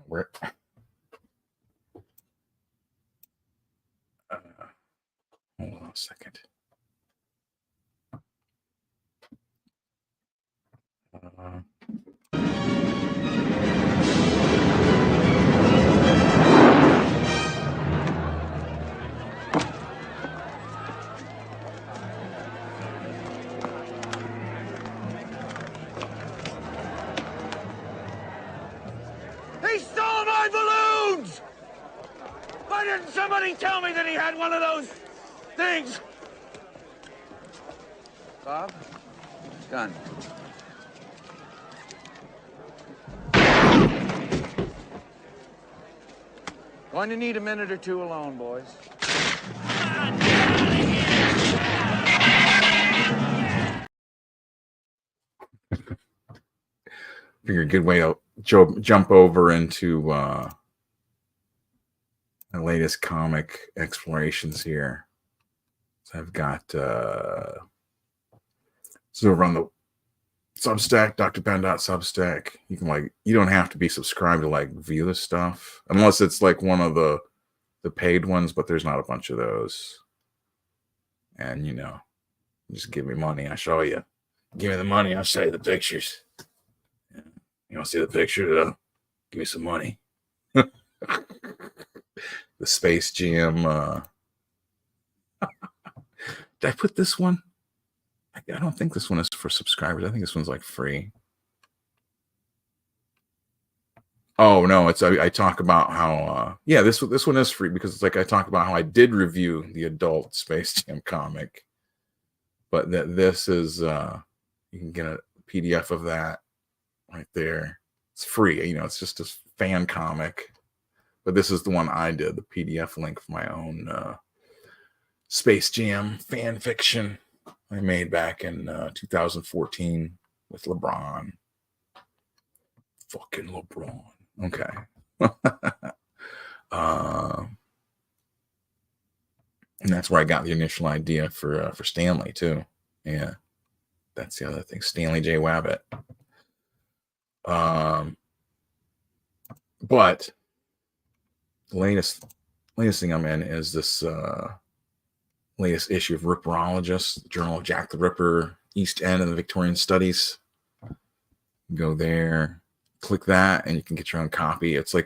where hold on a second. He stole my balloons! Why didn't somebody tell me that he had one of those things? Bob? Gun. Going to need a minute or two alone, boys. Figure a good way to jump over into the latest comic explorations here. So I've got so over on the Substack, drben.substack. You can you don't have to be subscribed to view this stuff unless it's one of the paid ones, but there's not a bunch of those. And you know, just give me money, I'll show you. Give me the money, I'll show you the pictures. You want to see the picture though? Give me some money. The Space Jam. Did I put this one? I don't think this one is for subscribers. I think this one's free. Oh no, I talk about how yeah, this one is free because it's I talk about how I did review the adult Space Jam comic, but this is you can get a PDF of that right there. It's free, you know, it's just a fan comic, but this is the one I did, the PDF link for my own Space Jam fan fiction I made back in 2014 with LeBron. Fucking LeBron. Okay. And that's where I got the initial idea for Stanley too. Yeah. That's the other thing. Stanley J. Wabbit. But the latest thing I'm in is this latest issue of Ripperologist, Journal of Jack the Ripper, East End and the Victorian Studies. Go there, click that, and you can get your own copy. It's it's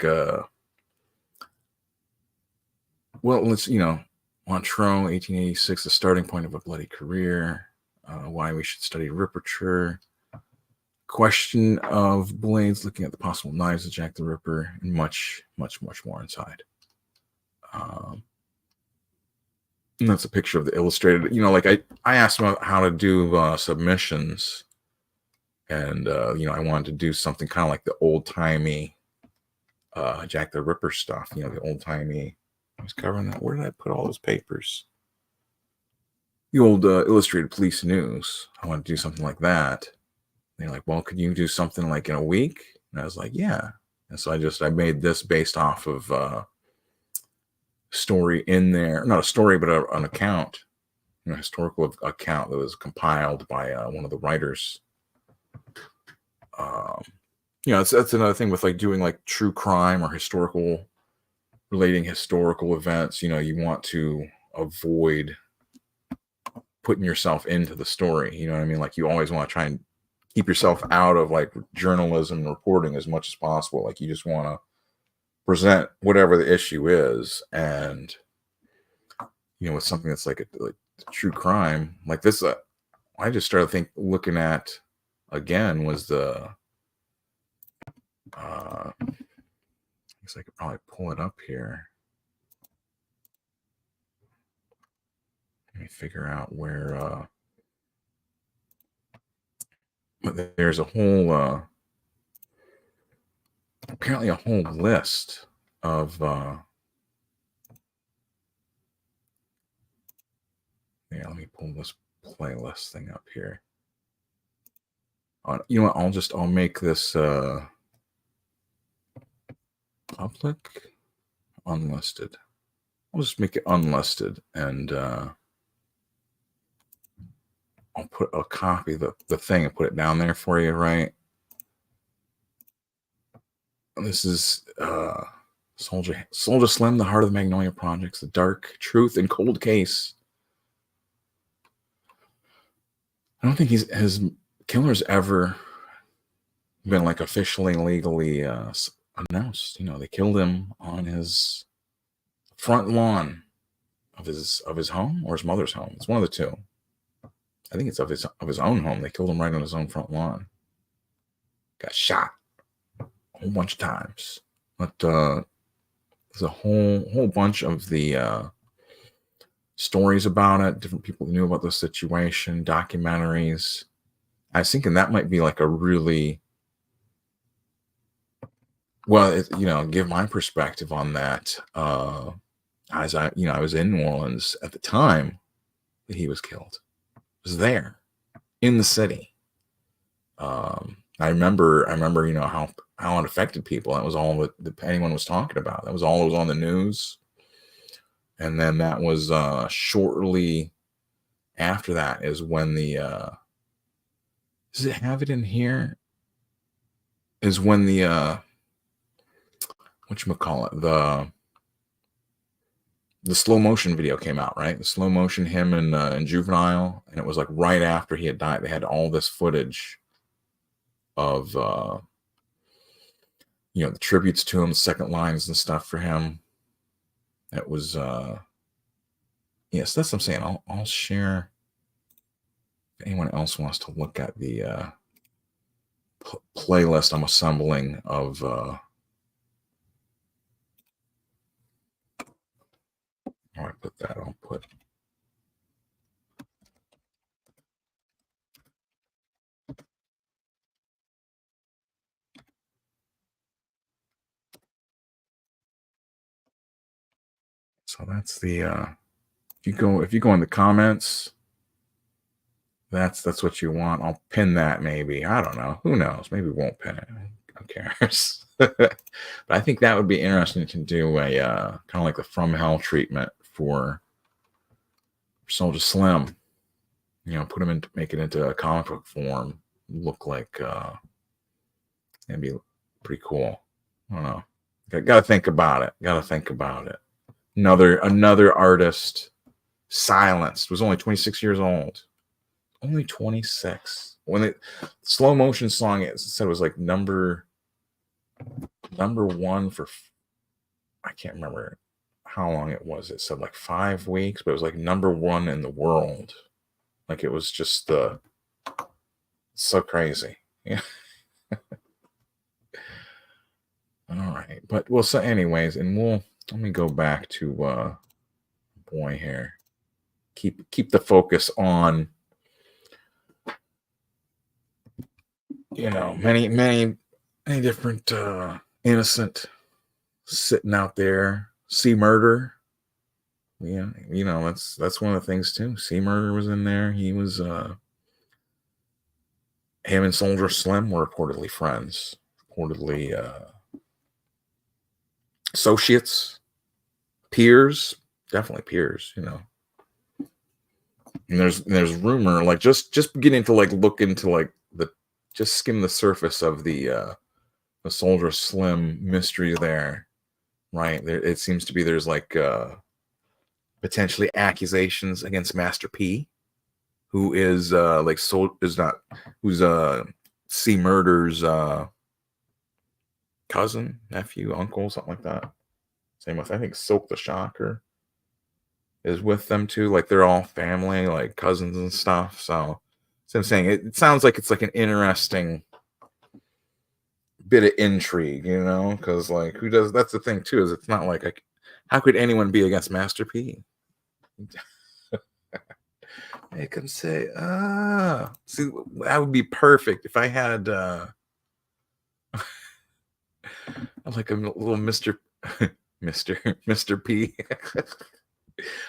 Montreux, 1886, the starting point of a bloody career. Why we should study Ripperture. Question of Blades, looking at the possible knives of Jack the Ripper, and much, much, much more inside. And that's a picture of the illustrated. You know, like I asked him how to do submissions, and you know, I wanted to do something kind of like the old timey Jack the Ripper stuff. You know, the old timey. I was covering that. Where did I put all those papers? The old Illustrated Police News. I want to do something like that. They're like, well, could you do something like in a week? And I was like, yeah. And so I made this based off of story in there, not a story, but an account, you know, historical account that was compiled by one of the writers. You know, that's another thing with like doing like true crime or relating historical events. You know, you want to avoid putting yourself into the story. You know what I mean? Like you always want to try and keep yourself out of like journalism and reporting as much as possible. Like you just want to present whatever the issue is, and you know, with something that's like a true crime like this, I just started looking at again was the I guess I could probably pull it up here. Let me figure out where but there's a whole apparently a whole list of yeah, let me pull this playlist thing up here. You know what, I'll make this public unlisted. I'll just make it unlisted, and I'll put a copy of the thing and put it down there for you, right? This is Soldier Slim, The Heart of the Magnolia Projects, The Dark Truth and Cold Case. I don't think his killer's ever been like officially legally announced. You know, they killed him on his front lawn of his home or his mother's home. It's one of the two. I think it's of his own home. They killed him right on his own front lawn. Got shot a whole bunch of times. But there's a whole bunch of the stories about it. Different people knew about the situation, documentaries. I was thinking that might be like a really well, you know, give my perspective on that. As I was in New Orleans at the time that he was killed. I was there in the city. I remember, you know, how it affected people. That was all that anyone was talking about. That was all that was on the news. And then that was shortly after that is when the does it have it in here? Is when the whatchamacallit, the slow motion video came out, right? The slow motion, him and Juvenile, and it was like right after he had died. They had all this footage of you know, the tributes to him, the second lines and stuff for him. It was yes, that's what I'm saying. I'll share if anyone else wants to look at the playlist I'm assembling of I put that, I'll put so that's the if you go in the comments, that's what you want. I'll pin that maybe. I don't know. Who knows? Maybe we won't pin it. Who cares? But I think that would be interesting to do a kind of like the From Hell treatment for Soldier Slim. You know, put him in, make it into a comic book form. Look like it'd be pretty cool. I don't know. Got to think about it. Another artist silenced. Was only 26 years old. Only 26. When the slow motion song it said it was like number one for, I can't remember how long it was. It said like 5 weeks, but it was like #1 in the world. Like it was just so crazy. Yeah. All right, but well, so anyways, and let me go back to boy here. Keep the focus on, you know, many different innocent sitting out there. See murder. Yeah, you know, that's one of the things too. See murder was in there. He was him and Soldier Slim were reportedly friends. Reportedly associates, peers, definitely peers, you know. And there's rumor, like just beginning to like look into like just skim the surface of the Soldier Slim mystery there, right? There it seems to be there's like potentially accusations against Master P, who is who's C Murder's cousin, nephew, uncle, something like that. Same with, I think, Silk the Shocker is with them too. Like they're all family, like cousins and stuff. So I'm saying it sounds like it's like an interesting bit of intrigue, you know, because like who does, that's the thing too, is it's not like how could anyone be against Master P? They can say, see, that would be perfect if I had like a little Mr. Mr. P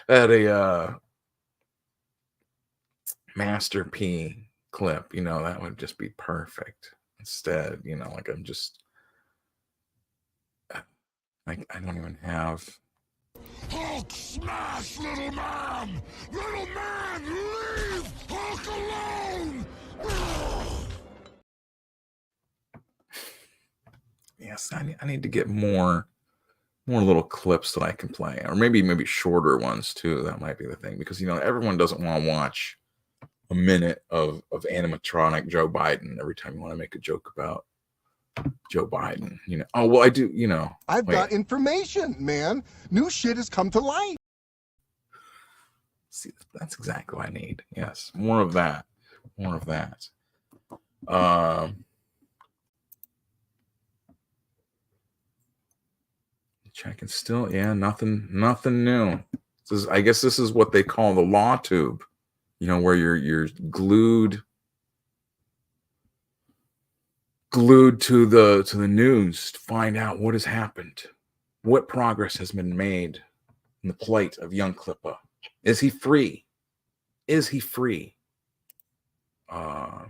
had a Master P clip, you know, that would just be perfect. Instead, you know, like I'm just like I don't even have Hulk smash, little man! Little man, leave Hulk alone! Yes, I need to get more little clips that I can play, or maybe shorter ones too. That might be the thing, because you know everyone doesn't want to watch a minute of animatronic Joe Biden every time you want to make a joke about Joe Biden. You know, oh well, I do. You know, I've got information, man. New shit has come to light. See, that's exactly what I need. Yes, more of that. More of that. Checking still, yeah, nothing new. I guess this is what they call the law tube. You know, where you're glued to the news to find out what has happened, what progress has been made in the plight of young Clippa. Is he free? Is he free? I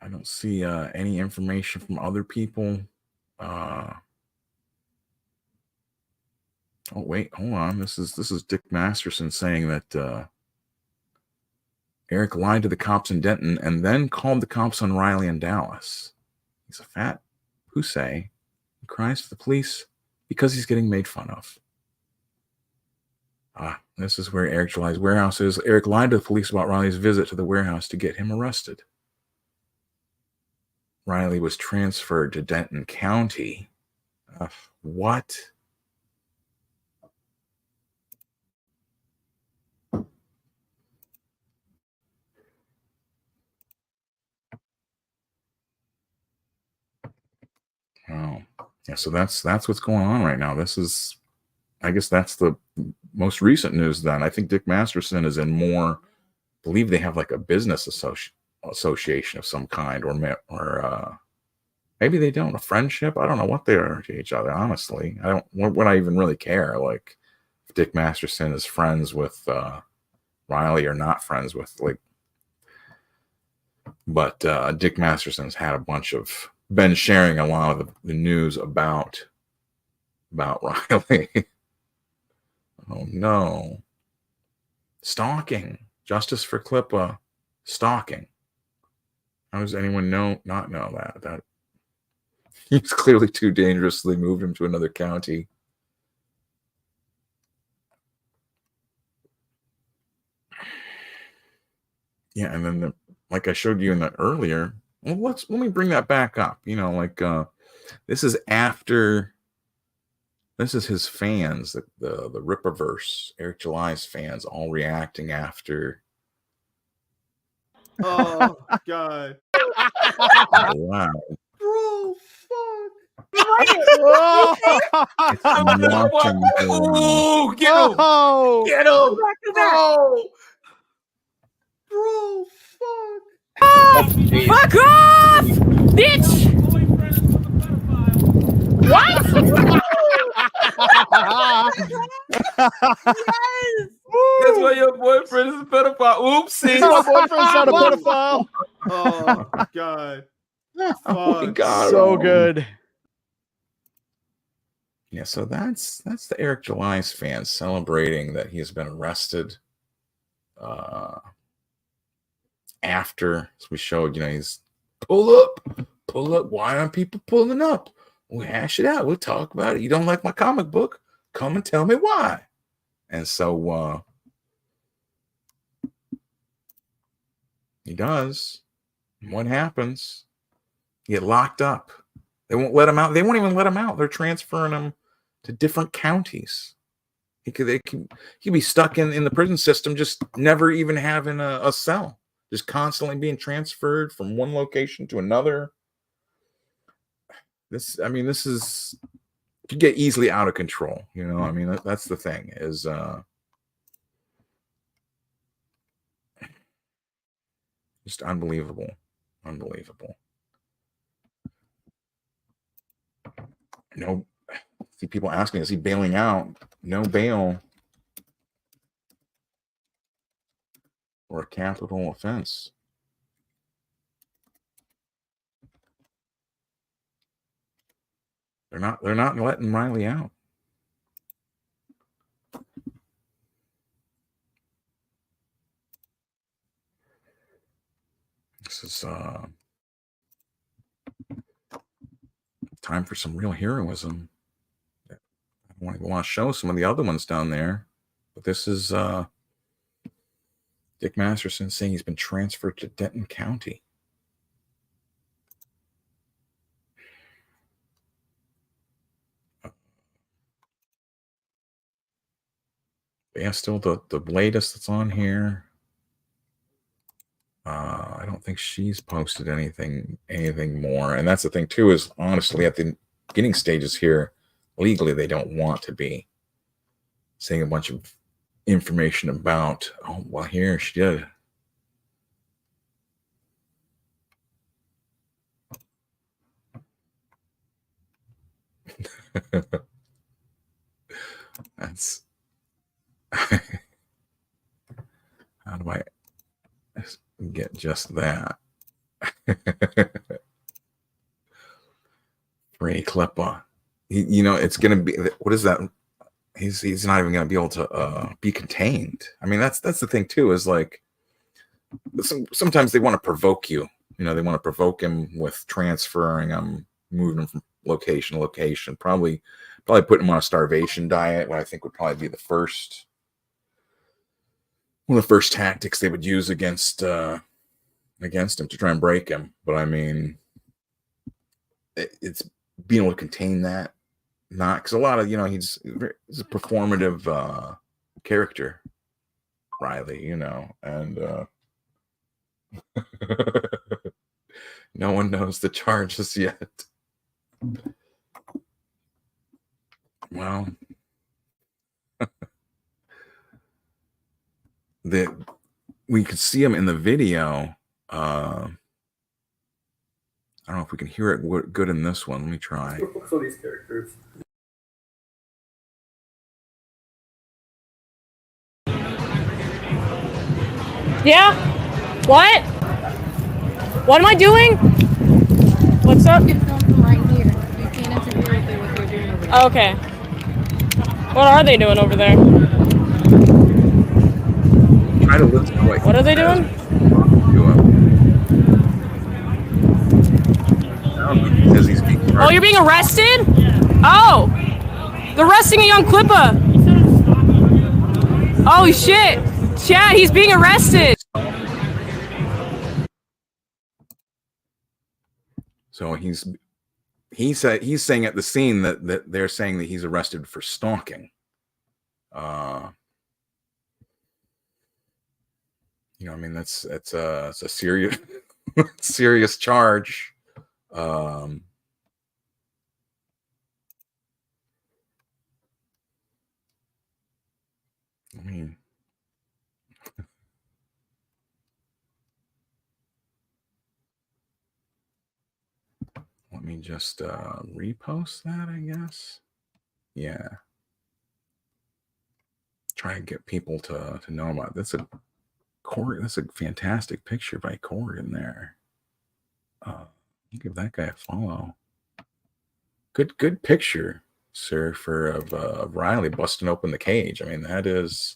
don't see any information from other people. Oh wait, hold on. This is Dick Masterson saying that Eric lied to the cops in Denton and then called the cops on Riley in Dallas. He's a fat pussy. He cries to the police because he's getting made fun of. This is where Eric July's warehouse is. Eric lied to the police about Riley's visit to the warehouse to get him arrested. Riley was transferred to Denton County. What? Oh, yeah. So that's what's going on right now. This is, I guess, that's the most recent news. Then I think Dick Masterson is in more. I believe they have like a business association of some kind, or maybe they don't. A friendship. I don't know what they are to each other. Honestly, I don't. Would I even really care? Like, if Dick Masterson is friends with Riley or not friends with, like. But Dick Masterson's had been sharing a lot of the news about Riley. Oh no. Stalking. Justice for Clippa. Stalking. How does anyone not know that? That he's clearly too dangerously moved him to another county. Yeah, and then like I showed you in the earlier. Well, let me bring that back up. You know, like This is after. This is his fans, the Rippaverse, Eric July's fans, all reacting after. Oh God! Wow. Bro, fuck! Oh, get him! Oh. Get him! Bro! Bro, fuck! Fuck off! Bitch! What? Yes! That's why your boyfriend is a pedophile. Oopsie! My boyfriend's not a pedophile. Oh God! Oh my Fuck. God. So good. Yeah, so that's the Eric July's fans celebrating that he has been arrested. After, as we showed, he's pull up. Why aren't people pulling up? We'll hash it out. We'll talk about it. You don't like my comic book? Come and tell me why. And so he does. What happens? You get locked up. They won't let him out. They won't even let him out. They're transferring him to different counties. He could be stuck in the prison system, just never even having a cell, just constantly being transferred from one location to another. This is could get easily out of control. That's the thing is just unbelievable. No, see people asking, is he bailing out? No bail or a capital offense. They're not letting Riley out. This is time for some real heroism. I want to show some of the other ones down there, but this is Dick Masterson saying he's been transferred to Denton County. Yeah, still the latest that's on here. I don't think she's posted anything more. And that's the thing too, is honestly at the beginning stages here, legally they don't want to be saying a bunch of information about, oh well, here she did. That's how do I get just that? Free Clippa. It's gonna be, what is that? He's not even gonna be able to be contained. I mean, that's the thing too, is like sometimes they want to provoke you. They want to provoke him with transferring him, moving him from location to location, probably putting him on a starvation diet, what I think would probably be one of the first tactics they would use against him to try and break him. But I mean, it's being able to contain that, not because a lot of he's a performative character, Riley, and no one knows the charges yet. Well, we could see him in the video. I don't know if we can hear it good in this one. Let me try. So these characters. Yeah? What? What am I doing? What's up? You can film from right here. You can't interfere with what they're doing over there. Okay. What are they doing over there? Try to listen to what are they doing? Oh, you're being arrested? Oh! They're arresting a young Clippa! Oh shit! Chad, he's being arrested! So he's saying at the scene that they're saying that he's arrested for stalking. You know, I mean, it's a serious serious charge. I mean, let me just repost that, I guess. Yeah. Try and get people to know about it. That's a fantastic picture by Corgan there. You give that guy a follow. Good picture, sir, of Riley busting open the cage. I mean, that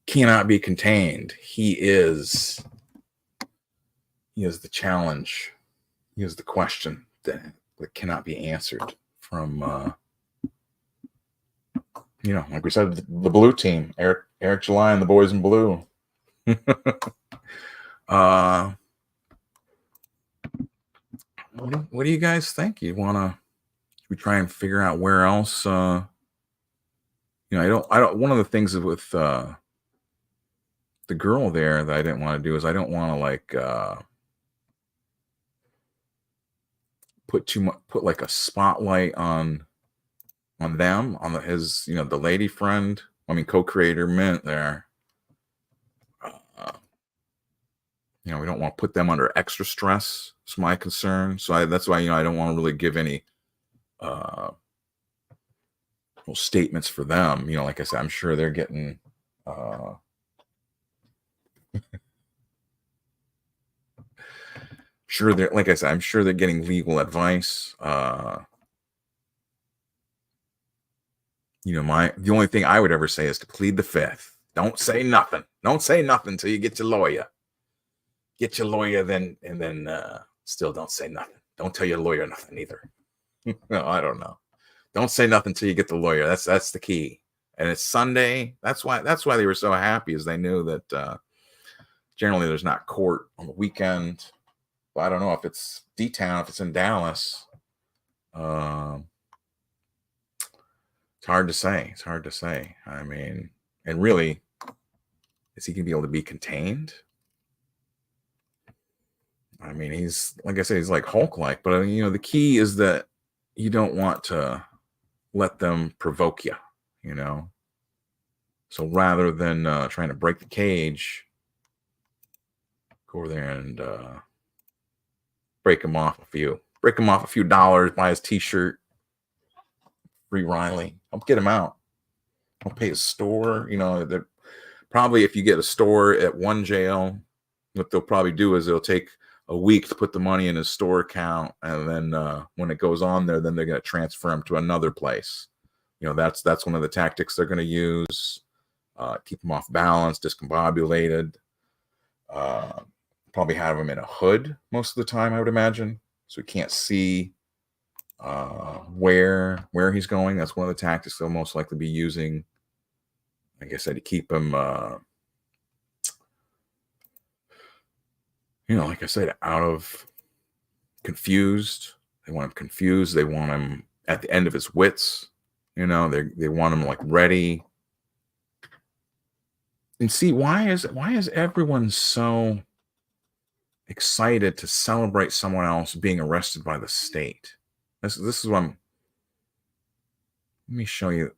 cannot be contained. He is the challenge. He is the question that cannot be answered from like we said, the blue team, Eric July and the boys in blue. What do you guys think? Should we try and figure out where else? I don't. One of the things with the girl there that I didn't want to do is I don't want to put like a spotlight on them, on his the lady friend. I mean, co-creator Mint there. We don't want to put them under extra stress. It's my concern. So that's why I don't want to really give any statements for them. Like I said, I'm sure they're getting I'm sure they're getting legal advice. The only thing I would ever say is to plead the fifth. Don't say nothing. Don't say nothing until you get your lawyer. Get your lawyer, then still don't say nothing. Don't tell your lawyer nothing either. No, I don't know. Don't say nothing until you get the lawyer. That's the key. And it's Sunday. That's why they were so happy, is they knew that generally there's not court on the weekend. But I don't know if it's D-Town, if it's in Dallas. It's hard to say. It's hard to say. I mean, and really, is he going to be able to be contained? I mean, he's, like I said, he's like Hulk-like. But, the key is that you don't want to let them provoke you, So rather than trying to break the cage, go over there and break him off a few dollars, buy his t-shirt, free Riley. I'll get him out. I'll pay his store. Probably if you get a store at one jail, what they'll probably do is they'll take a week to put the money in his store account, and then when it goes on there, then they're going to transfer him to another place. That's one of the tactics they're going to use. Keep him off balance, discombobulated. Probably have him in a hood most of the time, I would imagine, so he can't see where he's going. That's one of the tactics they'll most likely be using. Like I said, to keep him like I said, out of confused. They want him confused. They want him at the end of his wits. They want him ready. And see, why is everyone so excited to celebrate someone else being arrested by the state? This is what I'm. Let me show you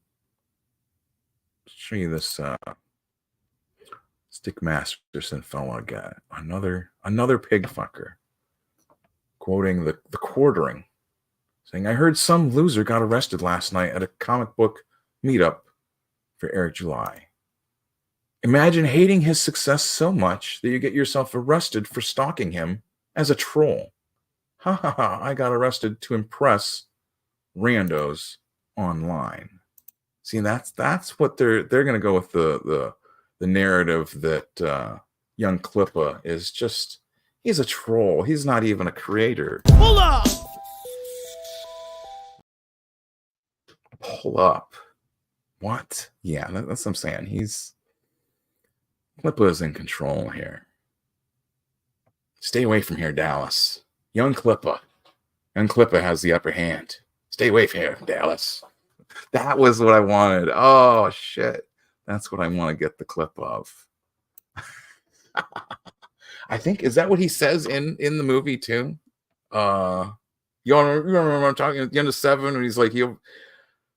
this Stick Masterson fellow guy. Another pig fucker. Quoting the Quartering, saying, "I heard some loser got arrested last night at a comic book meetup for Eric July. Imagine hating his success so much that you get yourself arrested for stalking him as a troll. Ha ha ha, I got arrested to impress randos online." See, that's what they're going to go with the narrative that young Clippa is just, he's a troll. He's not even a creator. Pull up! Pull up. What? Yeah, that's what I'm saying. Clippa is in control here. Stay away from here, Dallas. Young Clippa. And Clippa has the upper hand. Stay away from here, Dallas. That was what I wanted. Oh, shit. That's what I want to get the clip of. I think, is that what he says in the movie, too? You remember what I'm talking at the end of 7 when he's like,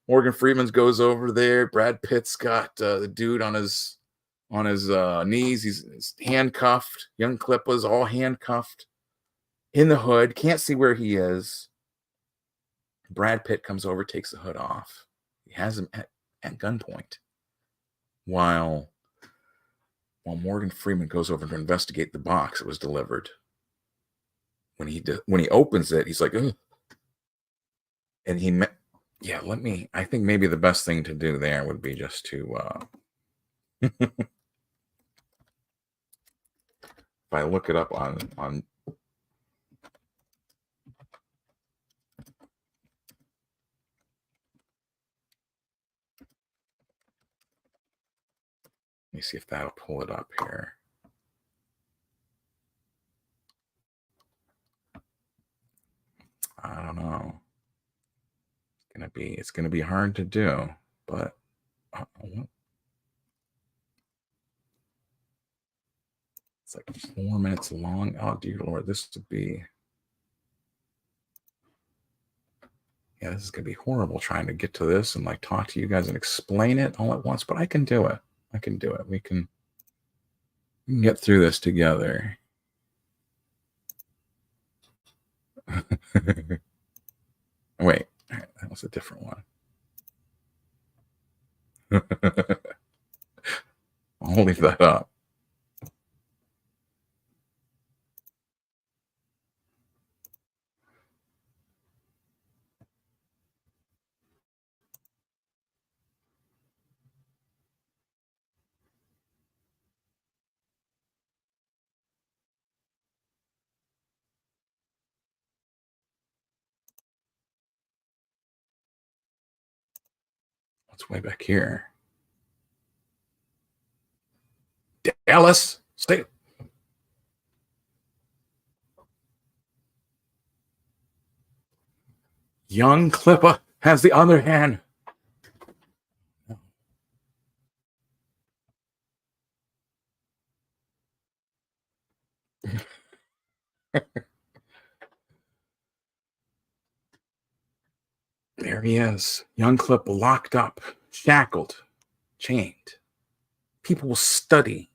Morgan Freeman goes over there. Brad Pitt's got the dude on his knees. He's handcuffed. Young Clippa's all handcuffed in the hood. Can't see where he is. Brad Pitt comes over, takes the hood off. He has him at gunpoint. While Morgan Freeman goes over to investigate the box that was delivered. When he opens it, he's like, ugh. And I think maybe the best thing to do there would be just to if I look it up on let me see if that'll pull it up here. I don't know. It's gonna be hard to do, but it's like 4 minutes long. Oh dear Lord, this would be this is gonna be horrible trying to get to this and like talk to you guys and explain it all at once, but I can do it. We can get through this together. Wait, that was a different one. I'll leave that up. It's way back here. Dallas, stay. Young Clippa has the other hand. There he is. Young Clippa locked up, shackled, chained. People will study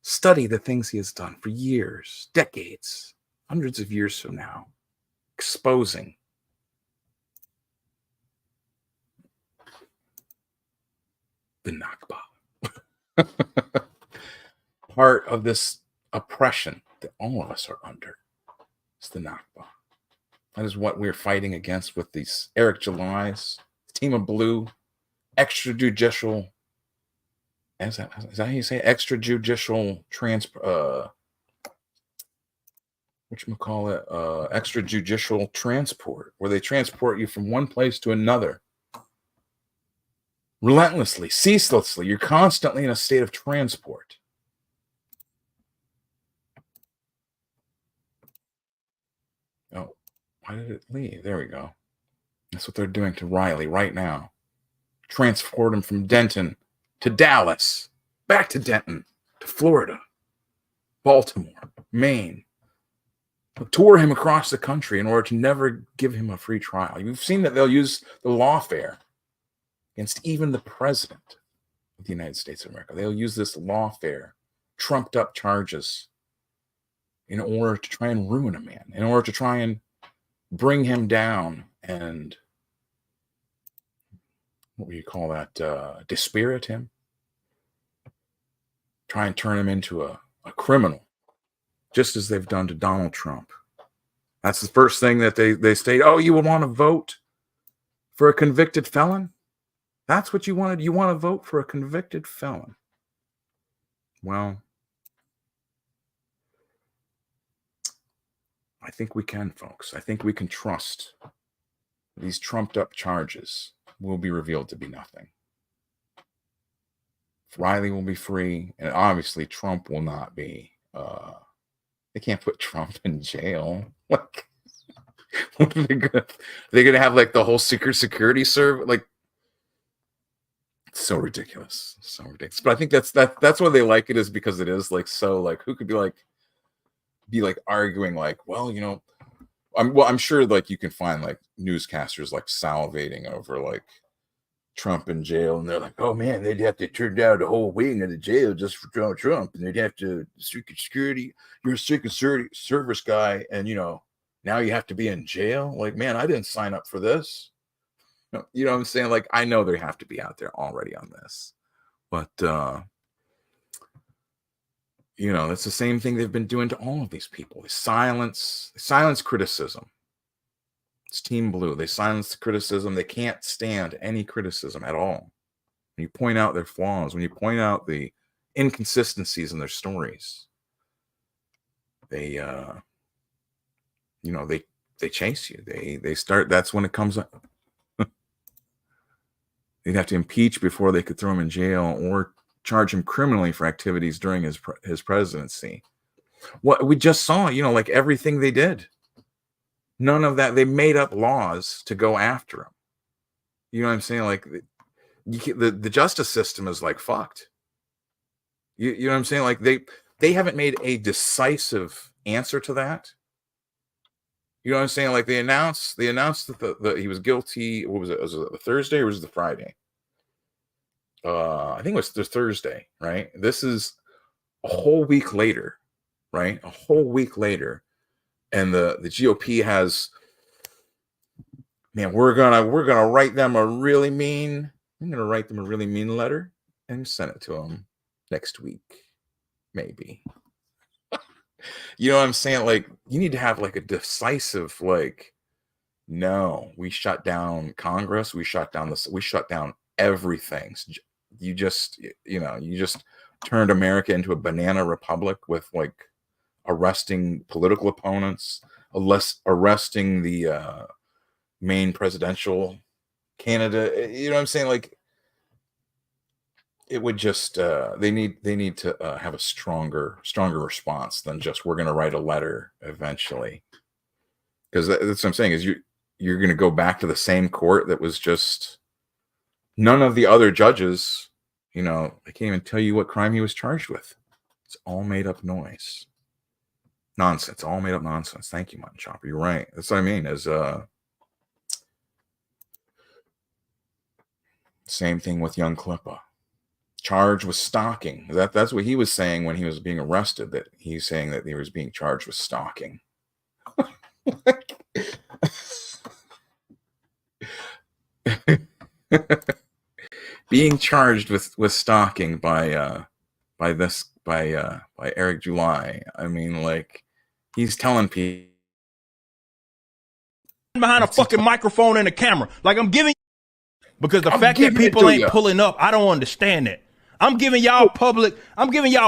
the things he has done for years, decades, hundreds of years from now, exposing the Nakba. Part of this oppression that all of us are under is the Nakba. That is what we're fighting against with these Eric Julys, Team of Blue, extrajudicial. Is that how you say it? Extrajudicial extrajudicial transport, where they transport you from one place to another. Relentlessly, ceaselessly, you're constantly in a state of transport. Oh, why did it leave? There we go. That's what they're doing to Riley right now. Transport him from Denton to Dallas, back to Denton, to Florida, Baltimore, Maine. Tour him across the country in order to never give him a free trial. You've seen that they'll use the lawfare against even the president of the United States of America. They'll use this lawfare, trumped up charges in order to try and ruin a man, in order to try and bring him down and, what would you call that, dispirit him? Try and turn him into a criminal, just as they've done to Donald Trump. That's the first thing that they state. Oh, you would want to vote for a convicted felon? That's what you wanted? You want to vote for a convicted felon? Well, I think we can, folks. I think we can trust these trumped up charges will be revealed to be nothing. Riley will be free, and obviously Trump will not be. They can't put Trump in jail. Like, What are they gonna have like the whole secret security serve? Like, it's so ridiculous, so ridiculous. But I think that's why they like it, is because it is like so like, who could be like arguing like, well, you know, I'm sure like you can find like newscasters like salivating over like Trump in jail, and they're like, oh man, they'd have to turn down the whole wing of the jail just for Donald Trump, and they'd have to secret security. You're a secret service guy, and you know, now you have to be in jail. Like, man, I didn't sign up for this. You know what I'm saying? Like, I know they have to be out there already on this, but you know, that's the same thing they've been doing to all of these people. They silence criticism. It's Team Blue. They silence the criticism. They can't stand any criticism at all. When you point out their flaws, when you point out the inconsistencies in their stories, they, you know, they chase you. They start. That's when it comes up. They'd have to impeach before they could throw him in jail or charge him criminally for activities during his presidency. What we just saw, you know, like everything they did. None of that. They made up laws to go after him. You know what I'm saying? Like the justice system is like fucked. You know what I'm saying? Like they haven't made a decisive answer to that. You know what I'm saying? Like they announced that he was guilty. What was it? Was it the Thursday or was it the Friday? I think it was the Thursday, right? This is a whole week later, right? A whole week later. And the GOP has, man, we're gonna write them a really mean. I'm gonna write them a really mean letter and send it to them next week, maybe. You know what I'm saying? Like, you need to have like a decisive, like, no, we shut down Congress, we shut down everything. You just turned America into a banana republic with like arresting political opponents, arresting the main presidential candidate. You know what I'm saying? Like, it would just they need to have a stronger response than just, we're going to write a letter eventually. Because that's what I'm saying, is you're going to go back to the same court that was just, none of the other judges, you know, they can't even tell you what crime he was charged with. It's all made up noise. Nonsense, all made up nonsense. Thank you, Mutton Chopper. You're right. That's what I mean. Is same thing with young Clippa. Charged with stalking. That's what he was saying when he was being arrested. That he's saying that he was being charged with stalking. Being charged with stalking by Eric July. I mean, like, he's telling people behind a fucking microphone and a camera. Like, I'm giving, because the fact that people ain't pulling up, I don't understand it. I'm giving y'all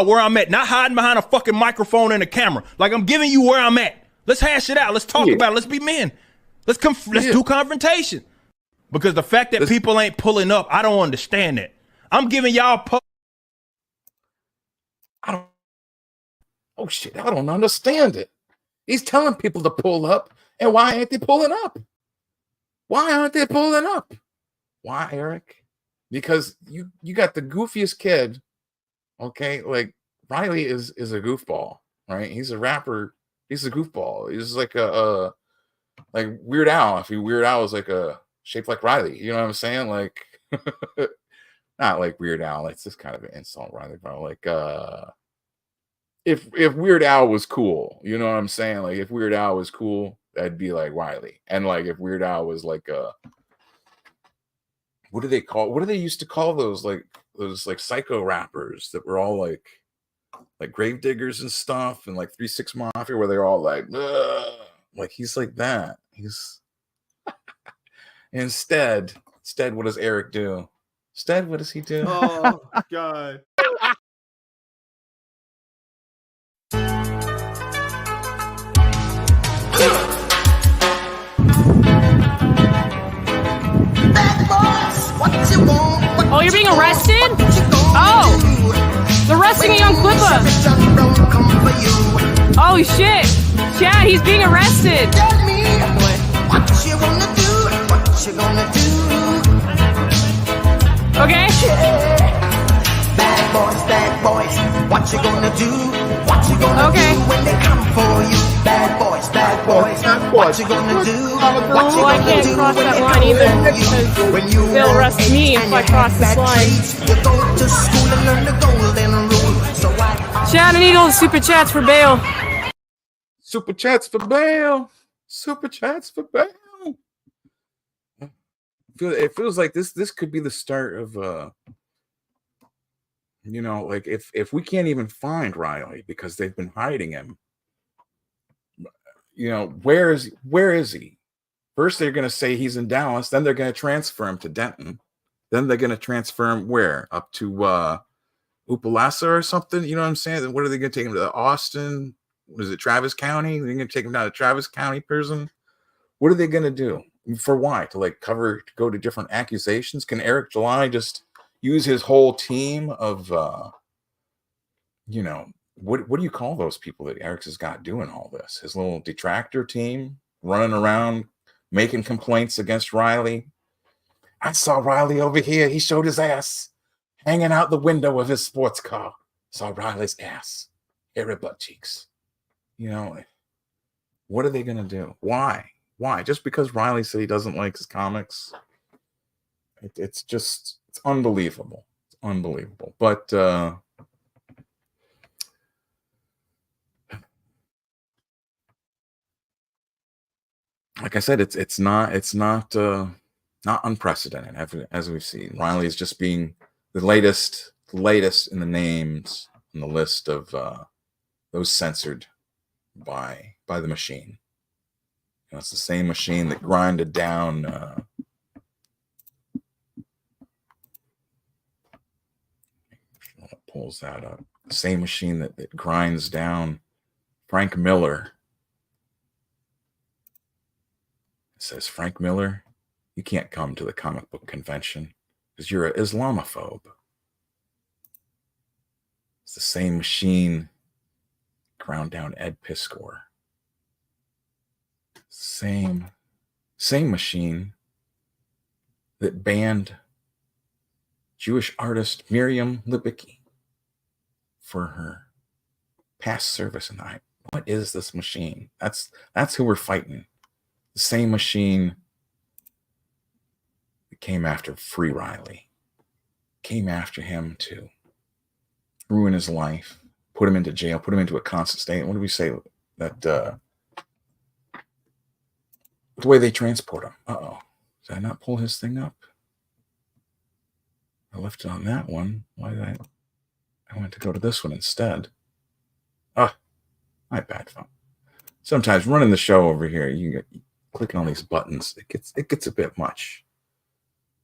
where I'm at, not hiding behind a fucking microphone and a camera. Like, I'm giving you where I'm at. Let's hash it out. Let's talk about it. Let's be men. Let's do confrontation. Because the fact that people ain't pulling up, I don't understand it. I'm giving y'all oh shit, I don't understand it. He's telling people to pull up, and why ain't they pulling up? Why aren't they pulling up? Why, Eric? Because you got the goofiest kid, okay? Like, Riley is a goofball, right? He's a rapper. He's a goofball. He's like like Weird Al. If Weird Al was like shaped like Riley, you know what I'm saying? Like, not like Weird Al. It's just kind of an insult, Riley, bro. Like, if Weird Al was cool, you know what I'm saying? Like, if Weird Al was cool, that'd be like Riley. And like, if Weird Al was like what do they used to call those psycho rappers that were all like grave diggers and stuff, and like 3 6 Mafia, where they're all like, ugh. Like, he's like that. He's instead, what does Eric do? Instead, what does he do? Oh God. Oh, you're being arrested? Oh, they're arresting a young Clippa. Oh shit, Chad, he's being arrested. What you gonna do? What you gonna do? Okay. Bad boys, what you gonna do? What you gonna do when they come for you? Bad boys, what you gonna do? What you Well, I gonna can't do cross when that they line come either for you? When you they'll arrest me if I cross this line. You go to school and learn the golden rule. So Chat, I need all the super chats for bail. Super chats for bail. Super chats for bail. It feels like this could be the start of like if we can't even find Riley because they've been hiding him, where is he? First they're going to say he's in Dallas, then they're going to transfer him to Denton, then they're going to transfer him where? Up to Upalasa or something, you know what I'm saying? What are they going to take him to? Austin? What is it, Travis County? They're going to take him down to Travis County prison? What are they going to do? For why? To go to different accusations? Can Eric July just use his whole team of what do you call those people that Eric's has got doing all this? His little detractor team running around making complaints against Riley. I saw Riley over here. He showed his ass hanging out the window of his sports car. Saw Riley's ass, hairy butt cheeks. What are they going to do? Why? Just because Riley said he doesn't like his comics? It's unbelievable. It's unbelievable. But like I said, it's not unprecedented as we've seen. Riley is just being the latest in the names on the list of those censored by the machine. It's the same machine that grinded down pulls that up. The same machine that grinds down Frank Miller. It says, Frank Miller, you can't come to the comic book convention because you're an Islamophobe. It's the same machine ground down Ed Piskor. Same machine that banned Jewish artist Miriam Libicki for her past service in the night. What is this machine? That's who we're fighting. The same machine that came after Free Riley, came after him to ruin his life, put him into jail, put him into a constant state. What do we say that the way they transport him? Did I not pull his thing up? I left it on that one. Why did I went to go to this one instead. My bad phone. Sometimes running the show over here, you get clicking on these buttons, it gets a bit much.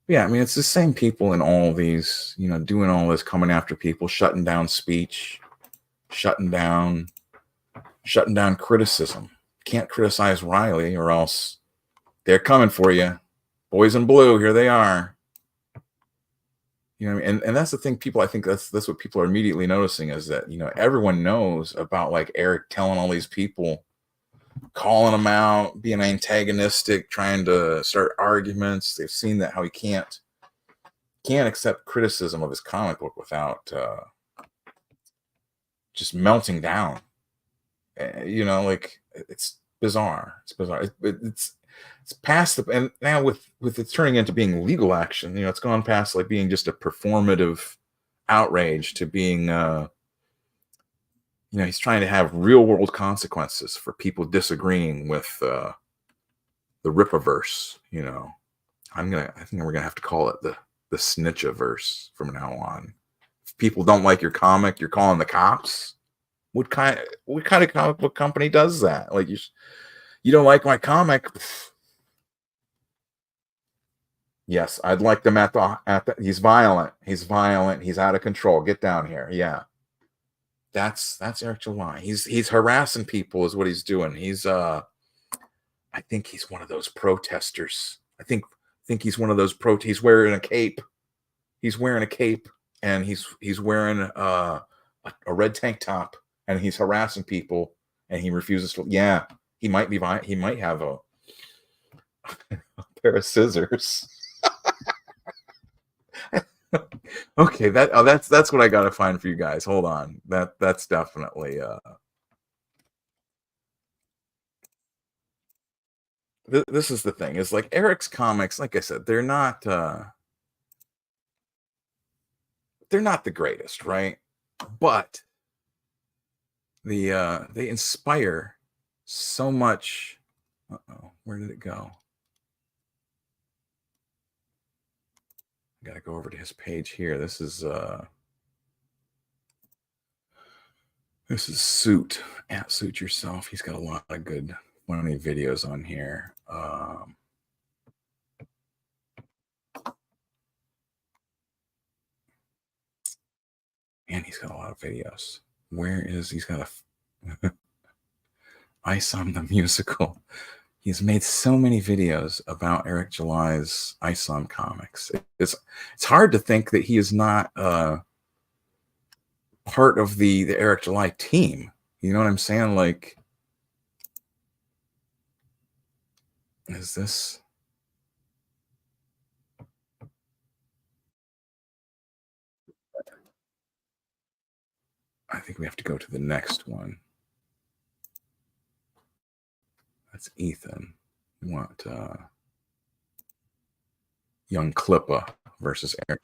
Yeah, I mean, it's the same people in all these, doing all this, coming after people, shutting down speech, shutting down criticism. Can't criticize Riley or else they're coming for you. Boys in blue, here they are. And that's the thing, people, I think that's what people are immediately noticing is that, everyone knows about Eric telling all these people, calling them out, being antagonistic, trying to start arguments. They've seen that how he can't accept criticism of his comic book without just melting down. It's bizarre. It's bizarre. It's past and now with it turning into being legal action. It's gone past being just a performative outrage to being he's trying to have real world consequences for people disagreeing with the Rippaverse. I think we're gonna have to call it the Snitchaverse from now on. If people don't like your comic, you're calling the cops. What kind of comic book company does that? You don't like my comic? Yes, I'd like them at the he's violent. He's out of control. Get down here. Yeah. That's Eric July. He's harassing people is what he's doing. He's I think he's one of those protesters. I think he's one of those he's wearing a cape. He's wearing a cape and he's wearing a red tank top and he's harassing people and he refuses to. Yeah, he might be he might have pair of scissors. Okay, that's what I gotta find for you guys. Hold on. That's definitely this is the thing. Is like Eric's comics, like I said, they're not the greatest, right? But they inspire so much. Uh-oh, where did it go? I gotta go over to his page here. This is Suit at Suit Yourself. He's got a lot of good funny videos on here. And he's got a lot of videos. He's got a Isom the Musical. He's made so many videos about Eric July's Isom comics. It's hard to think that he is not part of the Eric July team. You know what I'm saying? Like, is this? I think we have to go to the next one. That's Ethan. We want young Clippa versus Eric.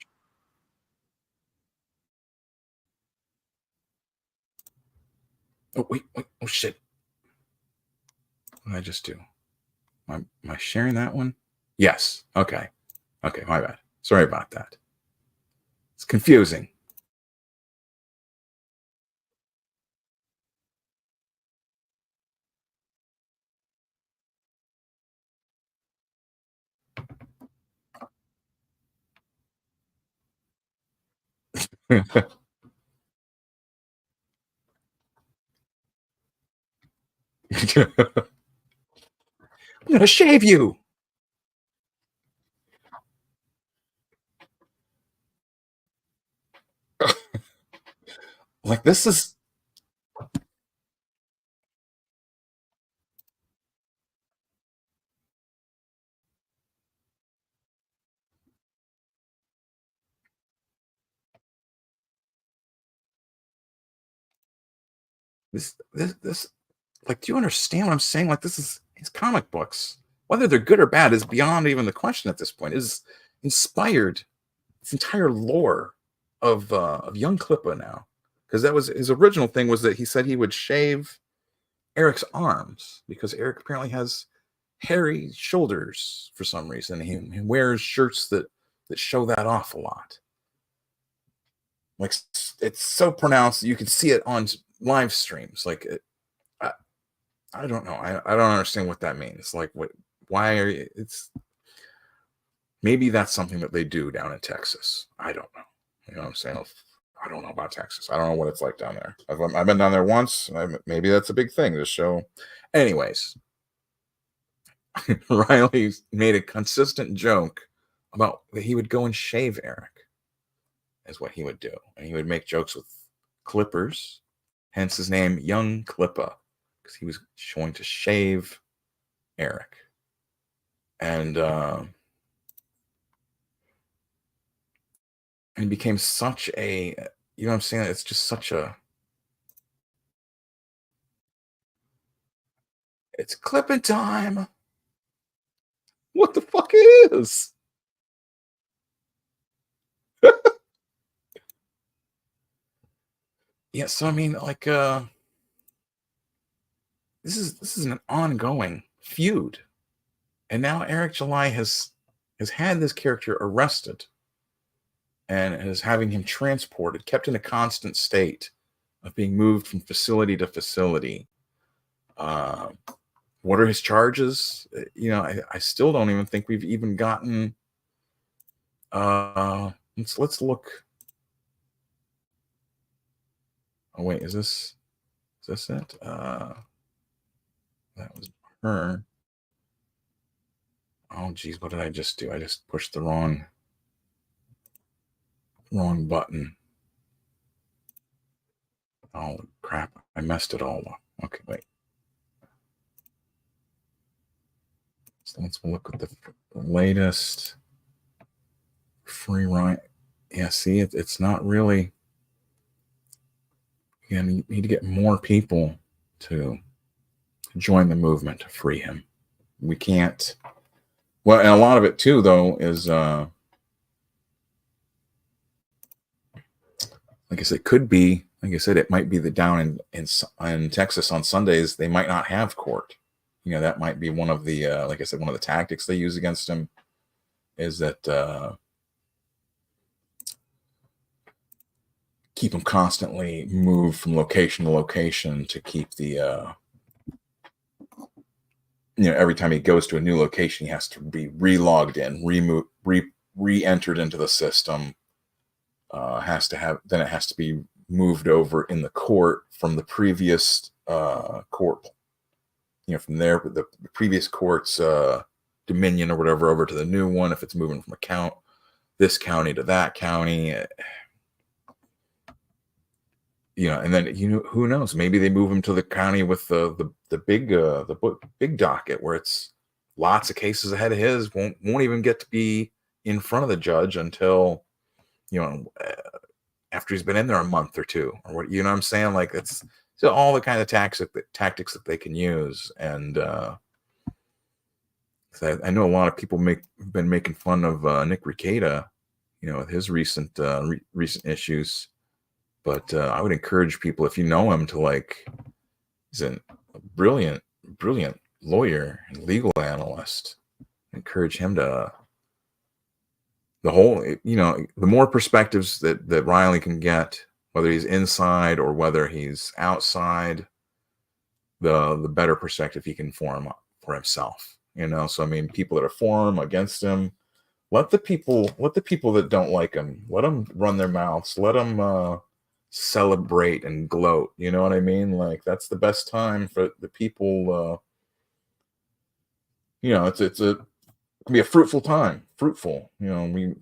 Oh, wait. Oh, shit. What did I just do? Am I sharing that one? Yes. Okay. Okay, my bad. Sorry about that. It's confusing. I'm gonna shave you. Like, this is this like, do you understand what I'm saying? Like, this is his comic books. Whether they're good or bad is beyond even the question at this point. Is inspired its entire lore of young Clippa now. Because that was his original thing, was that he said he would shave Eric's arms because Eric apparently has hairy shoulders for some reason. He wears shirts that show that off a lot. Like, it's so pronounced that you can see it on live streams. Like, I don't know. I don't understand what that means. Like, why are you, it's maybe that's something that they do down in Texas. I don't know. You know what I'm saying? I don't know about Texas. I don't know what it's like down there. I've been down there once. Maybe that's a big thing to show. Anyways, Riley made a consistent joke about that he would go and shave Eric, is what he would do. And he would make jokes with clippers, hence his name, Young Clippa, because he was going to shave Eric. And he became such a, you know what I'm saying? It's just such a, it's clipping time. What the fuck it is? Yeah, so I mean, like, this is an ongoing feud. And now Eric July has had this character arrested and is having him transported, kept in a constant state of being moved from facility to facility. What are his charges? You know, I still don't even think we've even gotten. Let's look. Oh wait, is this it? That was her. Oh geez, what did I just do? I just pushed the wrong button. Oh crap, I messed it all up. Okay, wait. So let's look at the latest free ride. Yeah, see, it's not really. You need to get more people to join the movement to free him. We can't. Well, and a lot of it too, though, is like I said, could be. Like I said, it might be that down in Texas on Sundays they might not have court. You know, that might be one of the like I said, one of the tactics they use against him is that keep him constantly moved from location to location to keep the every time he goes to a new location, he has to be re-logged in, re-entered into the system. It has to be moved over in the court from the previous court. From there, the previous court's dominion or whatever over to the new one. If it's moving from this county to that county, and then who knows? Maybe they move him to the county with the big docket where it's lots of cases ahead of his. Won't even get to be in front of the judge until after he's been in there a month or two, or what what I'm saying? Like it's all the kind of tactics that they can use. And I know a lot of people have been making fun of Nick Rekieta, with his recent issues. But I would encourage people, if you know him, to he's a brilliant lawyer and legal analyst. Encourage him to the more perspectives that Riley can get, whether he's inside or whether he's outside, the better perspective he can form for himself. So I mean, people that are for him, against him, let the people that don't like him, let them run their mouths, let them celebrate and gloat. You know what I mean? Like that's the best time for the people. It can be a fruitful time. Fruitful. If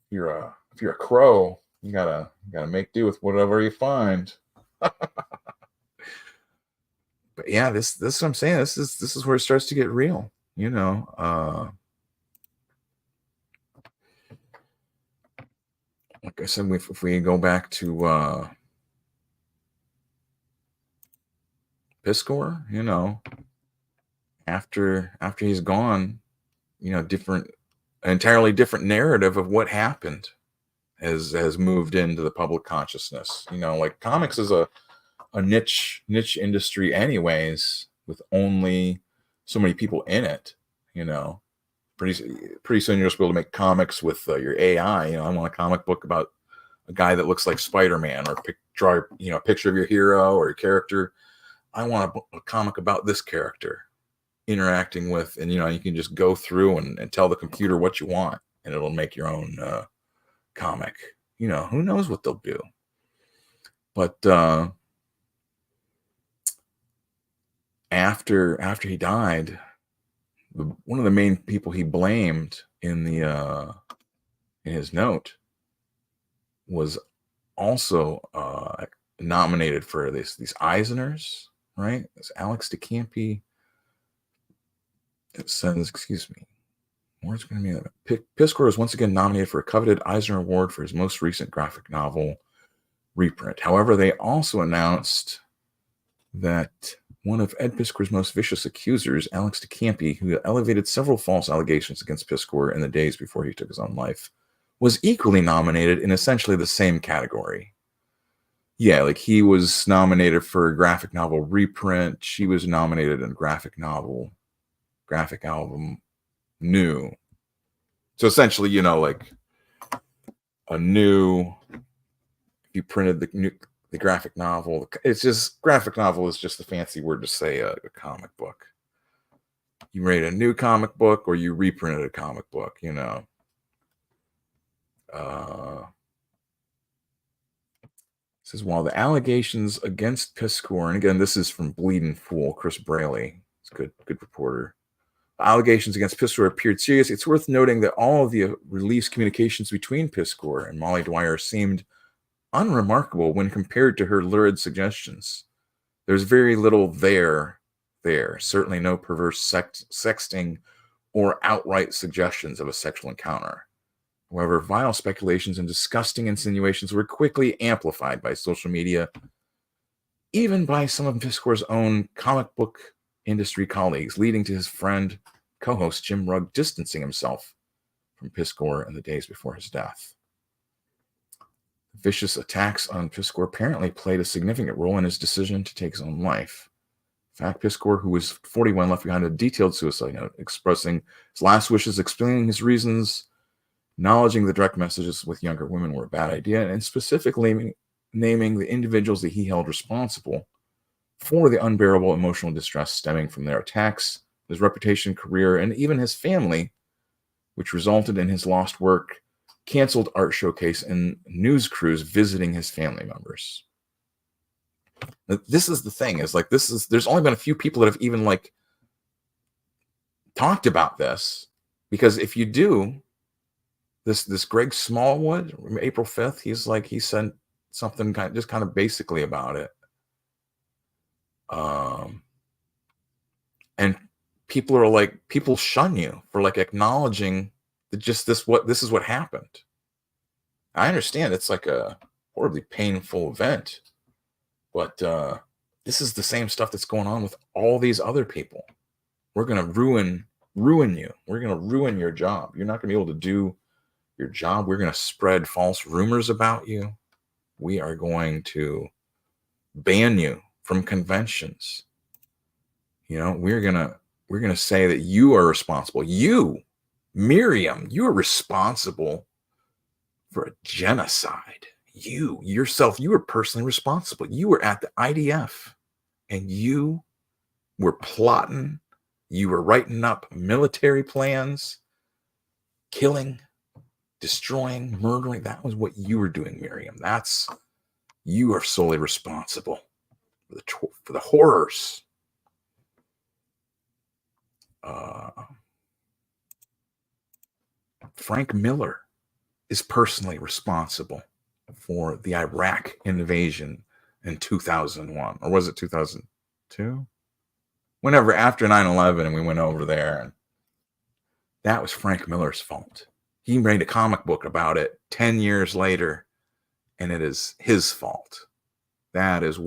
you're a crow, you gotta make do with whatever you find. But yeah, this is what I'm saying. This is where it starts to get real. Like I said, if we go back to Piskor, after he's gone, entirely different narrative of what happened has moved into the public consciousness. Like comics is a niche industry anyways, with only so many people in it. Pretty soon you'll just be able to make comics with your AI. I want a comic book about a guy that looks like Spider-Man, or draw a picture of your hero or your character. I want a comic about this character interacting with, and you can just go through and tell the computer what you want, and it'll make your own comic. Who knows what they'll do. But after he died, one of the main people he blamed in his note was also nominated for these Eisners, right? It's Alex DeCampi. It says, excuse me, where's going to be? Piskor is once again nominated for a coveted Eisner Award for his most recent graphic novel reprint. However, they also announced that one of Ed Piskor's most vicious accusers, Alex DeCampi, who elevated several false allegations against Piskor in the days before he took his own life, was equally nominated in essentially the same category. Yeah, like he was nominated for a graphic novel reprint. She was nominated in graphic album new. So essentially, like a new, you printed the graphic novel. It's just, graphic novel is just a fancy word to say a comic book. You made a new comic book, or you reprinted a comic book, Says, while the allegations against Piskor, and again, this is from Bleeding Fool, Chris Braley, it's a good reporter. Allegations against Piskor appeared serious. It's worth noting that all of the released communications between Piskor and Molly Dwyer seemed unremarkable when compared to her lurid suggestions. There's very little there. Certainly no perverse sexting or outright suggestions of a sexual encounter. However, vile speculations and disgusting insinuations were quickly amplified by social media, even by some of Piskor's own comic book industry colleagues, leading to his friend, co-host Jim Rugg distancing himself from Piskor in the days before his death. Vicious attacks on Piskor apparently played a significant role in his decision to take his own life. In fact, Piskor, who was 41, left behind a detailed suicide note expressing his last wishes, explaining his reasons, acknowledging the direct messages with younger women were a bad idea, and specifically naming the individuals that he held responsible for the unbearable emotional distress stemming from their attacks, his reputation, career, and even his family, which resulted in his lost work, canceled art showcase, and news crews visiting his family members. This is the thing, is like, there's only been a few people that have even like talked about this, because if you do, this Greg Smallwood, April 5th, he sent something kind of basically about it. And people shun you for like acknowledging that this is what happened. I understand it's like a horribly painful event, but this is the same stuff that's going on with all these other people. We're going to ruin you. We're going to ruin your job. You're not going to be able to do your job. We're going to spread false rumors about you. We are going to ban you from conventions. We're going to say that you are responsible. You, Miriam, you are responsible for a genocide. You yourself, you were personally responsible. You were at the IDF and you were plotting. You were writing up military plans, killing, destroying, murdering. That was what you were doing, Miriam. You are solely responsible for the horrors. Frank Miller is personally responsible for the Iraq invasion in 2001, or was it 2002? Whenever, after 9/11, and we went over there, and that was Frank Miller's fault. He made a comic book about it 10 years later, and it is his fault. That is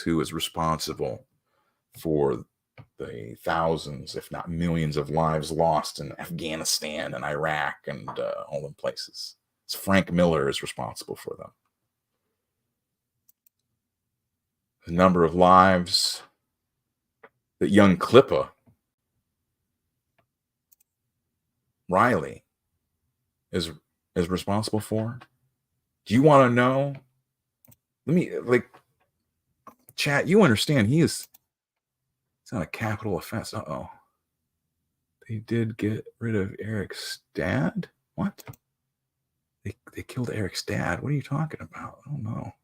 who is responsible for the thousands, if not millions, of lives lost in Afghanistan and Iraq and all them places. It's Frank Miller is responsible for them. The number of lives that young Clippa, Riley, is responsible for. Do you want to know? Let me, chat, you understand it's not a capital offense. Uh-oh. They did get rid of Eric's dad? What? They killed Eric's dad? What are you talking about? I don't know.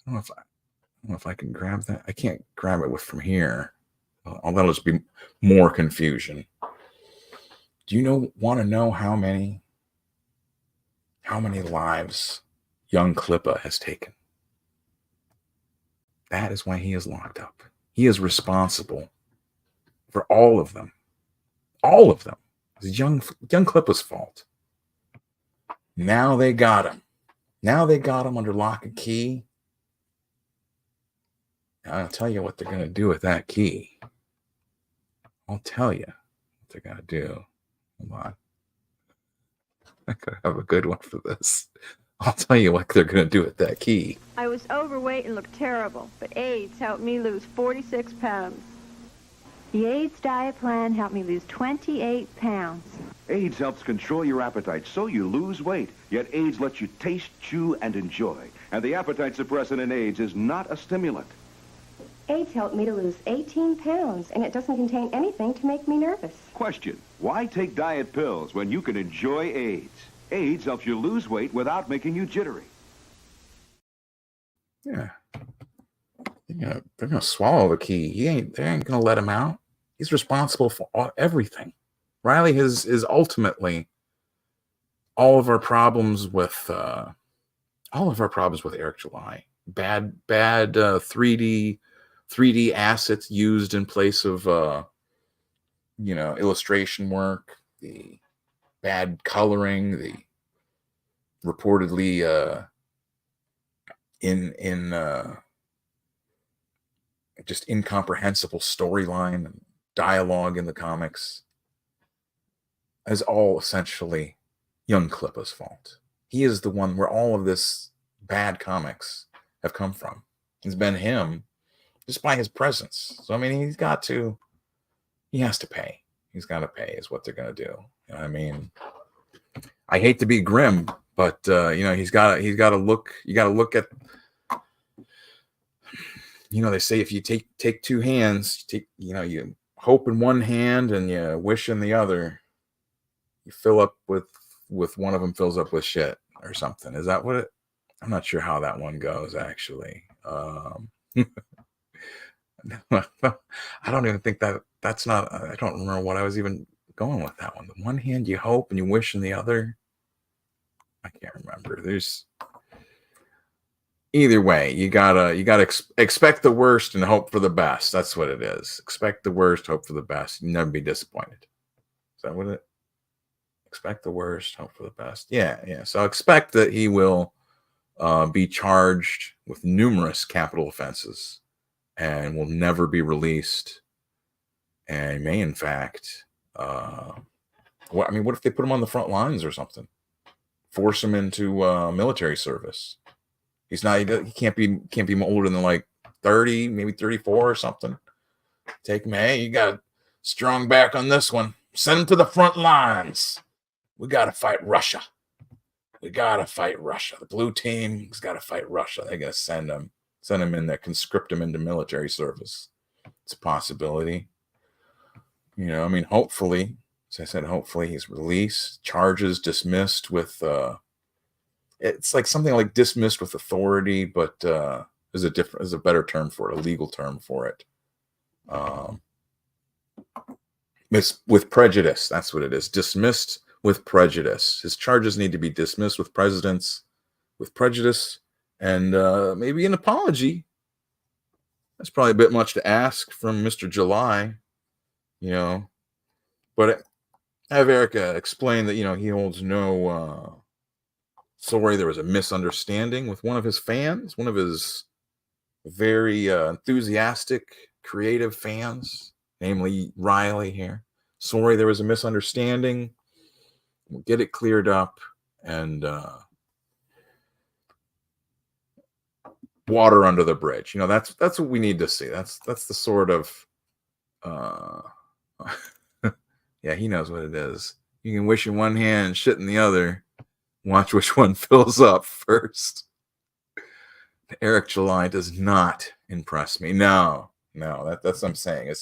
I don't know if I can grab that. I can't grab it from here. That'll just be more confusion. Do you want to know how many lives young Clippa has taken? That is why he is locked up. He is responsible for all of them. All of them. It's young Clippa's fault. Now they got him. Now they got him under lock and key. I'll tell you what they're going to do with that key. I'll tell you what they're going to do. Hold on. I could have a good one for this. I'll tell you what they're going to do with that key. I was overweight and looked terrible, but AIDS helped me lose 46 pounds. The AIDS diet plan helped me lose 28 pounds. AIDS helps control your appetite so you lose weight, yet AIDS lets you taste, chew, and enjoy. And the appetite suppressant in AIDS is not a stimulant. AIDS helped me to lose 18 pounds, and it doesn't contain anything to make me nervous. Question: why take diet pills when you can enjoy AIDS? AIDS helps you lose weight without making you jittery. Yeah. They're gonna swallow the key. They ain't gonna let him out. He's responsible for everything. Riley is ultimately all of our problems with Eric July. Bad 3D assets used in place of illustration work, the bad coloring, the reportedly just incomprehensible storyline and dialogue in the comics is all essentially young Clippa's fault. He is the one where all of this bad comics have come from. It's been him just by his presence. So, I mean, he has to pay. He's got to pay is what they're going to do. I mean, I hate to be grim, but, he's got to look, you got to look at, they say if you take two hands, you hope in one hand and you wish in the other, you fill up with one of them fills up with shit or something. Is that what it? I'm not sure how that one goes, actually. I don't even think that's not, I don't remember what I was even going with that one. The one hand you hope and you wish in the other. I can't remember. There's either way, you gotta expect the worst and hope for the best. That's what it is. Expect the worst, hope for the best. You never be disappointed. Is that what it? Expect the worst, hope for the best. Yeah. So expect that he will be charged with numerous capital offenses and will never be released. And may, in fact, what if they put him on the front lines or something? Force him into military service. He can't be older than like 30, maybe 34 or something. Take him. Hey, you got strong back on this one. Send him to the front lines. We got to fight Russia. The blue team's got to fight Russia. They're going to send him in there, conscript him into military service. It's a possibility. Hopefully, as I said, hopefully he's released, charges dismissed with, it's like something like dismissed with authority, but there's a better term for it, a legal term for it. It's with prejudice. That's what it is. Dismissed with prejudice. His charges need to be dismissed with prejudice, and maybe an apology. That's probably a bit much to ask from Mr. July, But I have Erica explain that he holds no. Sorry, there was a misunderstanding with one of his fans, one of his very enthusiastic, creative fans, namely Riley here. Sorry, there was a misunderstanding. We'll get it cleared up and water under the bridge. That's what we need to see. That's the sort of yeah, he knows what it is. You can wish in one hand and shit in the other. Watch which one fills up first. Eric July does not impress me. No, that's what I'm saying.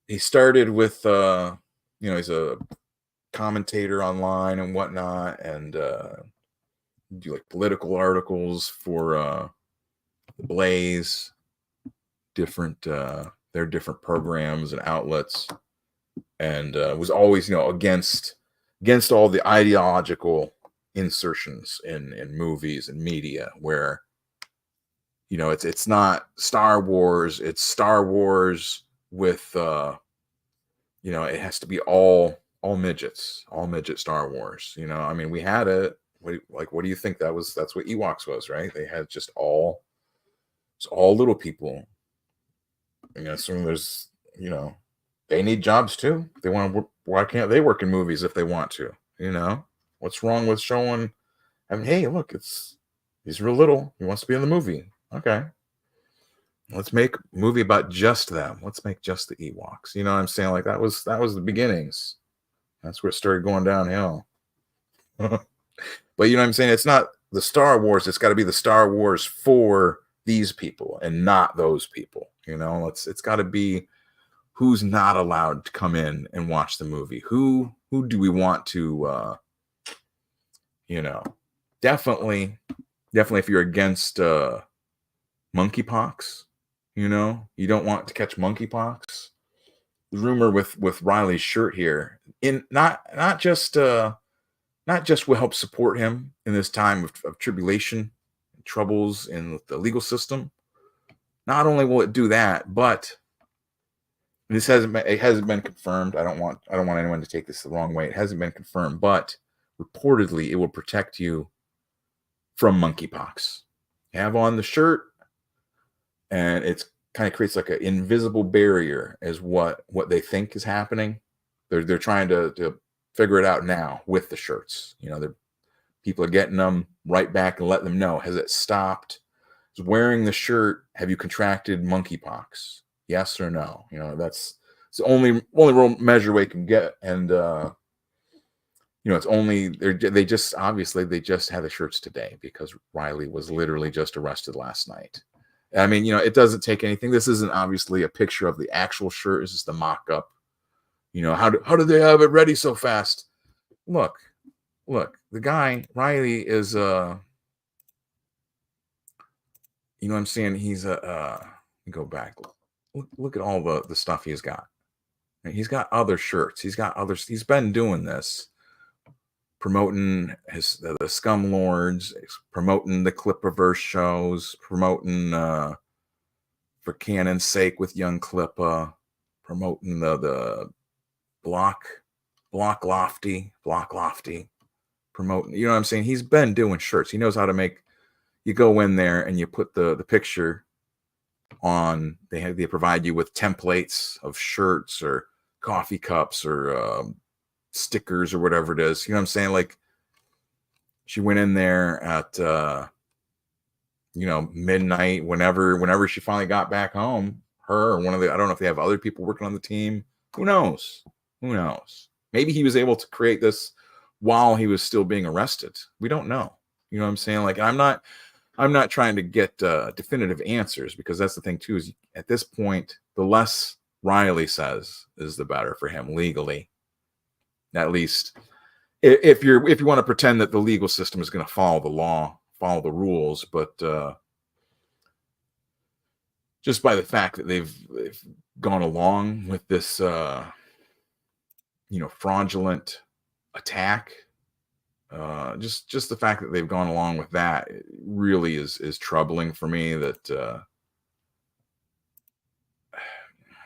He started with he's a commentator online and whatnot, and do like political articles for the Blaze, different their different programs and outlets, and was always against all the ideological insertions in movies and media where it's not Star Wars, it's Star Wars with it has to be all midgets, all midget Star Wars. We had it. What do you think that's what Ewoks was, right? They had just all little people. So there's they need jobs too. They want to. Why can't they work in movies if they want to? What's wrong with showing? Hey, look, he's real little. He wants to be in the movie. Okay, let's make a movie about just them. Let's make just the Ewoks. You know what I'm saying? Like that was the beginnings. That's where it started going downhill. But you know what I'm saying? It's not the Star Wars. It's got to be the Star Wars for these people and not those people. It's got to be who's not allowed to come in and watch the movie. Who do we want to, definitely if you're against monkeypox, you don't want to catch monkeypox. The rumor with Riley's shirt here, in not just will help support him in this time of tribulation, troubles in the legal system. Not only will it do that, but it hasn't been confirmed. I don't want anyone to take this the wrong way. It hasn't been confirmed, but reportedly it will protect you from monkeypox. You have on the shirt, and it's kind of creates like an invisible barrier as what they think is happening. They're trying to figure it out now with the shirts. People are getting them right back and letting them know, has it stopped? Is wearing the shirt, have you contracted monkeypox? Yes or no? That's the only real measure we can get. And it's only they just had the shirts today because Riley was literally just arrested last night. I mean, it doesn't take anything. This isn't obviously a picture of the actual shirt. It's just a mock-up. How did they have it ready so fast? Look, the guy, Riley, is what I'm saying? He's go back. Look at all the stuff he's got. He's got other shirts. He's been doing this, promoting the Scum Lords, promoting the Clippaverse shows, promoting For Canon's Sake with young Clippa, promoting the Block Lofty, promoting. You know what I'm saying? He's been doing shirts. He knows how to make. You go in there and you put the picture on. They provide you with templates of shirts or coffee cups or stickers or whatever it is. You know what I'm saying? Like, she went in there at midnight, whenever she finally got back home. Her or one of the, I don't know if they have other people working on the team. Who knows? Maybe he was able to create this while he was still being arrested. We don't know. You know what I'm saying? Like, I'm not trying to get definitive answers, because that's the thing too, is at this point, the less Riley says is the better for him legally. At least if you want to pretend that the legal system is going to follow the law, follow the rules, but just by the fact that they've gone along with this fraudulent attack, just the fact that they've gone along with that really is troubling for me. That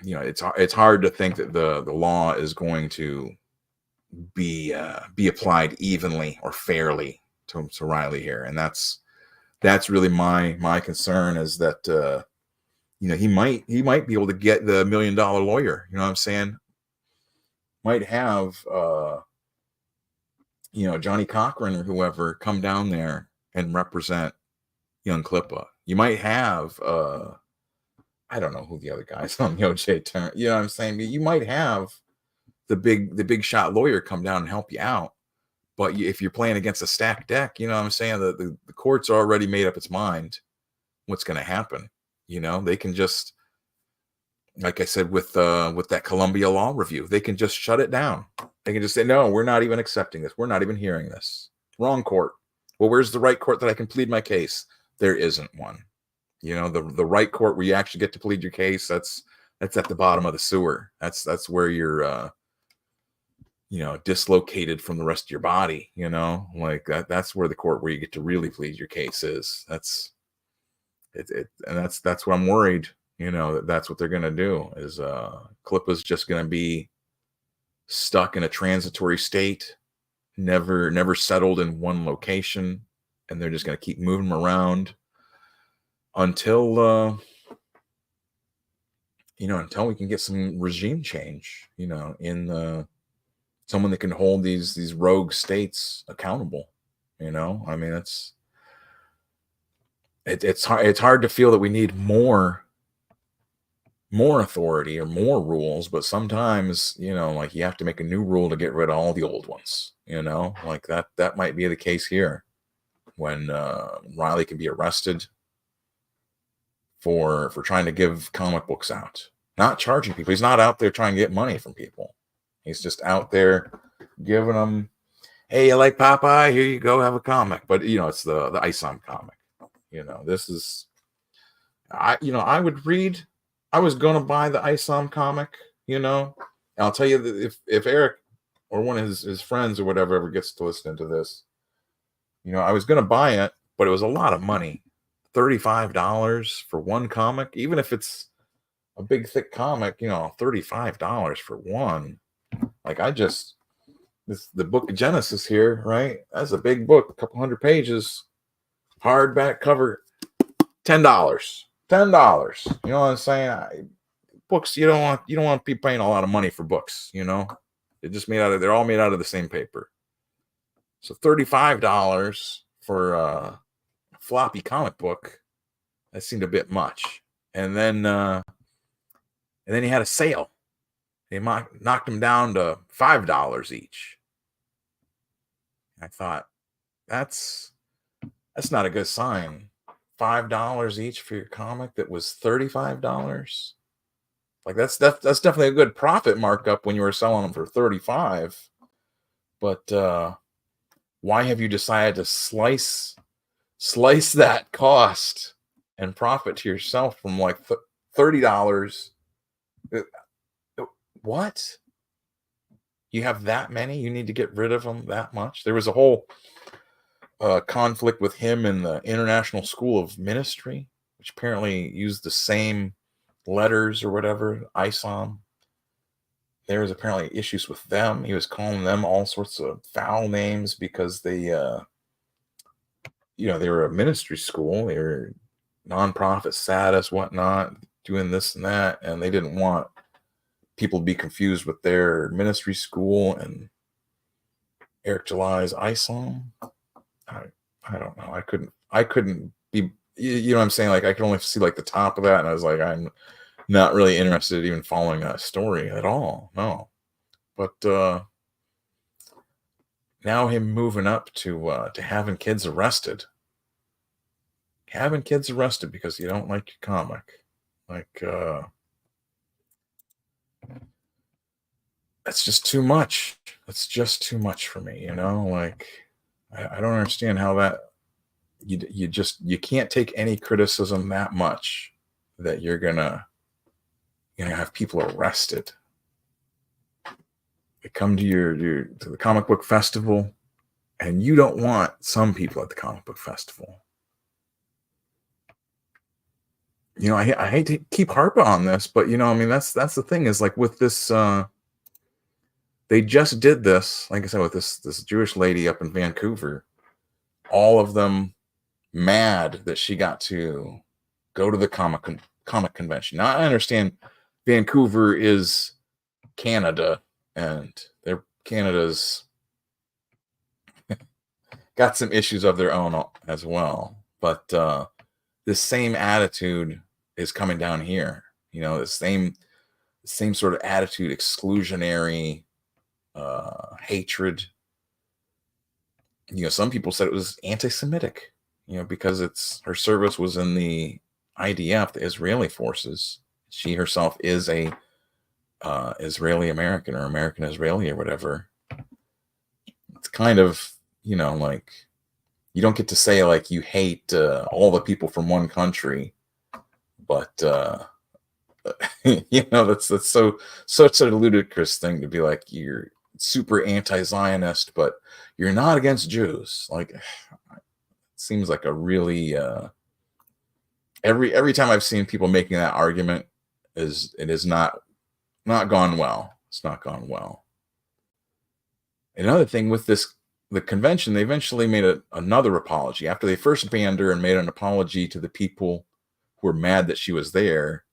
it's hard to think that the law is going to be applied evenly or fairly to Riley here, and that's really my concern, is that he might be able to get the $1 million lawyer. You know what I'm saying? Might have Johnny Cochran or whoever come down there and represent young Clippa. You might have I don't know who the other guys on the OJ turn. You know what I'm saying? You might have the big shot lawyer come down and help you out. But if you're playing against a stacked deck, you know what I'm saying? The court's already made up its mind what's going to happen. They can just, like I said, with that Columbia Law Review, they can just shut it down. They can just say, no, we're not even accepting this. We're not even hearing this. Wrong court. Well, where's the right court that I can plead my case? There isn't one. The right court where you actually get to plead your case, that's at the bottom of the sewer. That's where you're dislocated from the rest of your body. Like that's where the court where you get to really plead your case is. That's it, and that's what I'm worried. That's what they're gonna do. Is Clippa's just gonna be stuck in a transitory state, never settled in one location, and they're just gonna keep moving them around until until we can get some regime change. In someone that can hold these rogue states accountable. I mean, it's hard to feel that we need more authority or more rules, but sometimes like you have to make a new rule to get rid of all the old ones. Like that might be the case here when Riley can be arrested for trying to give comic books out, not charging people. He's not out there trying to get money from people. He's just out there giving them, hey, you like Popeye? Here you go, have a comic. But it's the ISOM comic. This is, I would read. I was gonna buy the ISOM comic. I'll tell you that if Eric or one of his friends or whatever ever gets to listen to this, I was gonna buy it, but it was a lot of money. $35 for one comic, even if it's a big thick comic, you know, $35 for one. Like the book of Genesis here, right? That's a big book, a couple hundred pages, hardback cover, $10. $10. You know what I'm saying? Books, you don't want to be paying a lot of money for books, you know. They're all made out of the same paper. So $35 for a floppy comic book, that seemed a bit much. And then he had a sale. They knocked them down to $5 each. I thought, that's not a good sign. $5 each for your comic that was $35. Like that's definitely a good profit markup when you were selling them for $35. But why have you decided to slice that cost and profit to yourself from like $30? What? You have that many? You need to get rid of them that much? There was a whole conflict with him and the International School of Ministry, which apparently used the same letters or whatever, ISOM. There was apparently issues with them. He was calling them all sorts of foul names because they were a ministry school. They were nonprofit status, whatnot, doing this and that, and they didn't want people to be confused with their ministry school and Eric July's ISOM. I don't know. I couldn't be, you know what I'm saying? Like I could only see like the top of that, and I was like, I'm not really interested in even following that story at all. No. But now him moving up to having kids arrested. Having kids arrested because you don't like your comic. Like that's just too much. That's just too much for me, you know? Like I don't understand how that you can't take any criticism that much that you're gonna have people arrested. They come to to the comic book festival, and you don't want some people at the comic book festival. You know, I hate to keep harping on this, but you know, I mean, that's the thing is like with this. They just did this, like I said, with this Jewish lady up in Vancouver. All of them mad that she got to go to the comic convention. Now I understand Vancouver is Canada, and Canada's got some issues of their own as well. But this same attitude is coming down here. You know, the same sort of attitude, exclusionary, hatred. You know, some people said it was anti-Semitic, you know, because her service was in the IDF, the Israeli forces. She herself is a Israeli American or American Israeli or whatever. It's kind of, you know, like you don't get to say like you hate all the people from one country, but you know, that's such a ludicrous thing to be like you're super anti-Zionist, but you're not against Jews. Like, it seems like a really every time I've seen people making that argument it is not gone well. It's not gone well. Another thing with the convention, they eventually made another apology after they first banned her and made an apology to the people who were mad that she was there.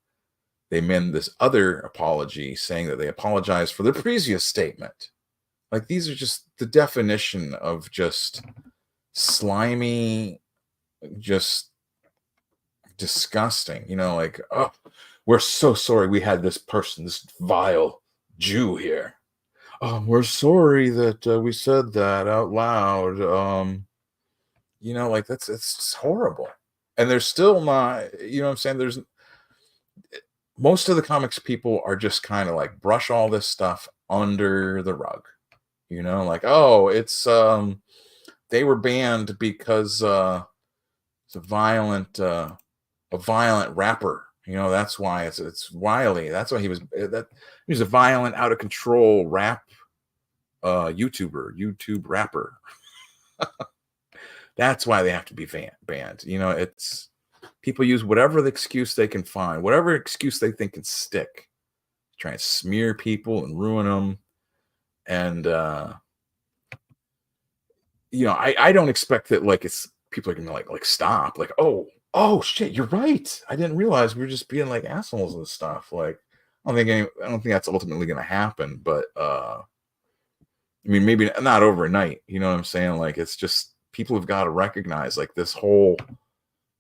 They made this other apology saying that they apologized for the previous statement. Like, these are just the definition of just slimy, just disgusting. You know, like, oh, we're so sorry we had this person, this vile Jew here. Oh, we're sorry that we said that out loud. You know, like it's just horrible. And there's still not, you know what I'm saying? There's most of the comics people are just kind of like brush all this stuff under the rug. You know, like, oh, it's they were banned because it's a violent rapper. You know, that's why it's Wiley. That's why he was a violent, out of control rap YouTube rapper. That's why they have to be banned. You know, it's people use whatever the excuse they can find, whatever excuse they think can stick, try and smear people and ruin them. And I don't expect that like it's people are gonna like stop, like, oh shit, you're right. I didn't realize we were just being like assholes and stuff. Like, I don't think that's ultimately gonna happen, but I mean, maybe not overnight. You know what I'm saying? Like, it's just people have got to recognize like this whole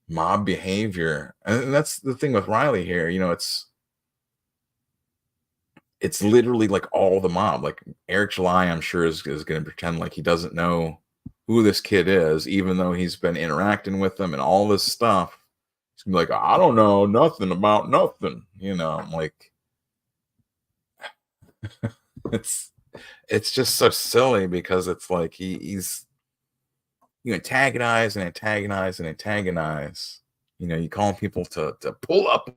mob behavior, and that's the thing with Riley here. It's literally like all the mob. Like Eric July, I'm sure is going to pretend like he doesn't know who this kid is, even though he's been interacting with them and all this stuff. He's gonna be like, I don't know nothing about nothing. I'm like, it's just so silly because it's like he's you antagonize and antagonize and antagonize. You call people to pull up.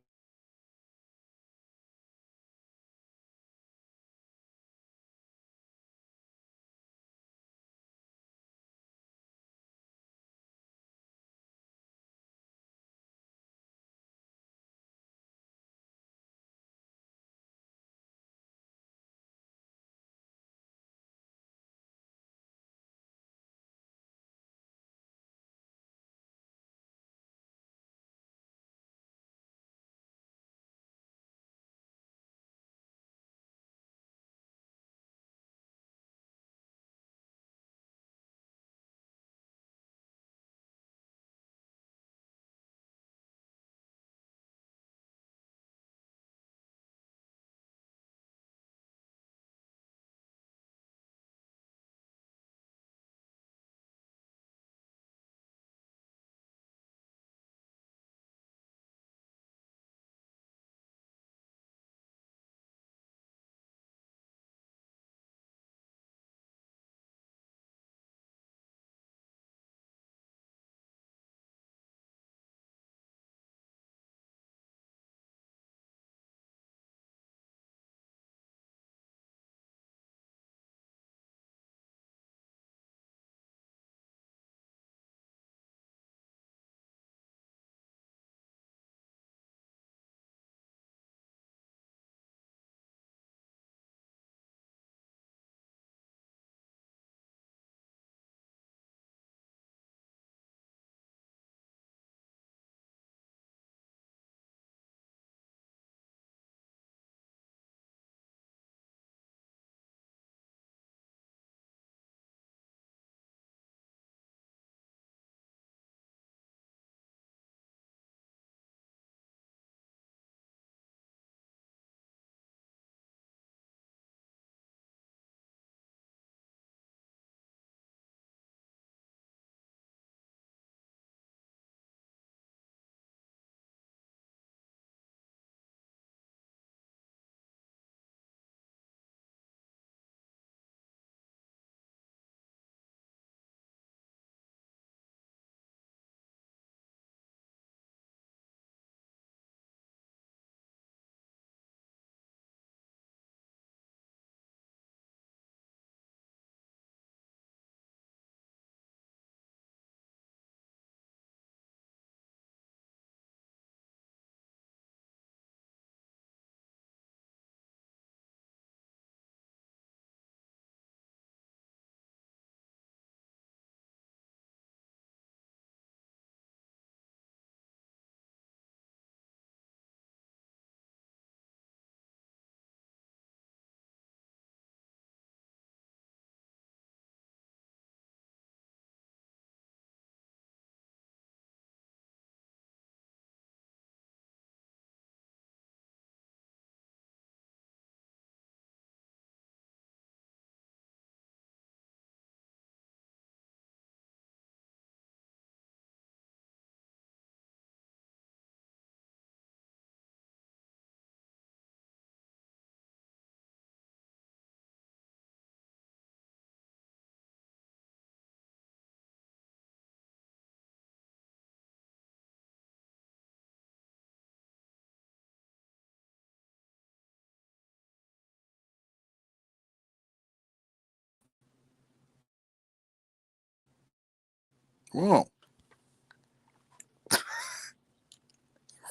Whoa.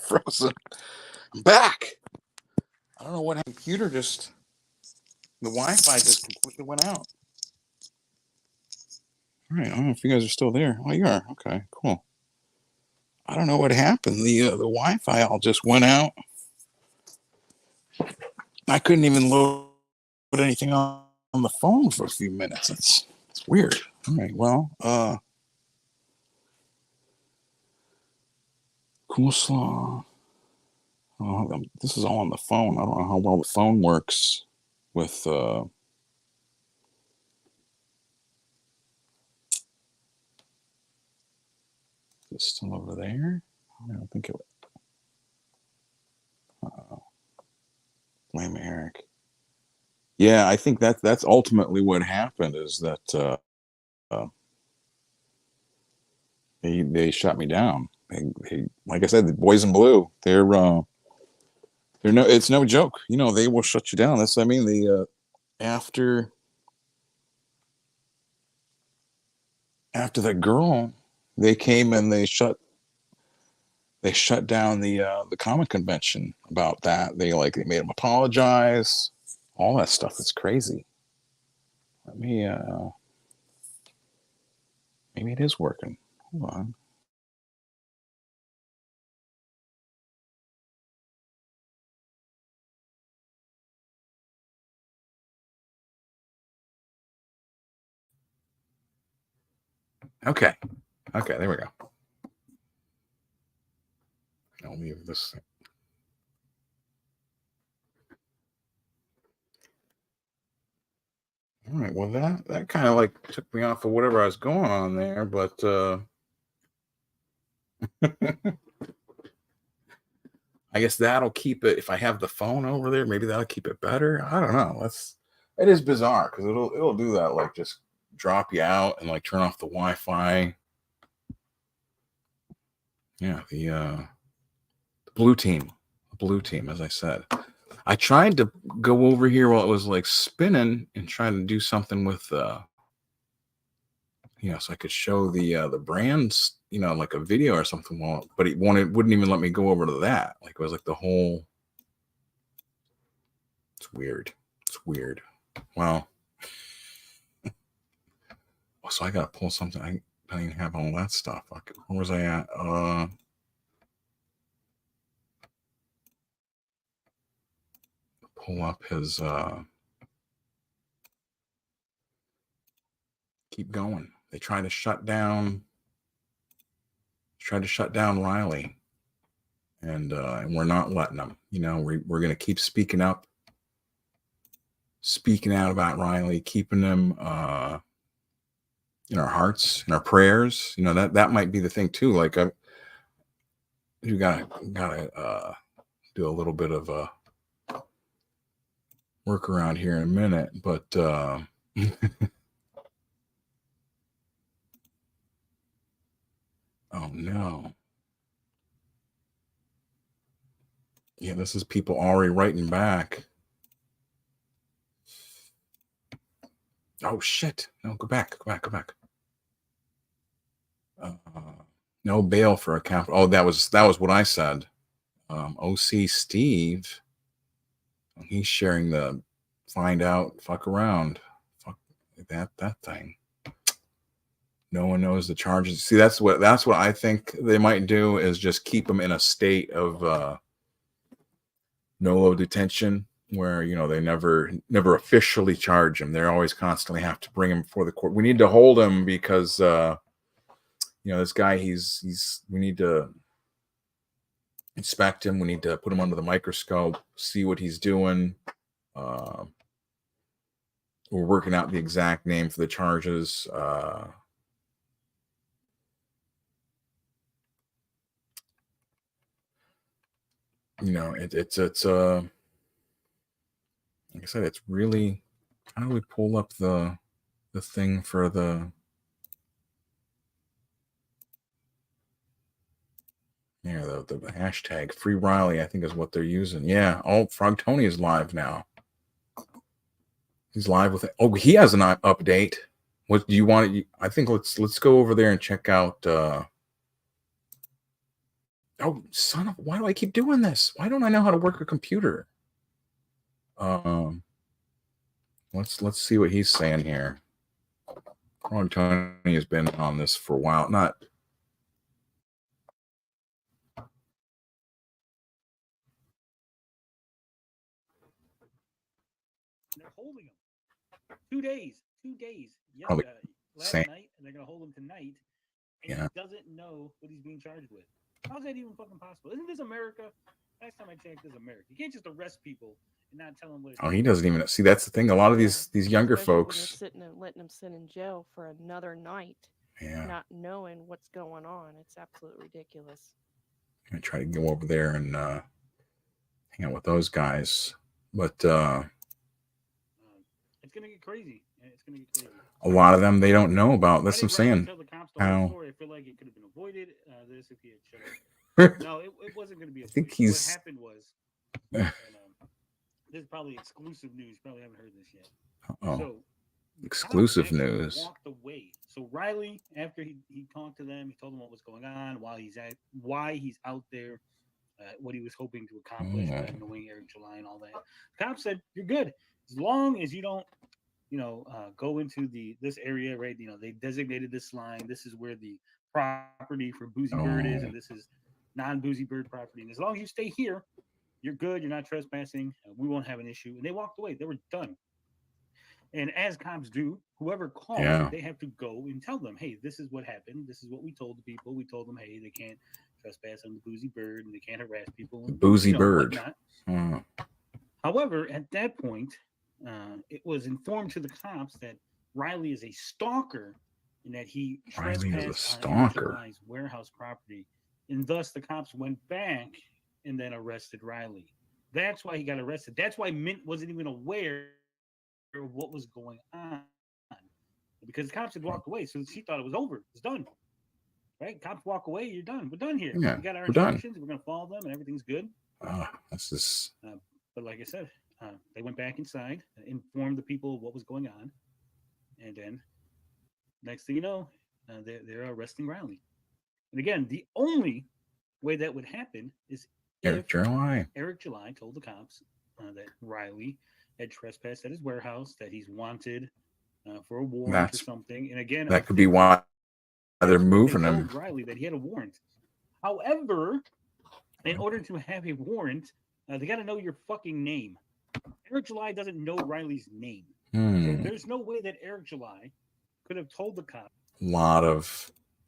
Frozen. I'm back. I don't know what computer just. The Wi-Fi just completely went out. All right. I don't know if you guys are still there. Oh, you are. Okay. Cool. I don't know what happened. The Wi-Fi all just went out. I couldn't even load anything on the phone for a few minutes. It's weird. All right. Well. Coleslaw. Oh, this is all on the phone. I don't know how well the phone works with. It's still over there. I don't think it. Blame Eric. Yeah, I think that's ultimately what happened. Is that they shut me down. They like I said, the boys in blue. They're no. It's no joke. You know, they will shut you down. That's. I mean, the after that girl, they came and they shut down the comic convention about that. They made him apologize. All that stuff. It's crazy. Let me maybe it is working. Hold on. Okay. Okay, there we go. I'll leave this. All right. Well, that kind of took me off of whatever I was going on there, but I guess that'll keep it. If I have the phone over there, maybe that'll keep it better. I don't know. It is bizarre because it'll do that, just drop you out and turn off the Wi-Fi. Yeah, the blue team, as I said. I tried to go over here while it was spinning and trying to do something with so I could show the brands, like a video or something. But it wouldn't even let me go over to that. It was the whole. It's weird. It's weird. Well, so I gotta pull something. I don't even have all that stuff. Where was I at? Pull up his. Keep going. They try to shut down. Riley, and we're not letting them. We're gonna keep speaking out about Riley, keeping them in our hearts, in our prayers. That might be the thing too. You gotta do a little bit of a work around here in a minute, but oh no. Yeah, this is people already writing back. Oh shit! No, go back. No bail for a cap. Oh, that was what I said. OC Steve. He's sharing the find out, fuck around, fuck that thing. No one knows the charges. See, that's what I think they might do is just keep them in a state of no detention, where they never officially charge him. They always constantly have to bring him before the court. We need to hold him because this guy we need to inspect him. We need to put him under the microscope, see what he's doing. We're working out the exact name for the charges. It's like I said, it's really. How do we pull up the thing for the? Yeah, the hashtag Free Riley, I think, is what they're using. Yeah. Oh, Frog Tony is live now. He's live with it. Oh, he has an update. What do you want? I think let's go over there and check out. Oh, son of! Why do I keep doing this? Why don't I know how to work a computer? Let's see what he's saying here. Frog Tony has been on this for a while. Not. They're holding him 2 days. 2 days. Probably Last same. night, and they're gonna hold him tonight. And Yeah. he doesn't know what he's being charged with. How is that even fucking possible? Isn't this America? Last time I checked, this is America. You can't just arrest people and not tell them what. Oh, he doesn't even see. That's the thing. A lot of these younger Especially when you're folks. sitting and letting them sit in jail for another night, Yeah. not knowing what's going on. It's absolutely ridiculous. I try to go over there and hang out with those guys, but it's gonna get crazy. It's gonna get crazy. a lot of them they don't know about. That's what I'm saying. Tell the cops the whole How story. I feel like it could have been avoided. This if he had shut up. No, it wasn't going to be. I think what he's. happened was, and, this is probably exclusive news. You probably haven't heard this yet. Oh, So, exclusive actually news. Walked away. So Riley, after he talked to them, he told them what was going on, why he's out there, what he was hoping to accomplish by annoying Eric July and all that. The cop said, "You're good as long as you don't, go into this area, right? They designated this line. This is where the property for Boozy Bird is, and this is non-Boozy Bird property. And as long as you stay here, you're good. You're not trespassing. We won't have an issue." And they walked away. They were done. And as cops do, whoever calls, they have to go and tell them, "Hey, this is what happened. This is what we told the people. We told them, hey, they can't trespass on the Boozy Bird and they can't harass people." And, Boozy Bird. However, at that point, it was informed to the cops that Riley is a stalker and that he trespassed on July's warehouse property. And thus the cops went back and then arrested Riley. That's why he got arrested. That's why Mint wasn't even aware of what was going on. Because the cops had walked away, so she thought it was over. It's done. Right? Cops walk away, you're done. We're done here. Yeah, we got our we're done. instructions, we're going to follow them, and everything's good. This is. But like I said, they went back inside, informed the people of what was going on, and then next thing you know, they're arresting Riley. And again, the only way that would happen is Eric July. Eric July told the cops that Riley had trespassed at his warehouse, that he's wanted for a warrant or something. And again, that could be why they're moving they him. told Riley that he had a warrant. However, in order to have a warrant, they got to know your fucking name. Eric July doesn't know Riley's name. So there's no way that Eric July could have told the cop. Lot.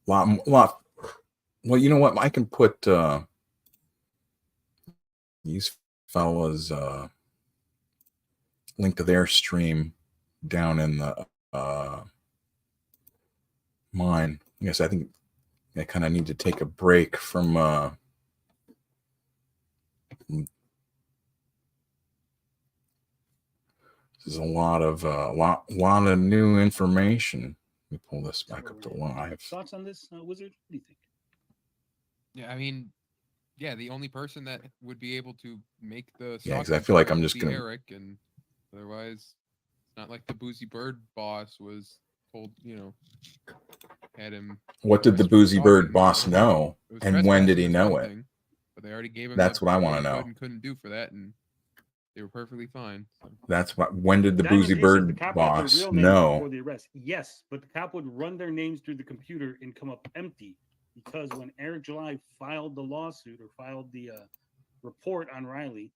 Well, you know what? I can put these fellas link to their stream down in the mine. Yes, I think I kind of need to take a break from there's a lot of new information. Let me pull this back up to live. Thoughts on this, Wizard? What do you think? Yeah, I mean, the only person that would be able to make the because I feel like I'm just gonna Eric, and otherwise, it's not like the Boozy Bird boss was told, had him. What did the Boozy Bird boss know, and when did he know it? But they already gave him. That's what I want to know. Couldn't do for that, and they were perfectly fine. So. That's what. When did the Boozy Bird boss know? Before the arrest, yes, but the cop would run their names through the computer and come up empty, because when Eric July filed the lawsuit or filed the report on Riley,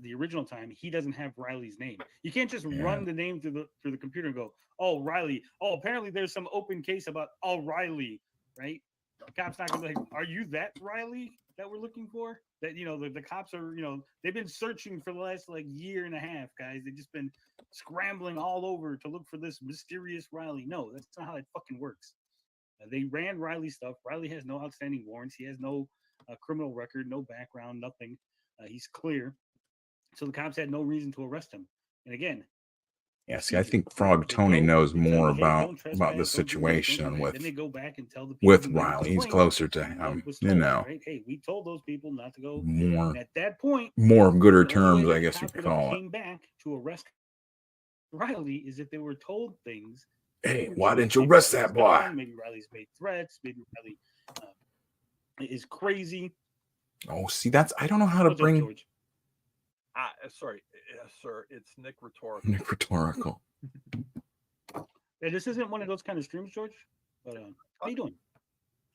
the original time, he doesn't have Riley's name. You can't just run the name through the computer and go, "Oh, Riley. Oh, apparently there's some open case about Riley," right? The cop's not gonna be like, "Are you that Riley that we're looking for?" That the cops are, they've been searching for the last year and a half, guys. They've just been scrambling all over to look for this mysterious Riley. No, that's not how it fucking works. They ran Riley's stuff. Riley has no outstanding warrants. He has no criminal record, no background, nothing. He's clear. So the cops had no reason to arrest him. And again, yeah, see, I think Frog Tony knows more about the situation with Riley. He's closer to him, Right? Hey, we told those people not to go. More. And at that point, more gooder terms, I guess you could call it. Came back to arrest Riley is if they were told things. Hey, why didn't you arrest that boy? Maybe Riley's made threats. Maybe Riley is crazy. Oh, see, I don't know how to What's up, bring George? Sorry, sir. It's Nick Rhetorical. Nick Rhetorical. Yeah, this isn't one of those kind of streams, George. But how you doing?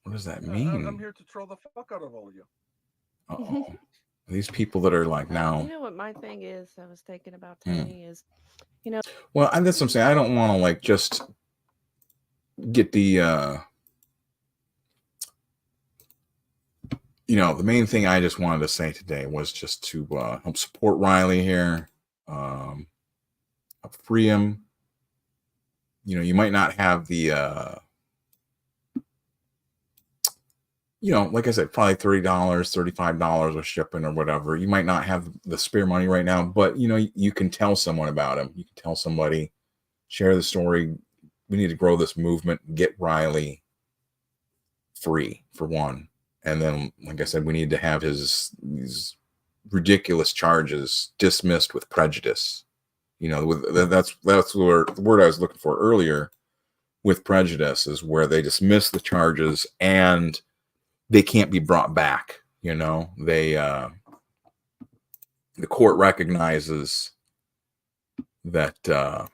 What does that I'm mean? here to troll the fuck out of all of you. Uh-oh. These people that are like now. You know what my thing is? I was thinking about Tony is, you know. Well, that's what I'm saying. I don't want to like just get the the main thing I just wanted to say today was just to help support Riley here, help free him. You might not have the, like I said, probably $30, $35 with shipping or whatever. You might not have the spare money right now, but you can tell someone about him. You can tell somebody, share the story. We need to grow this movement, get Riley free for one. And then, like I said, we need to have these ridiculous charges dismissed with prejudice. That's where the word I was looking for earlier with prejudice is where they dismiss the charges and they can't be brought back. The court recognizes that the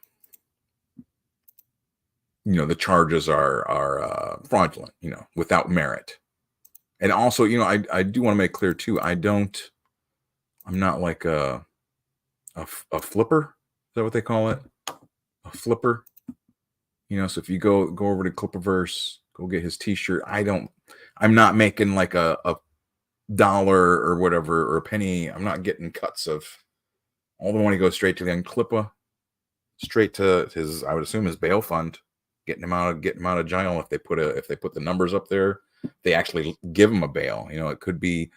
charges are fraudulent, without merit. And also, I do want to make clear too, I'm not like a flipper. Is that what they call it? A flipper. So if you go over to Clippaverse, go get his t-shirt. I'm not making like a dollar or whatever, or a penny. I'm not getting cuts of all the money goes straight to the young Clippa, straight to his, I would assume, his bail fund, getting him out of jail. If they put the numbers up there, they actually give him a bail. It could be,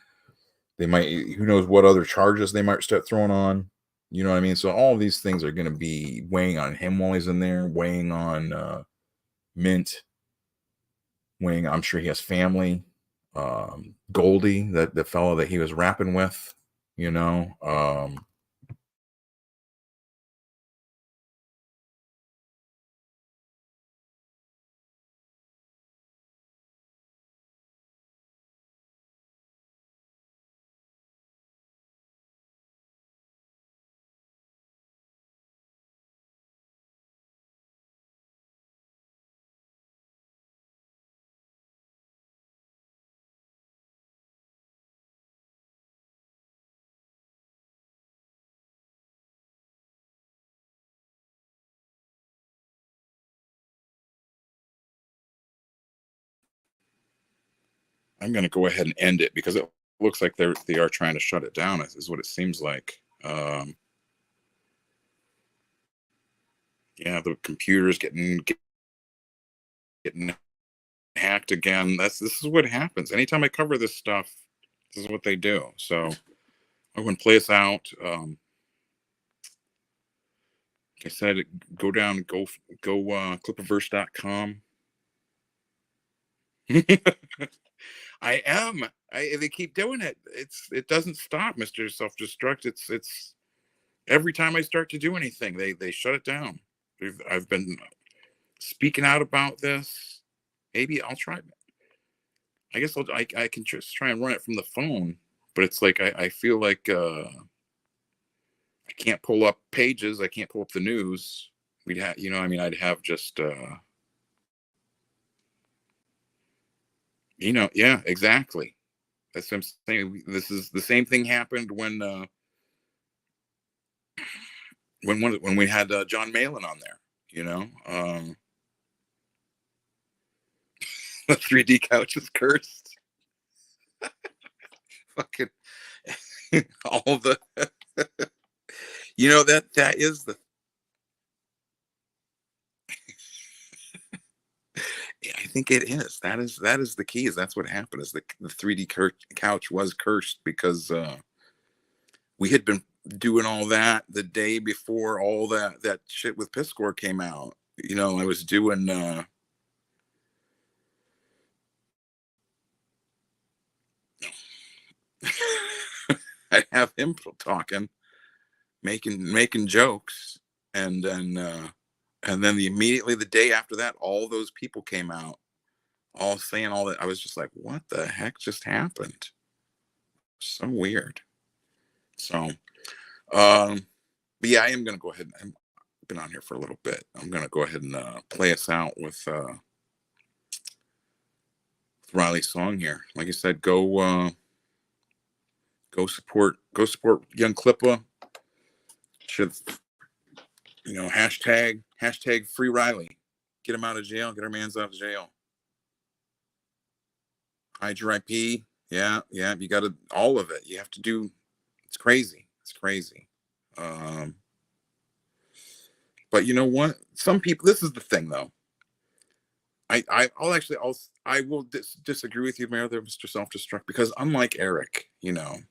they might, who knows what other charges they might start throwing on. You know what I mean? So all of these things are going to be weighing on him while he's in there, weighing on Mint, I'm sure he has family. Goldie, the fellow that he was rapping with, I'm going to go ahead and end it because it looks like they are trying to shut it down, is what it seems like. Yeah, the computer's getting hacked again. This is what happens. Anytime I cover this stuff, this is what they do. So I'm going to play us out. Like I said, go Clippaverse.com. I am. They keep doing it. It doesn't stop, Mr. Self-Destruct. It's every time I start to do anything, they shut it down. I've been speaking out about this. Maybe I'll try. I guess I can just try and run it from the phone, but it's like I feel like I can't pull up pages. I can't pull up the news. We'd have, I'd have just yeah, exactly. That's what I'm saying. This is the same thing happened when we had John Malin on there. The 3D couch is cursed. Fucking all the that is the I think it is. That is the key. That's what happened. Is the 3D couch was cursed because we had been doing all that the day before all that shit with Piscor came out. I was doing I'd have him talking, making jokes, and then immediately the day after that, all those people came out. all saying all that. I was just like, what the heck just happened? So weird. So, but yeah, I am going to go ahead. I've been on here for a little bit. I'm going to go ahead and play us out with Riley's song here. Like I said, go support young Clippa. Should, hashtag free Riley. Get him out of jail. Get our mans out of jail. Hide your IP. Yeah. You got to, all of it. You have to do. It's crazy. But you know what? Some people. This is the thing, though. I will disagree with you, Mayor, there, Mr. Self-Destruct, because unlike Eric, I'm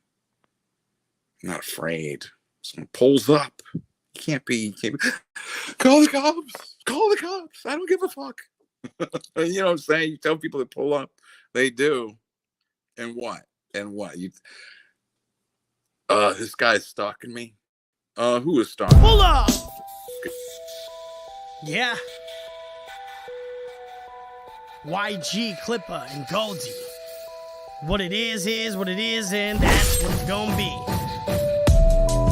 not afraid. Someone pulls up. You can't be. Call the cops. I don't give a fuck. You know what I'm saying? You tell people to pull up, they do. And what? This guy's stalking me. Who is stalking? Pull up. Yeah. YG, Clippa, and Goldie. What it is what it is, and that's what it's gonna be.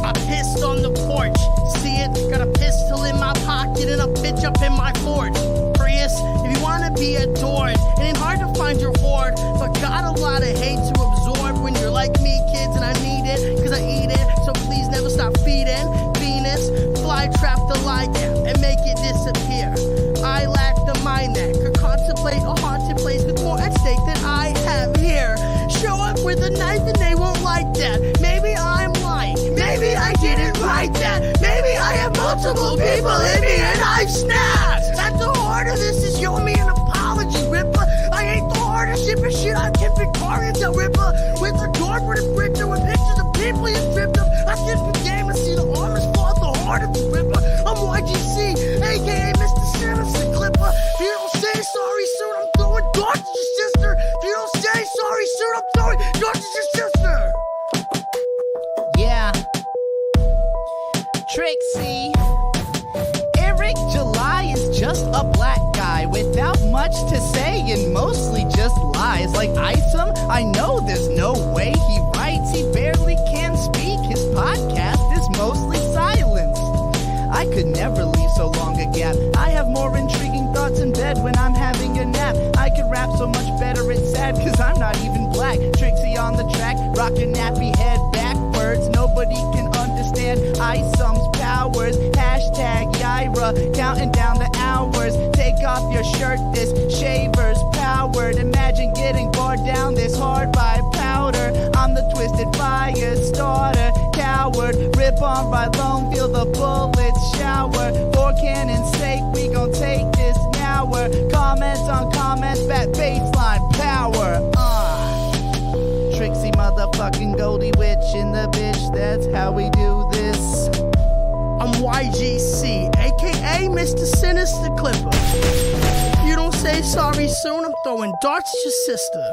I pissed on the porch, see it? Got a pistol in my pocket and a bitch up in my forge. Prius, if you wanna be adored, it ain't hard to find your hoard, but got a lot of hate to absorb when you're like me, kids, and I need it, cause I eat it, so please never stop feeding. Venus, fly trap the ligand and make it disappear. I lack the mind that could contemplate a haunted place with more at stake than I have here. Show up with a knife and they won't like that. Maybe I'm lying. Maybe I didn't write that. Maybe I have multiple people in me and I've snapped. At the heart of this is you owe me an apology, Ripper. I ain't the hardest shipping shit on Kim Victorians, Ripper. With a door for the printer with pictures of people you tripped up. I skip the game and see the armors fall at the heart of the Ripper. I'm YGC, aka Mr. Sinister Clipper. If you don't say sorry soon, I'm throwing darts at your sister. If you don't say sorry soon, I'm throwing darts at your sister. Yeah. Trixie. Eric July is just a black guy without much to say and mostly just lies. Like Isom, I know there's no way he writes. He barely can speak. His podcast is mostly silence. I could never leave so long a gap. I have more intriguing thoughts in bed when I'm having a nap. I could rap so much better, it's sad, cause I'm not even black. Trixie on the track, rockin' nappy head backwards. Nobody can understand Isom's powers. Hashtag Yaira, counting down the hours. Take off your shirt, this shaver's powered. Imagine getting bored down this hard by powder. I'm the twisted fire starter, coward. Rip on right long, feel the bullets shower. For cannon's sake, we gon' take this nower. Comments on comments, fat baseline power. Trixie motherfucking Goldie Witch in the bitch, that's how we do this. I'm YGC, aka Mr. Sinister Clipper. If you don't say sorry soon, I'm throwing darts at your sister.